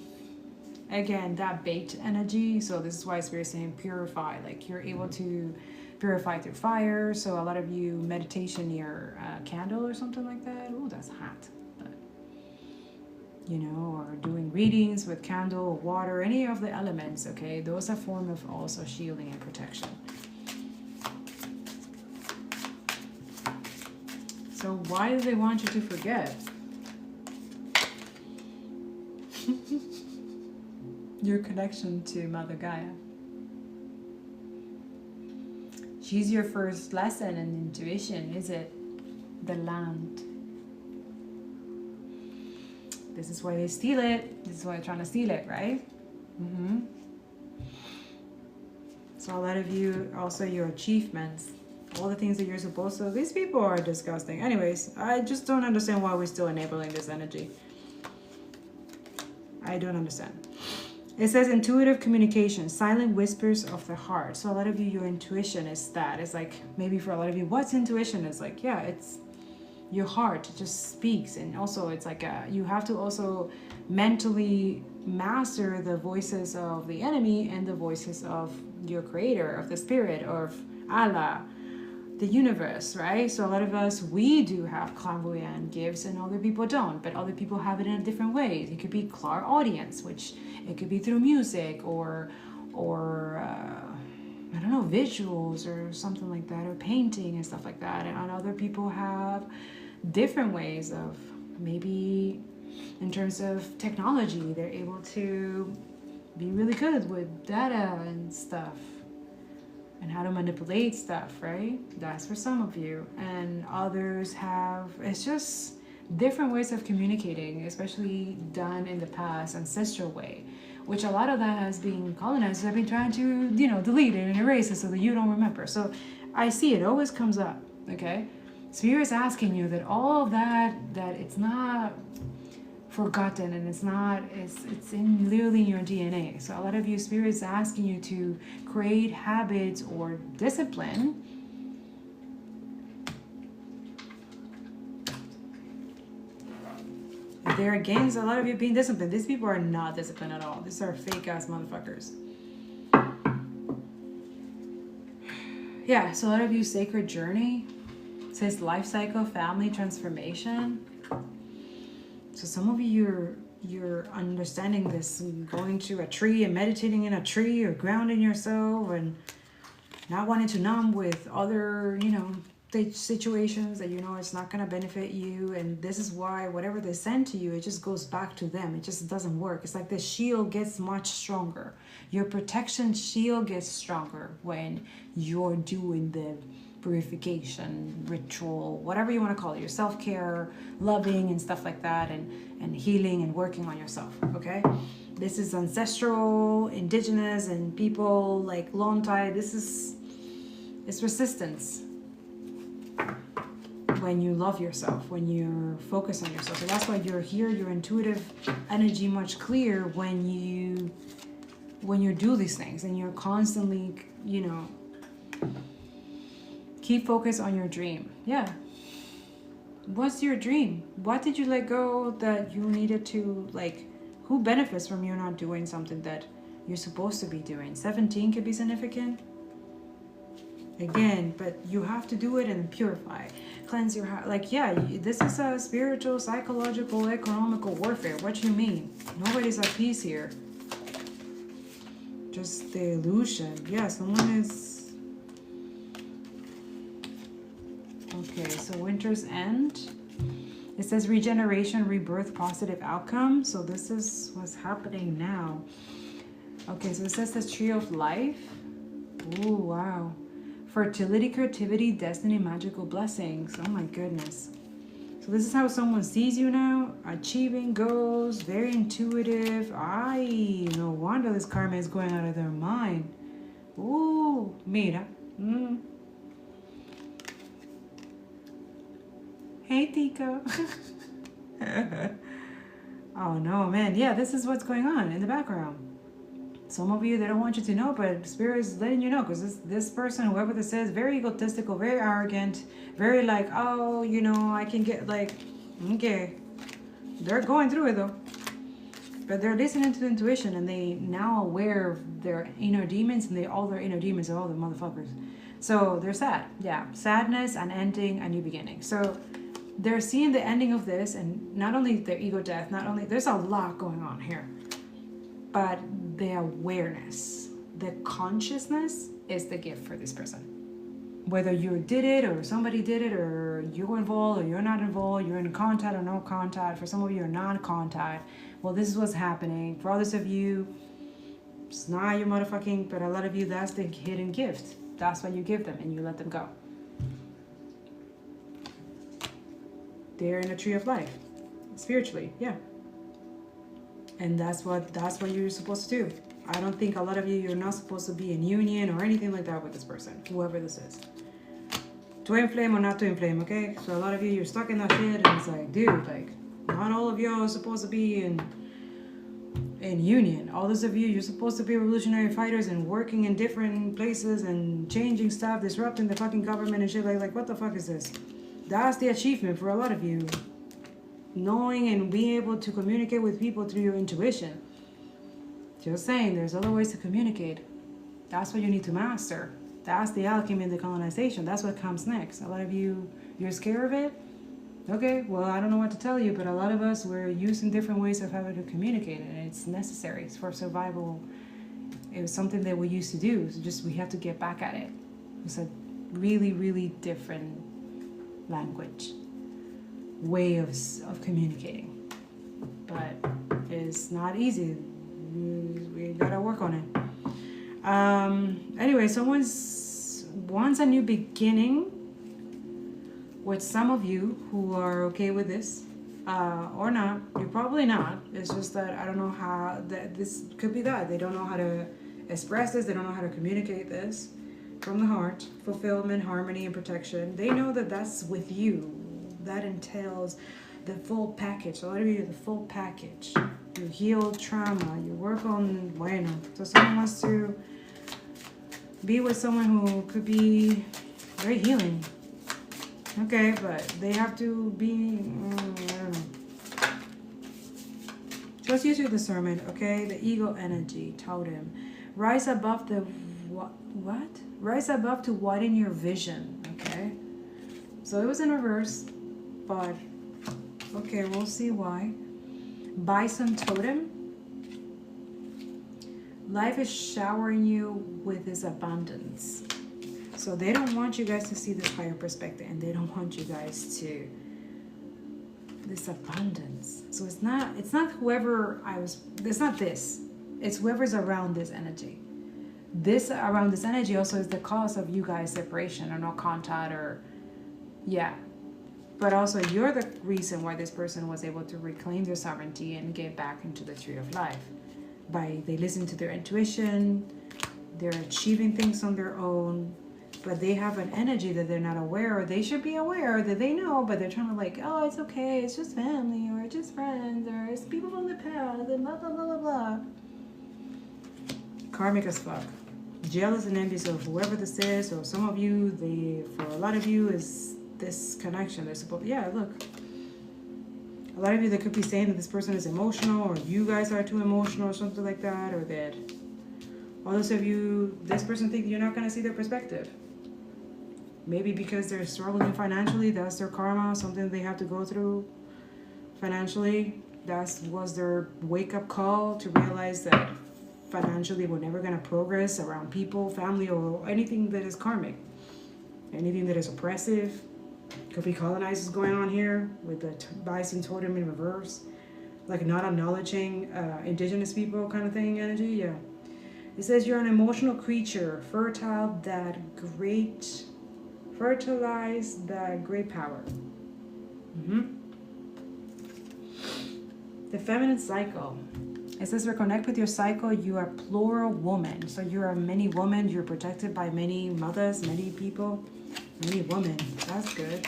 again, that bait energy. So this is why Spirit is saying purify. Like, you're able to purify through fire. So a lot of you meditation near a candle or something like that. Oh, that's hot. But you know, or doing readings with candle, water, any of the elements. Okay, those are form of also shielding and protection. So why do they want you to forget? Your connection to Mother Gaia. She's your first lesson in intuition, is it? The land. This is why they steal it. This is why they're trying to steal it, right? Mm-hmm. So a lot of you, also your achievements, all the things that you're supposed to, these people are disgusting. Anyways, I just don't understand why we're still enabling this energy. I don't understand. It says intuitive communication, silent whispers of the heart. So a lot of you, your intuition is that. It's like, maybe for a lot of you, what's intuition? It's like, yeah, it's your heart just speaks. And also it's like, you have to also mentally master the voices of the enemy and the voices of your creator, of the spirit, or of Allah, the universe, right? So a lot of us, we do have clairvoyant gifts and other people don't, but other people have it in a different way. It could be clairaudience, which it could be through music or I don't know, visuals or something like that, or painting and stuff like that. And other people have different ways of, maybe in terms of technology, they're able to be really good with data and stuff and how to manipulate stuff, right? That's for some of you. And others have, it's just different ways of communicating, especially done in the past, ancestral way, which a lot of that has been colonizers have been trying to, delete it and erase it so that you don't remember. So I see it always comes up, okay? Spirit's asking you that all of that it's not forgotten, and it's in literally in your DNA. So a lot of you, Spirit's asking you to create habits or discipline there again, a lot of you being disciplined. These people are not disciplined at all. These are fake ass motherfuckers. Yeah, so a lot of you, sacred journey. It says life cycle, family transformation. So some of you, you're understanding this, going to a tree and meditating in a tree, or grounding yourself and not wanting to numb with other, situations that it's not going to benefit you. And this is why whatever they send to you, it just goes back to them. It just doesn't work. It's like the shield gets much stronger. Your protection shield gets stronger when you're doing the purification ritual, whatever you want to call it, your self-care, loving and stuff like that, and healing and working on yourself. Okay, this is ancestral, indigenous, and people like long tide. It's resistance when you love yourself, when you're focused on yourself. So that's why you're here, your intuitive energy much clearer when you do these things, and you're constantly, keep focused on your dream. Yeah. What's your dream? What did you let go that you needed to, who benefits from you not doing something that you're supposed to be doing? 17 could be significant. Again, but you have to do it and purify. Cleanse your heart. This is a spiritual, psychological, economical warfare. What you mean? Nobody's at peace here. Just the illusion. Yeah, someone is... Okay, so winter's end. It says regeneration, rebirth, positive outcome. So this is what's happening now. Okay, so it says the tree of life. Oh, wow. Fertility, creativity, destiny, magical blessings. Oh my goodness. So this is how someone sees you now. Achieving goals, very intuitive. No wonder this karma is going out of their mind. Ooh, mira. Hey, Tico. Oh no, man. Yeah, this is what's going on in the background. Some of you, they don't want you to know, but Spirit is letting you know, because this person, whoever this is, very egotistical, very arrogant, very I can get okay. They're going through it though. But they're listening to the intuition, and they now aware of their inner demons, and all their inner demons are all the motherfuckers. So they're sad. Yeah, sadness, an ending, a new beginning. So they're seeing the ending of this, and not only their ego death, there's a lot going on here, but the awareness, the consciousness is the gift for this person. Whether you did it or somebody did it, or you're involved or you're not involved, you're in contact or no contact. For some of you, you're non-contact. Well, this is what's happening. For others of you, it's not your motherfucking, but a lot of you, that's the hidden gift. That's why you give them and you let them go. They're in a tree of life, spiritually, yeah. And that's what you're supposed to do. I don't think a lot of you, you're not supposed to be in union or anything like that with this person, whoever this is. Twin flame or not twin flame, okay? So a lot of you, you're stuck in that shit, and it's like, dude, not all of y'all are supposed to be in union. All those of you, you're supposed to be revolutionary fighters and working in different places and changing stuff, disrupting the fucking government and shit. Like what the fuck is this? That's the achievement for a lot of you. Knowing and being able to communicate with people through your intuition. Just saying, there's other ways to communicate. That's what you need to master. That's the alchemy and the colonization. That's what comes next. A lot of you, you're scared of it. Okay, well, I don't know what to tell you, but a lot of us, we're using different ways of having to communicate, and it's necessary. It's for survival. It was something that we used to do. So just we have to get back at it. It's a really, really different language, way of communicating. But it's not easy. We gotta work on it. Anyway, someone's wants a new beginning with some of you who are okay with this, or not. You're probably not. It's just that I don't know how that this could be that they don't know how to express this. They don't know how to communicate this from the heart. Fulfillment, harmony, and protection. They know that that's with you. That entails the full package. A lot of you, the full package. You heal trauma. You work on bueno. So someone wants to be with someone who could be very healing. Okay, but they have to be, I don't know. Just use your discernment, okay? The ego energy, totem. Rise above the, what? Rise above to widen your vision, okay? So it was in reverse, but, okay, we'll see why. Bison totem. Life is showering you with its abundance. So they don't want you guys to see this higher perspective, and they don't want you guys to this abundance. So it's not whoever it's not this. It's whoever's around this energy. This around this energy also is the cause of you guys' separation or no contact or yeah. But also you're the reason why this person was able to reclaim their sovereignty and get back into the tree of life. They listen to their intuition, they're achieving things on their own. But they have an energy that they're not aware, or they should be aware that they know, but they're trying to like, oh, it's okay, it's just family, or it's just friends, or it's people from the past, and blah, blah, blah, blah, blah. Karmic as fuck. Jealous and envious of whoever this is, or some of you, for a lot of you, is this connection. They're supposed, yeah, look. A lot of you, that could be saying that this person is emotional, or you guys are too emotional, or something like that, or that others of you, this person thinks you're not going to see their perspective. Maybe because they're struggling financially, that's their karma, something they have to go through financially. That was their wake-up call to realize that financially we're never going to progress around people, family, or anything that is karmic. Anything that is oppressive. Could be colonizers going on here with the bison totem in reverse. Like not acknowledging indigenous people kind of thing energy, yeah. It says you're an emotional creature, fertilize that great power. The feminine cycle. It says reconnect with your cycle. You are plural woman. So you're a many woman. You're protected by many mothers, many people, many women. That's good.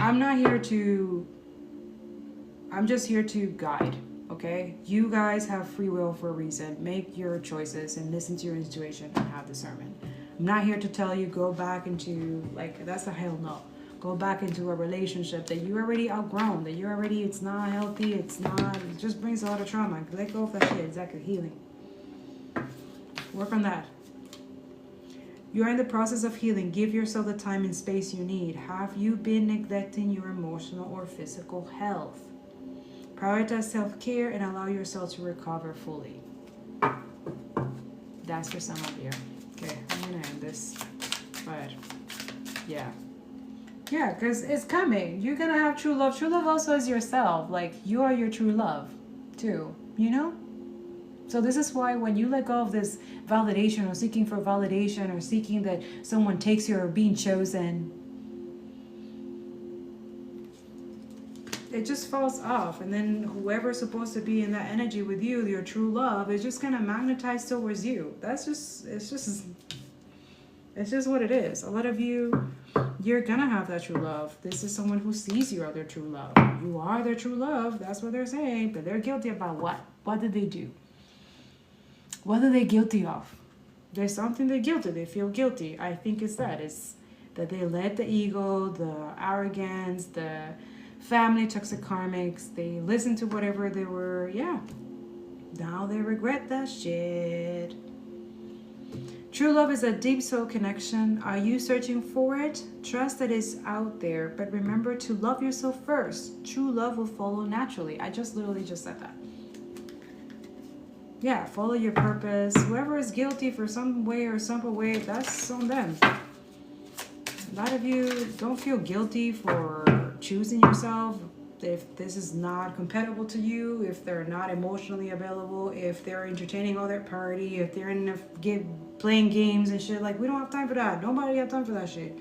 I'm just here to guide. Okay, you guys have free will for a reason. Make your choices and listen to your intuition and have discernment. I'm not here to tell you go back into like that's a hell no. Go back into a relationship that you already outgrown, that you already it's not healthy, it just brings a lot of trauma. Let go of that shit. Exactly, healing. Work on that. You're in the process of healing. Give yourself the time and space you need. Have you been neglecting your emotional or physical health? Prioritize self-care and allow yourself to recover fully. That's for some of you. Okay, I'm gonna end this. But yeah. Yeah, because it's coming. You're gonna have true love. True love also is yourself. Like you are your true love too, you know? So this is why when you let go of this validation or seeking for validation or seeking that someone takes you or being chosen, it just falls off. And then whoever's supposed to be in that energy with you, your true love, is just kind of magnetized towards you. It's just what it is. A lot of you, you're gonna have that true love. This is someone who sees you as their true love. You are their true love. That's what they're saying. But they're guilty about what? What did they do? What are they guilty of? There's something they're guilty. They feel guilty. I think it's that. It's that they let the ego, the arrogance, the family toxic karmics, they listen to whatever they were, yeah. Now they regret that shit. True love is a deep soul connection. Are you searching for it? Trust that it's out there, but remember to love yourself first. True love will follow naturally. I just literally just said that. Yeah, follow your purpose. Whoever is guilty for some way or some way, that's on them. A lot of you don't feel guilty for choosing yourself. If this is not compatible to you, if they're not emotionally available, if they're entertaining all their party, if they're in playing games and shit, like, we don't have time for that. Nobody have time for that shit.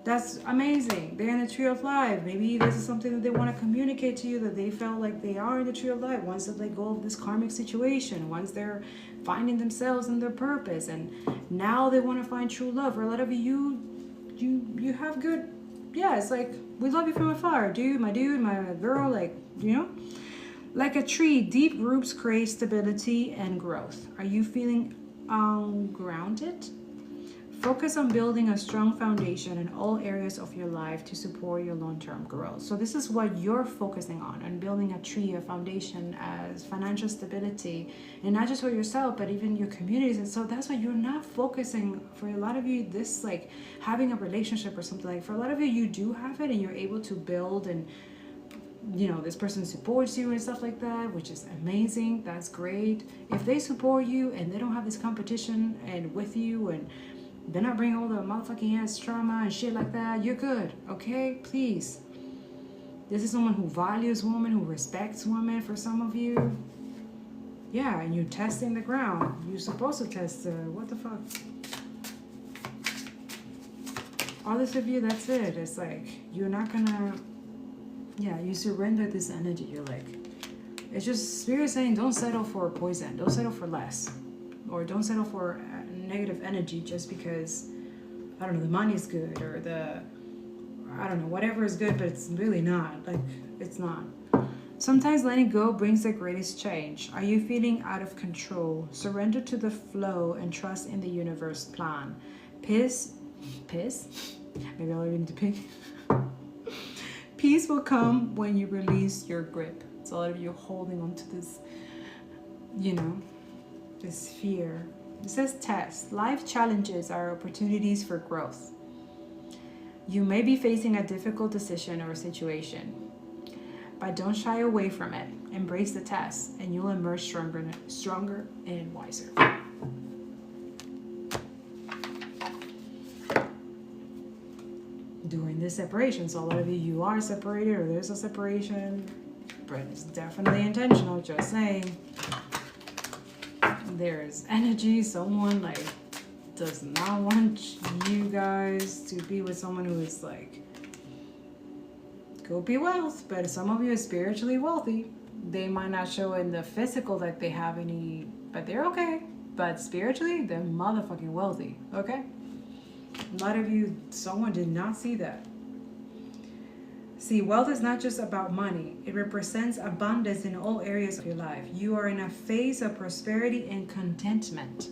That's amazing. They're in the tree of life. Maybe this is something that they want to communicate to you, that they felt like they are in the tree of life once they let go of this karmic situation, once they're finding themselves and their purpose, and now they want to find true love. For a lot of you have good, yeah, it's like, we love you from afar, dude, my girl, like, you know? Like a tree, deep roots create stability and growth. Are you feeling grounded? Focus on building a strong foundation in all areas of your life to support your long-term growth. So this is what you're focusing on building a tree, a foundation as financial stability, and not just for yourself, but even your communities. And so that's why you're not focusing, for a lot of you, this like having a relationship or something, like for a lot of you, you do have it and you're able to build, and you know, this person supports you and stuff like that, which is amazing. That's great. If they support you and they don't have this competition and with you, and they're not bringing all the motherfucking ass trauma and shit like that, you're good, okay? Please. This is someone who values women, who respects women for some of you. Yeah, and you're testing the ground. You're supposed to test what the fuck? Others of you, that's it. It's like, you're not gonna, yeah, you surrender this energy. You're like, it's just spirit saying, don't settle for poison. Don't settle for less. Or don't settle for negative energy just because, I don't know, the money is good, or I don't know, whatever is good, but it's really not. Like, it's not. Sometimes letting go brings the greatest change. Are you feeling out of control? Surrender to the flow and trust in the universe plan. Peace? Maybe I'll even need to pick. Peace will come when you release your grip. So a lot of you holding on to this, you know, this fear. It says test. Life challenges are opportunities for growth. You may be facing a difficult decision or situation, but don't shy away from it. Embrace the test, and you'll emerge stronger and wiser. During this separation, so a lot of you are separated, or there's a separation, but it's definitely intentional, just saying. There's energy, someone like does not want you guys to be with someone who is like, could be wealth, but some of you are spiritually wealthy. They might not show in the physical that they have any, but they're okay. But spiritually, they're motherfucking wealthy, okay? A lot of you, someone did not see that. See, wealth is not just about money. It represents abundance in all areas of your life. You are in a phase of prosperity and contentment.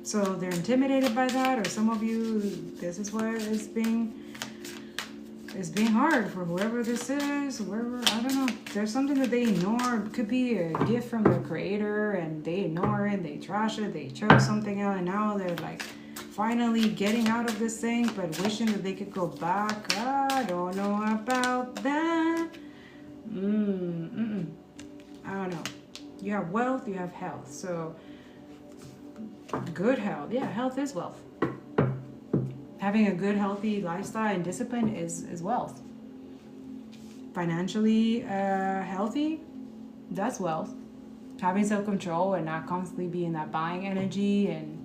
So they're intimidated by that, or some of you, this is where it's being hard for whoever this is, whoever, I don't know. There's something that they ignore. It could be a gift from their creator, and they ignore it, they trash it, they chose something else, and now they're like, finally getting out of this thing, but wishing that they could go back. I don't know about that. I don't know. You have wealth, you have health. So, good health. Yeah, health is wealth. Having a good, healthy lifestyle and discipline is wealth. Financially healthy, that's wealth. Having self-control and not constantly being that buying energy and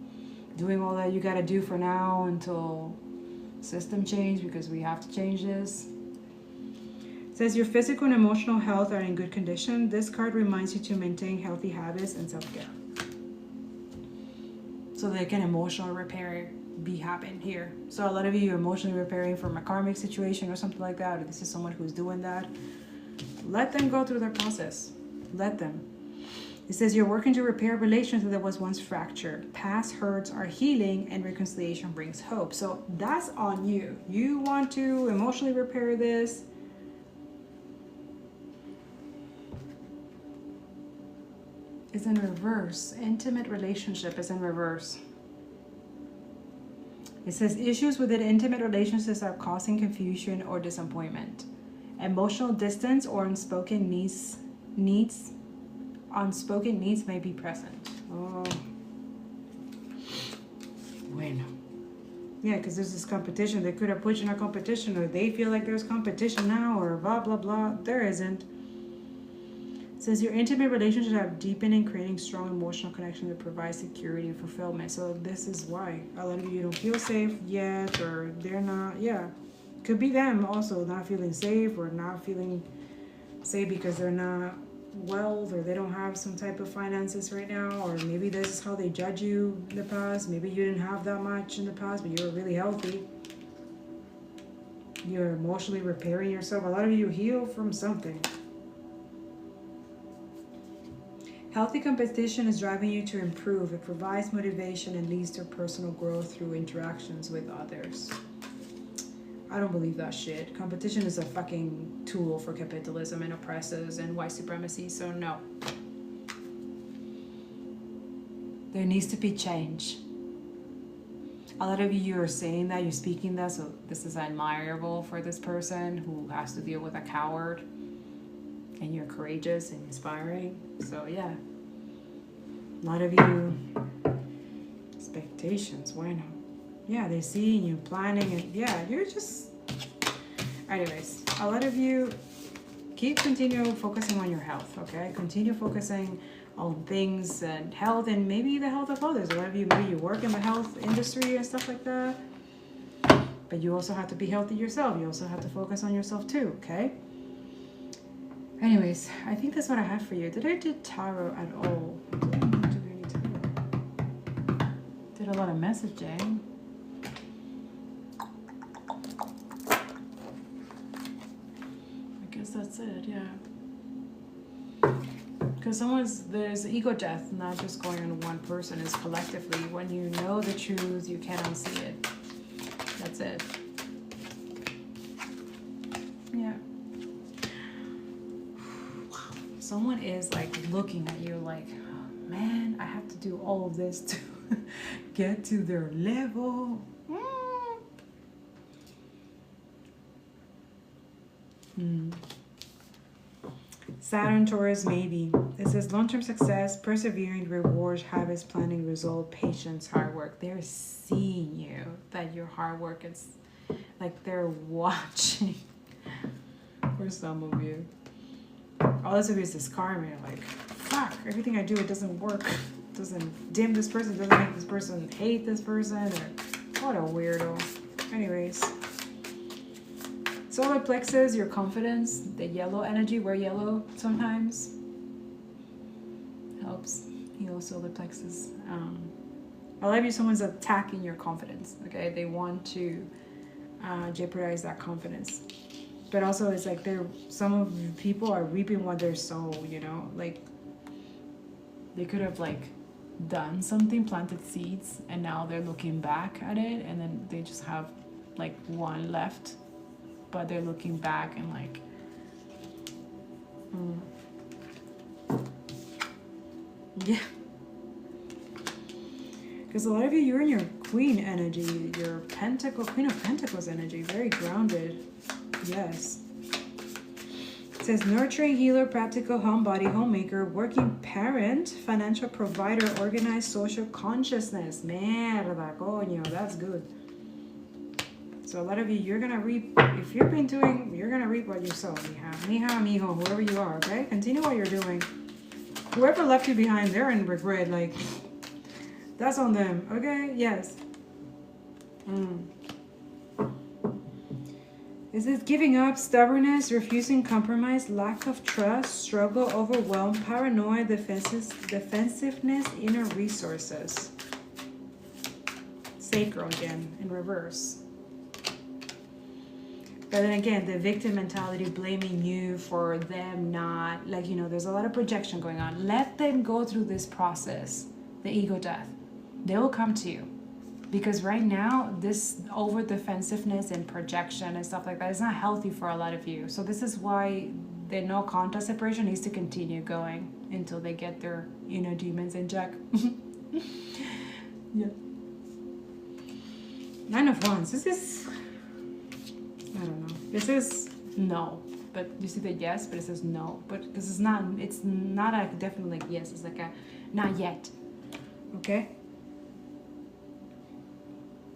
doing all that you got to do for now until system change, because we have to change this. It says your physical and emotional health are in good condition. This card reminds you to maintain healthy habits and self-care, so that can emotional repair be happen here. So a lot of you are emotionally repairing from a karmic situation or something like that, or this is someone who's doing that. Let them go through their process. Let them. It says you're working to repair a relationship that was once fractured. Past hurts are healing, and reconciliation brings hope. So that's on you. You want to emotionally repair this. is in reverse. Intimate relationship is in reverse. It says issues within intimate relationships are causing confusion or disappointment. Emotional distance or unspoken needs may be present. Oh. Bueno. Yeah, because there's this competition. They could have put you in a competition, or they feel like there's competition now, or blah, blah, blah. There isn't. It says your intimate relationships have deepened in creating strong emotional connection that provides security and fulfillment. So this is why a lot of you don't feel safe yet, or they're not. Yeah, could be them also not feeling safe, or not feeling safe because they're not wealth, or they don't have some type of finances right now, or maybe this is how they judge you in the past. Maybe you didn't have that much in the past, but you were really healthy. You're emotionally repairing yourself. A lot of you heal from something. Healthy competition is driving you to improve. It provides motivation and leads to personal growth through interactions with others. I don't believe that shit. Competition is a fucking tool for capitalism and oppressors and white supremacy, so no. There needs to be change. A lot of you are saying that, you're speaking that, so this is admirable for this person who has to deal with a coward. And you're courageous and inspiring. So yeah. A lot of you, expectations, why not? Yeah, they're seeing you planning, and yeah, you're just, anyways, a lot of you continue focusing on your health, okay? Continue focusing on things and health, and maybe the health of others. A lot of you, maybe you work in the health industry and stuff like that, but you also have to be healthy yourself. You also have to focus on yourself too, okay? Anyways, I think that's what I have for you. Did I do tarot at all? Did a lot of messaging. That's it, yeah. Because there's ego death, not just going on one person, it's collectively. When you know the truth, you can't unsee it. That's it. Yeah. Someone is like looking at you like, oh, man, I have to do all of this to get to their level. Saturn, Taurus, maybe. It says long-term success, persevering, rewards, habits, planning, result, patience, hard work. They're seeing you, that your hard work is like they're watching. For some of you. All this of you is this karma. Like, fuck, everything I do, it doesn't work. It doesn't dim this person, doesn't make this person hate this person. Or what a weirdo. Anyways. Solar plexus, your confidence, the yellow energy, wear yellow sometimes. Helps heal solar plexus. A lot of you, someone's attacking your confidence, okay? They want to jeopardize that confidence. But also it's like some of the people are reaping what they're sown, you know? Like, they could have like done something, planted seeds, and now they're looking back at it, and then they just have like one left. But they're looking back and like, yeah. Because a lot of you, you're in your queen energy, your queen of pentacles energy, very grounded. Yes. It says nurturing healer, practical homebody, homemaker, working parent, financial provider, organized social consciousness. Mierda, coño, that's good. So a lot of you, you're going to reap, if you've been doing, you're going to reap what you sow, mija, mijo, whoever you are, okay? Continue what you're doing. Whoever left you behind, they're in regret, like, that's on them, okay? Yes. Is it giving up, stubbornness, refusing compromise, lack of trust, struggle, overwhelm, paranoia, defensiveness, inner resources? Sacral again, in reverse. But then again, the victim mentality, blaming you for them not, like, you know, there's a lot of projection going on. Let them go through this process, the ego death. They will come to you. Because right now, this over defensiveness and projection and stuff like that is not healthy for a lot of you. So this is why the no contact separation needs to continue going. until they get their inner demons in check. Yeah. Nine of Wands. This is, I don't know. This is no, but you see the yes, but it says no. But this is not. It's not a definitely like yes. It's like a not yet. Okay.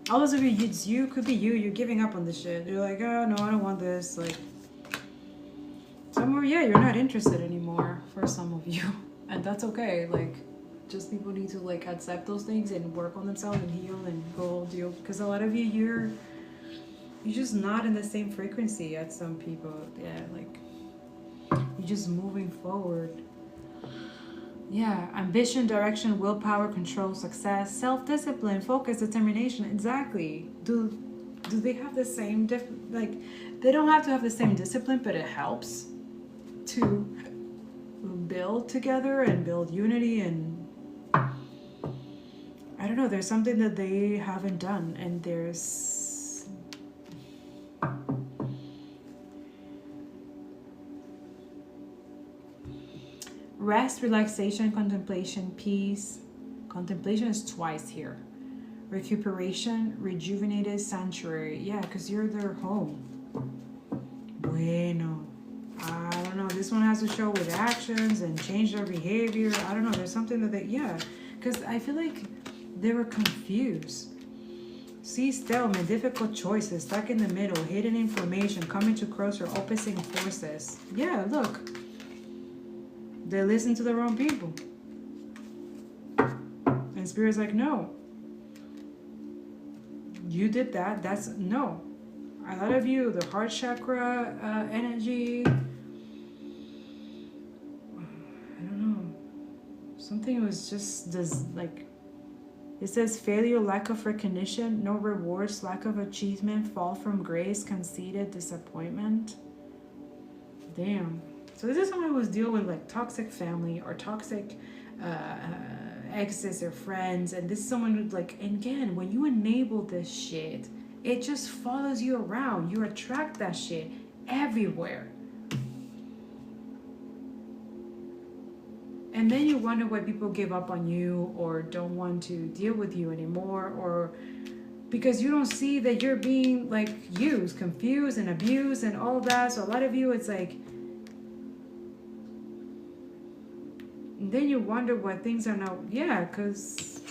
All those of you, it's you, could be you. You're giving up on this shit. You're like, oh no, I don't want this. Like, somewhere, yeah, you're not interested anymore for some of you, and that's okay. Like, just people need to like accept those things and work on themselves and heal and go deal. Because a lot of you, you're just not in the same frequency as some people. Yeah, like you're just moving forward. Yeah, ambition, direction, willpower, control, success, self-discipline, focus, determination. Exactly. Do they have the same like they don't have to have the same discipline, but it helps to build together and build unity. And I don't know, there's something that they haven't done, and there's rest, relaxation, contemplation, peace. Contemplation is twice here. Recuperation, rejuvenated, sanctuary. Yeah, because you're their home. Bueno. I don't know. This one has to show with actions and change their behavior. I don't know. There's something that they, yeah. Because I feel like they were confused. See, stalemate, difficult choices, stuck in the middle, hidden information, coming to cross or opposing forces. Yeah, look. They listen to the wrong people. And Spirit's like, no. You did that. That's no. A lot of you, the heart chakra energy. I don't know. Something was just this, like, it says failure, lack of recognition, no rewards, lack of achievement, fall from grace, conceited, disappointment. Damn. So this is someone who was dealing with like toxic family or toxic exes or friends, and this is someone who's like, and again, when you enable this shit, it just follows you around. You attract that shit everywhere. And then you wonder why people give up on you or don't want to deal with you anymore, or because you don't see that you're being like used, confused and abused and all that. So a lot of you, it's like, and then you wonder why things are not, yeah, because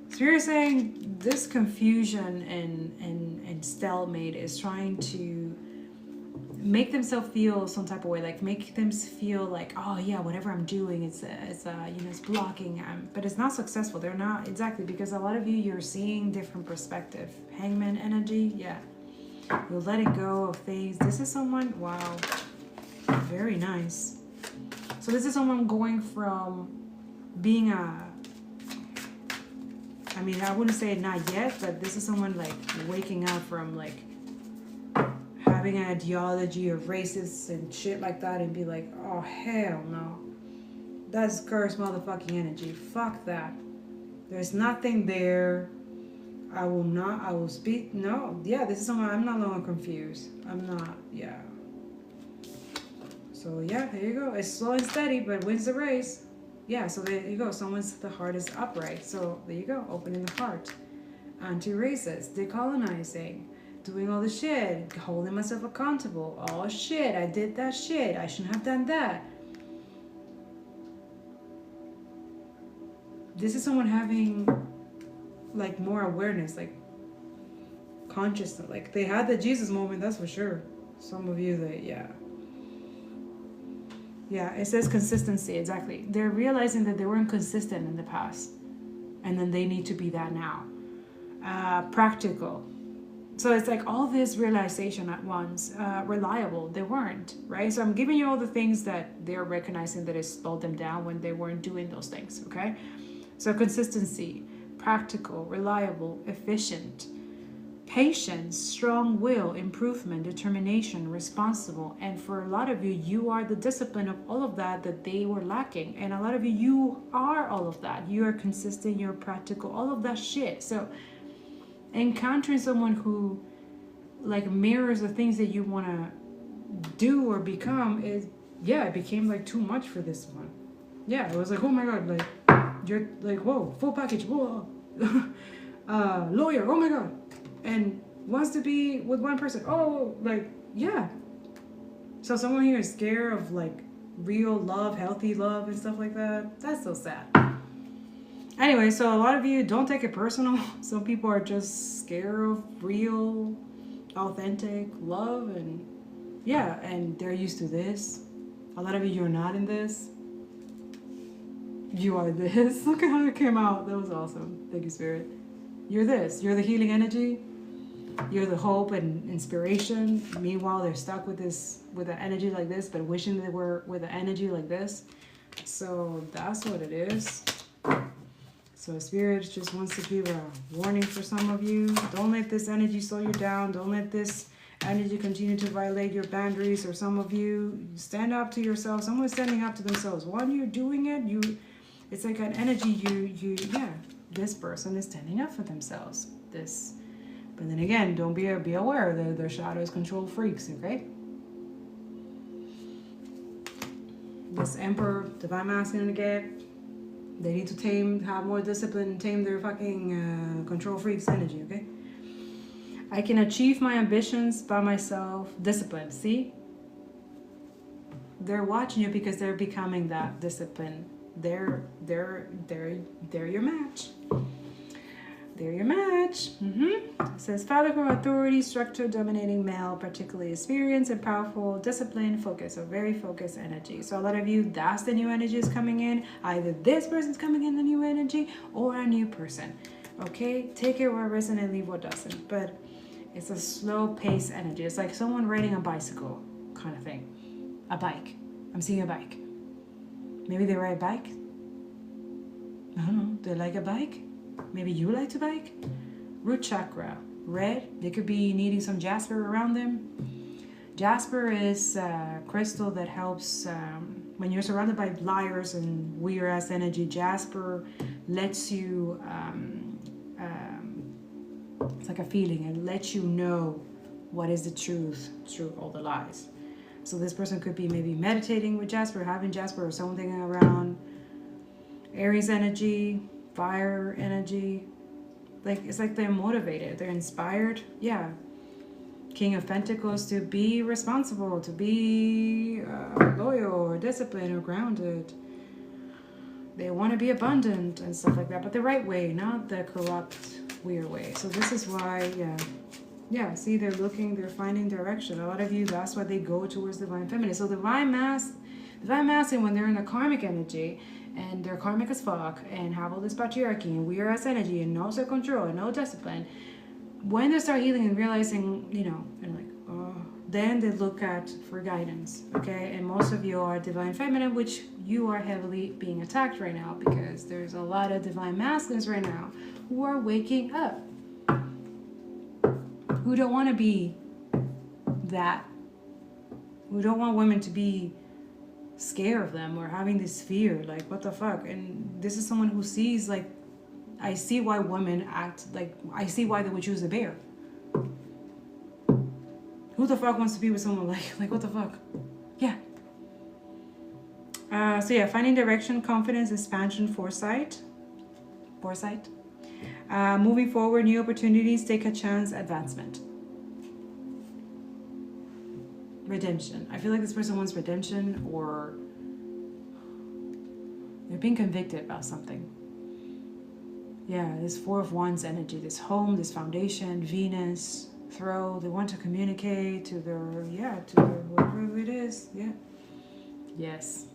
Spirit is saying this confusion and stalemate is trying to make themselves feel some type of way, like make them feel like, oh yeah, whatever I'm doing, it's blocking, but it's not successful. They're not, exactly, because a lot of you, you're seeing different perspective. Hangman energy, yeah, you're letting go of things. This is someone, wow, very nice. So this is someone going from being I mean, I wouldn't say not yet, but this is someone like waking up from like having an ideology of racists and shit like that and be like, oh hell no, that's cursed motherfucking energy, fuck that, there's nothing there, I will speak, no, yeah, this is someone, I'm no longer confused, I'm not, yeah. So yeah, there you go, it's slow and steady, but wins the race. Yeah, so there you go, someone's, the heart is upright, so there you go, opening the heart. Anti-racist, decolonizing, doing all the shit, holding myself accountable. Oh shit, I did that shit, I shouldn't have done that. This is someone having like more awareness, like consciousness, like they had the Jesus moment, that's for sure. Some of you, that, yeah. Yeah, it says consistency, exactly. They're realizing that they weren't consistent in the past, and then they need to be that now. Practical. So it's like all this realization at once. Reliable, they weren't, right? So I'm giving you all the things that they're recognizing that it slowed them down when they weren't doing those things, okay? So consistency, practical, reliable, efficient, patience, strong will, improvement, determination, responsible. And for a lot of you, you are the discipline of all of that they were lacking. And a lot of you, you are all of that. You are consistent, you're practical, all of that shit. So encountering someone who like mirrors the things that you want to do or become is yeah, it became like too much for this one. Yeah, it was like, oh my god, like you're like, whoa, full package, whoa, lawyer, oh my god, and wants to be with one person. Oh, like, yeah. So someone here is scared of like real love, healthy love, and stuff like that. That's so sad. Anyway, so a lot of you don't take it personal. Some people are just scared of real, authentic love, and yeah, and they're used to this. A lot of you, you're not in this. You are this. Look at how it came out. That was awesome. Thank you, Spirit. You're this. You're the healing energy. You're the hope and inspiration. Meanwhile, they're stuck with this, with an energy like this, but wishing they were with an energy like this. So that's what it is. So Spirit just wants to give a warning for some of you. Don't let this energy slow you down. Don't let this energy continue to violate your boundaries. Or some of you, stand up to yourself. Someone's standing up to themselves. When you're doing it, it's like an energy yeah, this person is standing up for themselves. But then again, don't be aware that their shadows control freaks, okay? This Emperor, Divine Masculine again, they need to have more discipline and tame their fucking control freaks energy, okay? I can achieve my ambitions by myself. Discipline, see? They're watching you because they're becoming that discipline. They're your match. They're your match. It says, father from authority, structure, dominating male, particularly experienced and powerful, discipline, focus, a very focused energy. So a lot of you, that's the new energy is coming in. Either this person's coming in the new energy or a new person. Okay? Take it where it resonates and leave what doesn't. But it's a slow pace energy. It's like someone riding a bicycle kind of thing. A bike. I'm seeing a bike. Maybe they ride a bike. I don't know. They like a bike. Maybe you like to bike. Root chakra, red. They could be needing some jasper around them. Jasper is a crystal that helps when you're surrounded by liars and weird ass energy. Jasper lets you, it's like a feeling. It lets you know what is the truth through all the lies. So this person could be maybe meditating with Jasper, having Jasper or something around. Aries energy, fire energy. Like, it's like they're motivated, they're inspired. Yeah. King of Pentacles, to be responsible, to be loyal or disciplined or grounded. They want to be abundant and stuff like that, but the right way, not the corrupt, weird way. So this is why, yeah, see, they're finding direction. A lot of you, that's why they go towards Divine Feminine. So Divine Masculine, when they're in the karmic energy, and they're karmic as fuck, and have all this patriarchy, and weird ass energy, and no self-control, and no discipline, when they start healing and realizing, and like, oh, then they look for guidance, okay? And most of you are Divine Feminine, which you are heavily being attacked right now, because there's a lot of Divine Masculines right now who are waking up, who don't want to be that, who don't want women to be scared of them or having this fear, like, what the fuck? And this is someone who sees, like, I see why women act like, I see why they would choose a bear. Who the fuck wants to be with someone like what the fuck? Yeah. So yeah, finding direction, confidence, expansion, foresight. Moving forward, new opportunities, take a chance, advancement. Redemption. I feel like this person wants redemption, or they're being convicted about something. Yeah, this Four of Wands energy, this home, this foundation, Venus, throw. They want to communicate to their whoever it is. Yeah. Yes.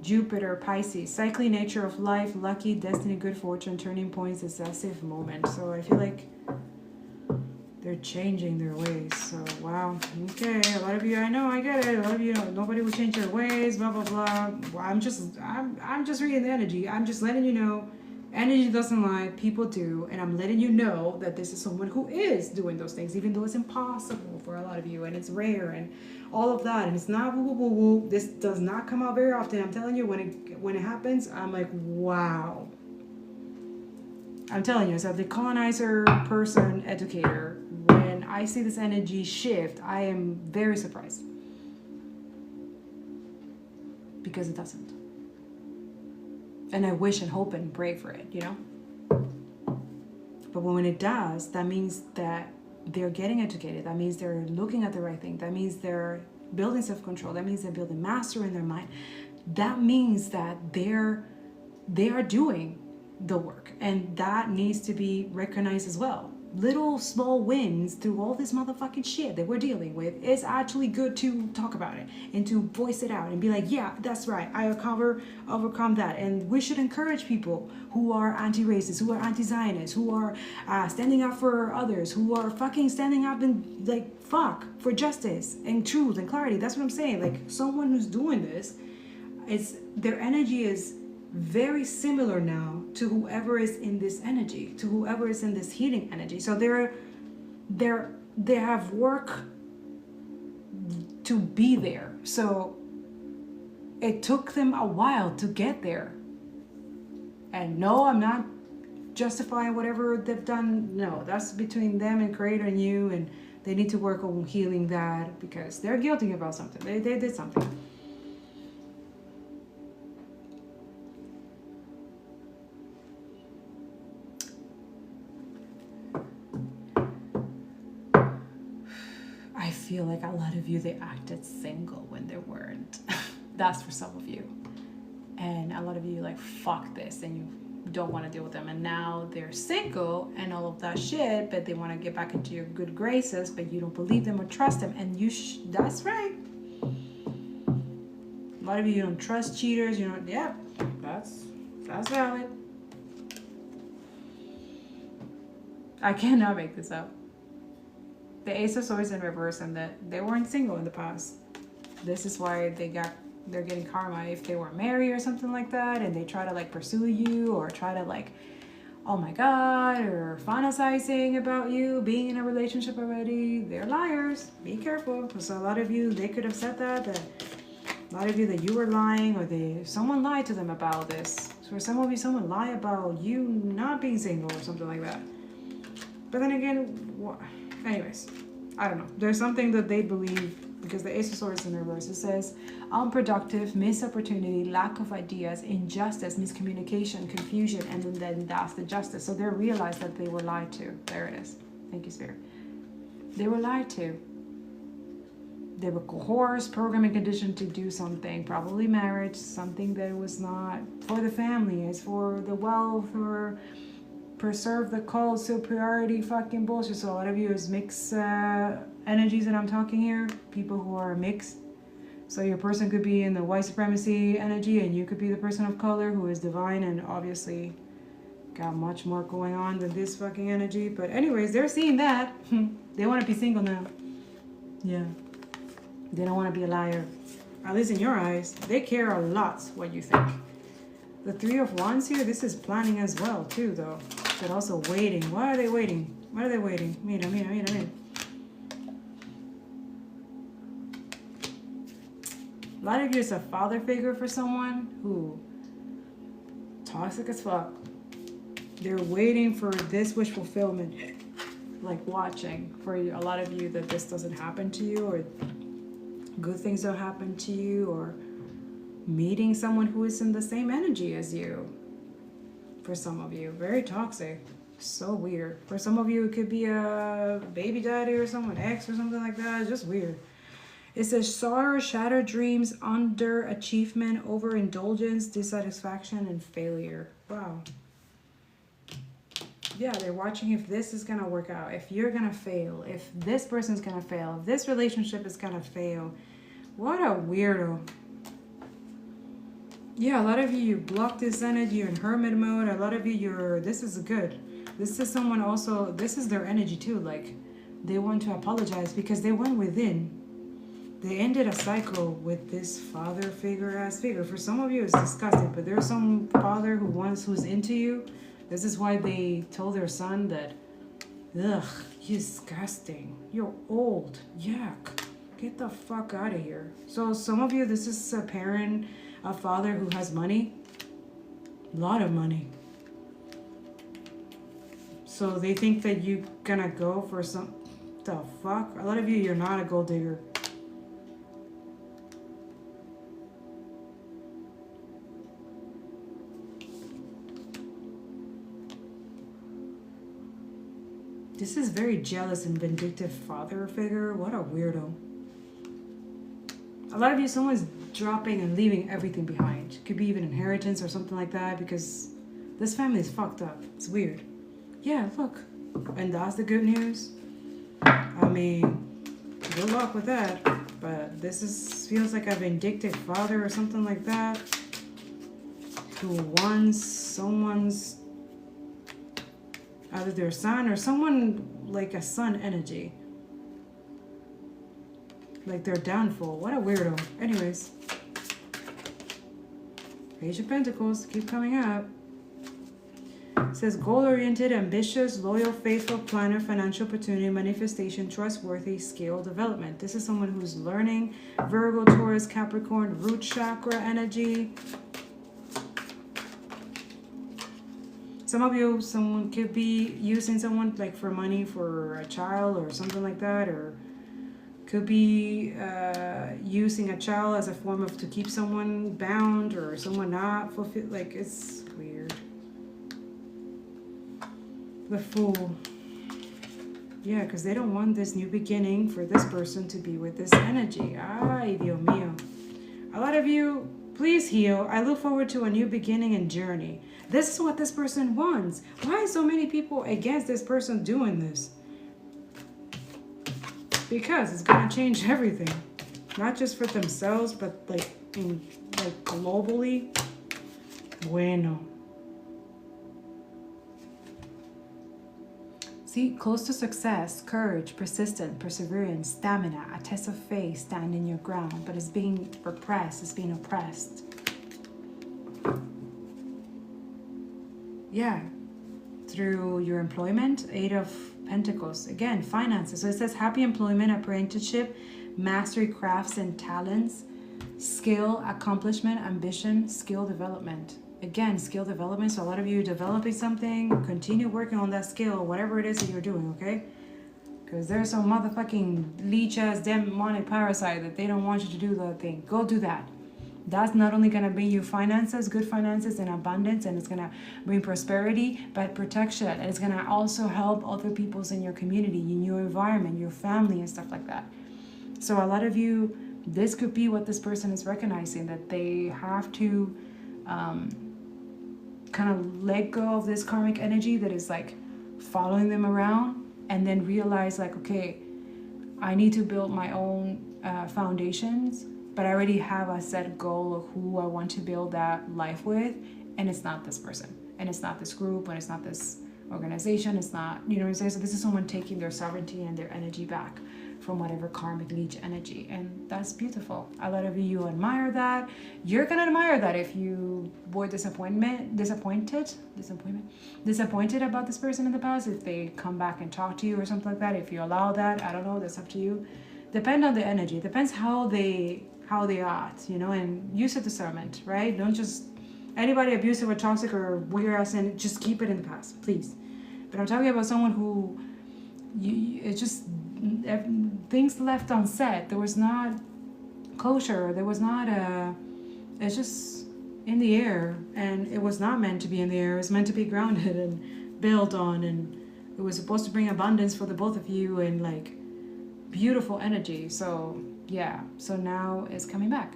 Jupiter, Pisces, cycling nature of life, lucky, destiny, good fortune, turning points, decisive moment. So I feel like they're changing their ways. So wow. Okay, a lot of you, I know, I get it. A lot of you, nobody will change their ways. Blah blah blah. Well, I'm just reading the energy. I'm just letting you know. Energy doesn't lie, people do, and I'm letting you know that this is someone who is doing those things, even though it's impossible for a lot of you, and it's rare, and all of that, and it's not woo woo woo woo. This does not come out very often. I'm telling you, when it happens, I'm like, wow. I'm telling you, as a decolonizer, person, educator, when I see this energy shift, I am very surprised. because it doesn't. And I wish and hope and pray for it, you know? But when it does, that means that they're getting educated. That means they're looking at the right thing. That means they're building self-control. That means they're building mastery in their mind. That means that they are doing the work, and that needs to be recognized as well. Little small wins through all this motherfucking shit that we're dealing with is actually good to talk about it and to voice it out and be like, yeah, that's right, I overcome that. And we should encourage people who are anti-racist, who are anti-Zionist, who are standing up for others, who are fucking standing up and like fuck for justice and truth and clarity. That's what I'm saying. Like, someone who's doing this, their energy is very similar now to whoever is in this energy, to whoever is in this healing energy. So they have work to be there. So it took them a while to get there. And no, I'm not justifying whatever they've done. No, that's between them and Creator and you, and they need to work on healing that because they're guilty about something. They did something. I feel like a lot of you, they acted single when they weren't. That's for some of you. And a lot of you like, fuck this, and you don't want to deal with them. And now they're single and all of that shit, but they want to get back into your good graces, but you don't believe them or trust them. And that's right. A lot of you don't trust cheaters. You don't, yeah, that's valid. I cannot make this up. The Ace of Swords in reverse, and that they weren't single in the past. This is why they're getting karma if they were married or something like that, and they try to like pursue you or try to like, oh my god, or fantasizing about you being in a relationship already. They're liars. Be careful, because a lot of you, they could have said that a lot of you that you were lying, or someone lied to them about this. So for some of you, someone lied about you not being single or something like that. But then again, anyways, I don't know. There's something that they believe, because the Ace of Swords in reverse, it says unproductive, missed opportunity, lack of ideas, injustice, miscommunication, confusion, and then that's the justice. So they realized that they were lied to. There it is. Thank you, Spirit. They were lied to. They were coerced, programmed, and conditioned to do something, probably marriage, something that was not for the family, it's for the wealth or preserve the cult superiority fucking bullshit. So a lot of you is mixed energies that I'm talking here, people who are mixed. So your person could be in the white supremacy energy, and you could be the person of color who is divine and obviously got much more going on than this fucking energy. But anyways, they're seeing that. They want to be single now. Yeah. They don't want to be a liar. At least in your eyes. They care a lot what you think. The Three of Wands here, this is planning as well too though. But also waiting. Why are they waiting? Why are they waiting? Mira. A lot of you is a father figure for someone who toxic as fuck. They're waiting for this wish fulfillment. Like watching for a lot of you that this doesn't happen to you, or good things don't happen to you, or meeting someone who is in the same energy as you. For some of you, very toxic, so weird. For some of you, it could be a baby daddy or someone ex or something like that. It's just weird. It says sorrow, shattered dreams, underachievement, overindulgence, dissatisfaction, and failure. Wow. Yeah, they're watching if this is gonna work out, if you're gonna fail, if this person's gonna fail, if this relationship is gonna fail. What a weirdo. Yeah, a lot of you block this energy, you're in hermit mode. A lot of you, this is good. This is someone also, this is their energy too. Like, they want to apologize because they went within. They ended a cycle with this father figure. For some of you, it's disgusting, but there's some father who's into you. This is why they told their son that, ugh, you're disgusting. You're old. Yuck. Get the fuck out of here. So some of you, this is a parent, a father who has money, a lot of money. So they think that you're gonna go for some, the fuck? A lot of you, you're not a gold digger. This is very jealous and vindictive father figure. What a weirdo. A lot of you, someone's dropping and leaving everything behind. Could be even inheritance or something like that, because this family is fucked up. It's weird. Yeah, look. And that's the good news. I mean, good luck with that. But this feels like a vindictive father or something like that, who wants someone's, either their son or someone like a son energy. Like their downfall. What a weirdo. Anyways. Page of Pentacles. Keep coming up. It says goal-oriented, ambitious, loyal, faithful, planner, financial opportunity, manifestation, trustworthy, skill development. This is someone who's learning. Virgo, Taurus, Capricorn, root chakra energy. Some of you, someone could be using someone like for money for a child or something like that, or could be using a child as a form of to keep someone bound or someone not fulfilled. Like, it's weird. The Fool. Yeah, because they don't want this new beginning for this person to be with this energy. Ay, Dios mío. A lot of you, please heal. I look forward to a new beginning and journey. This is what this person wants. Why are so many people against this person doing this? Because it's gonna change everything. Not just for themselves, but like globally. Bueno. See, close to success, courage, persistent, perseverance, stamina, a test of faith, standing your ground, but it's being repressed, it's being oppressed. Yeah, through your employment, Eight of Pentacles. Again, finances. So it says happy employment, apprenticeship, mastery, crafts and talents, skill, accomplishment, ambition, skill development. Again, skill development. So a lot of you developing something, continue working on that skill, whatever it is that you're doing, okay? Because there's some motherfucking leech-ass demonic parasite that they don't want you to do that thing. Go do that. That's not only going to bring you finances, good finances and abundance, and it's going to bring prosperity, but protection. And it's going to also help other peoples in your community, in your environment, your family and stuff like that. So a lot of you, this could be what this person is recognizing, that they have to kind of let go of this karmic energy that is like following them around, and then realize like, okay, I need to build my own foundations, but I already have a set goal of who I want to build that life with, and it's not this person, and it's not this group, and it's not this organization, it's not, you know what I'm saying? So this is someone taking their sovereignty and their energy back from whatever karmic leech energy, and that's beautiful. A lot of you admire that. You're gonna admire that if you were disappointed about this person in the past, if they come back and talk to you or something like that, if you allow that, I don't know, that's up to you. Depend on the energy, depends how they act, you know, and use a discernment, right? Don't just, anybody abusive or toxic or weird ass, and just keep it in the past, please. But I'm talking about someone who, it's just, things left unsaid. There was not kosher, there was not it's just in the air, and it was not meant to be in the air. It was meant to be grounded and built on, and it was supposed to bring abundance for the both of you and like beautiful energy. So yeah, so now it's coming back.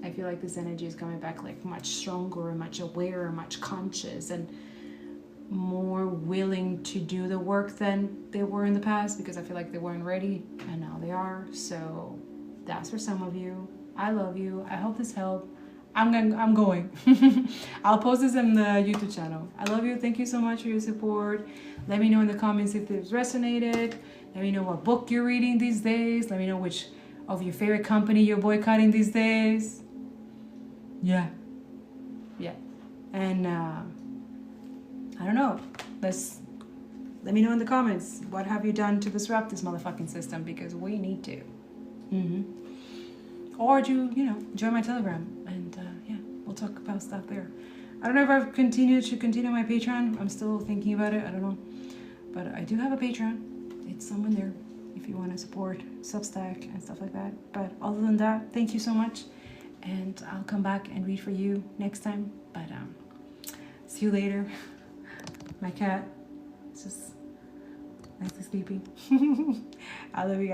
I feel like this energy is coming back like much stronger and much aware and much conscious and more willing to do the work than they were in the past, because I feel like they weren't ready and now they are. So that's for some of you. I love you. I hope this helped. I'm going. I'll post this in the YouTube channel. I love you. Thank you so much for your support. Let me know in the comments if this resonated. Let me know what book you're reading these days. Let me know which of your favorite company you're boycotting these days. Yeah. And I don't know. Let me know in the comments, what have you done to disrupt this motherfucking system, because we need to. Or join my Telegram, and yeah, we'll talk about stuff there. I don't know if I've should continue my Patreon. I'm still thinking about it. I don't know, but I do have a Patreon. It's somewhere there if you want to support Substack and stuff like that. But other than that, thank you so much, and I'll come back and read for you next time. But see you later. My cat is just nicely sleepy. I love you guys.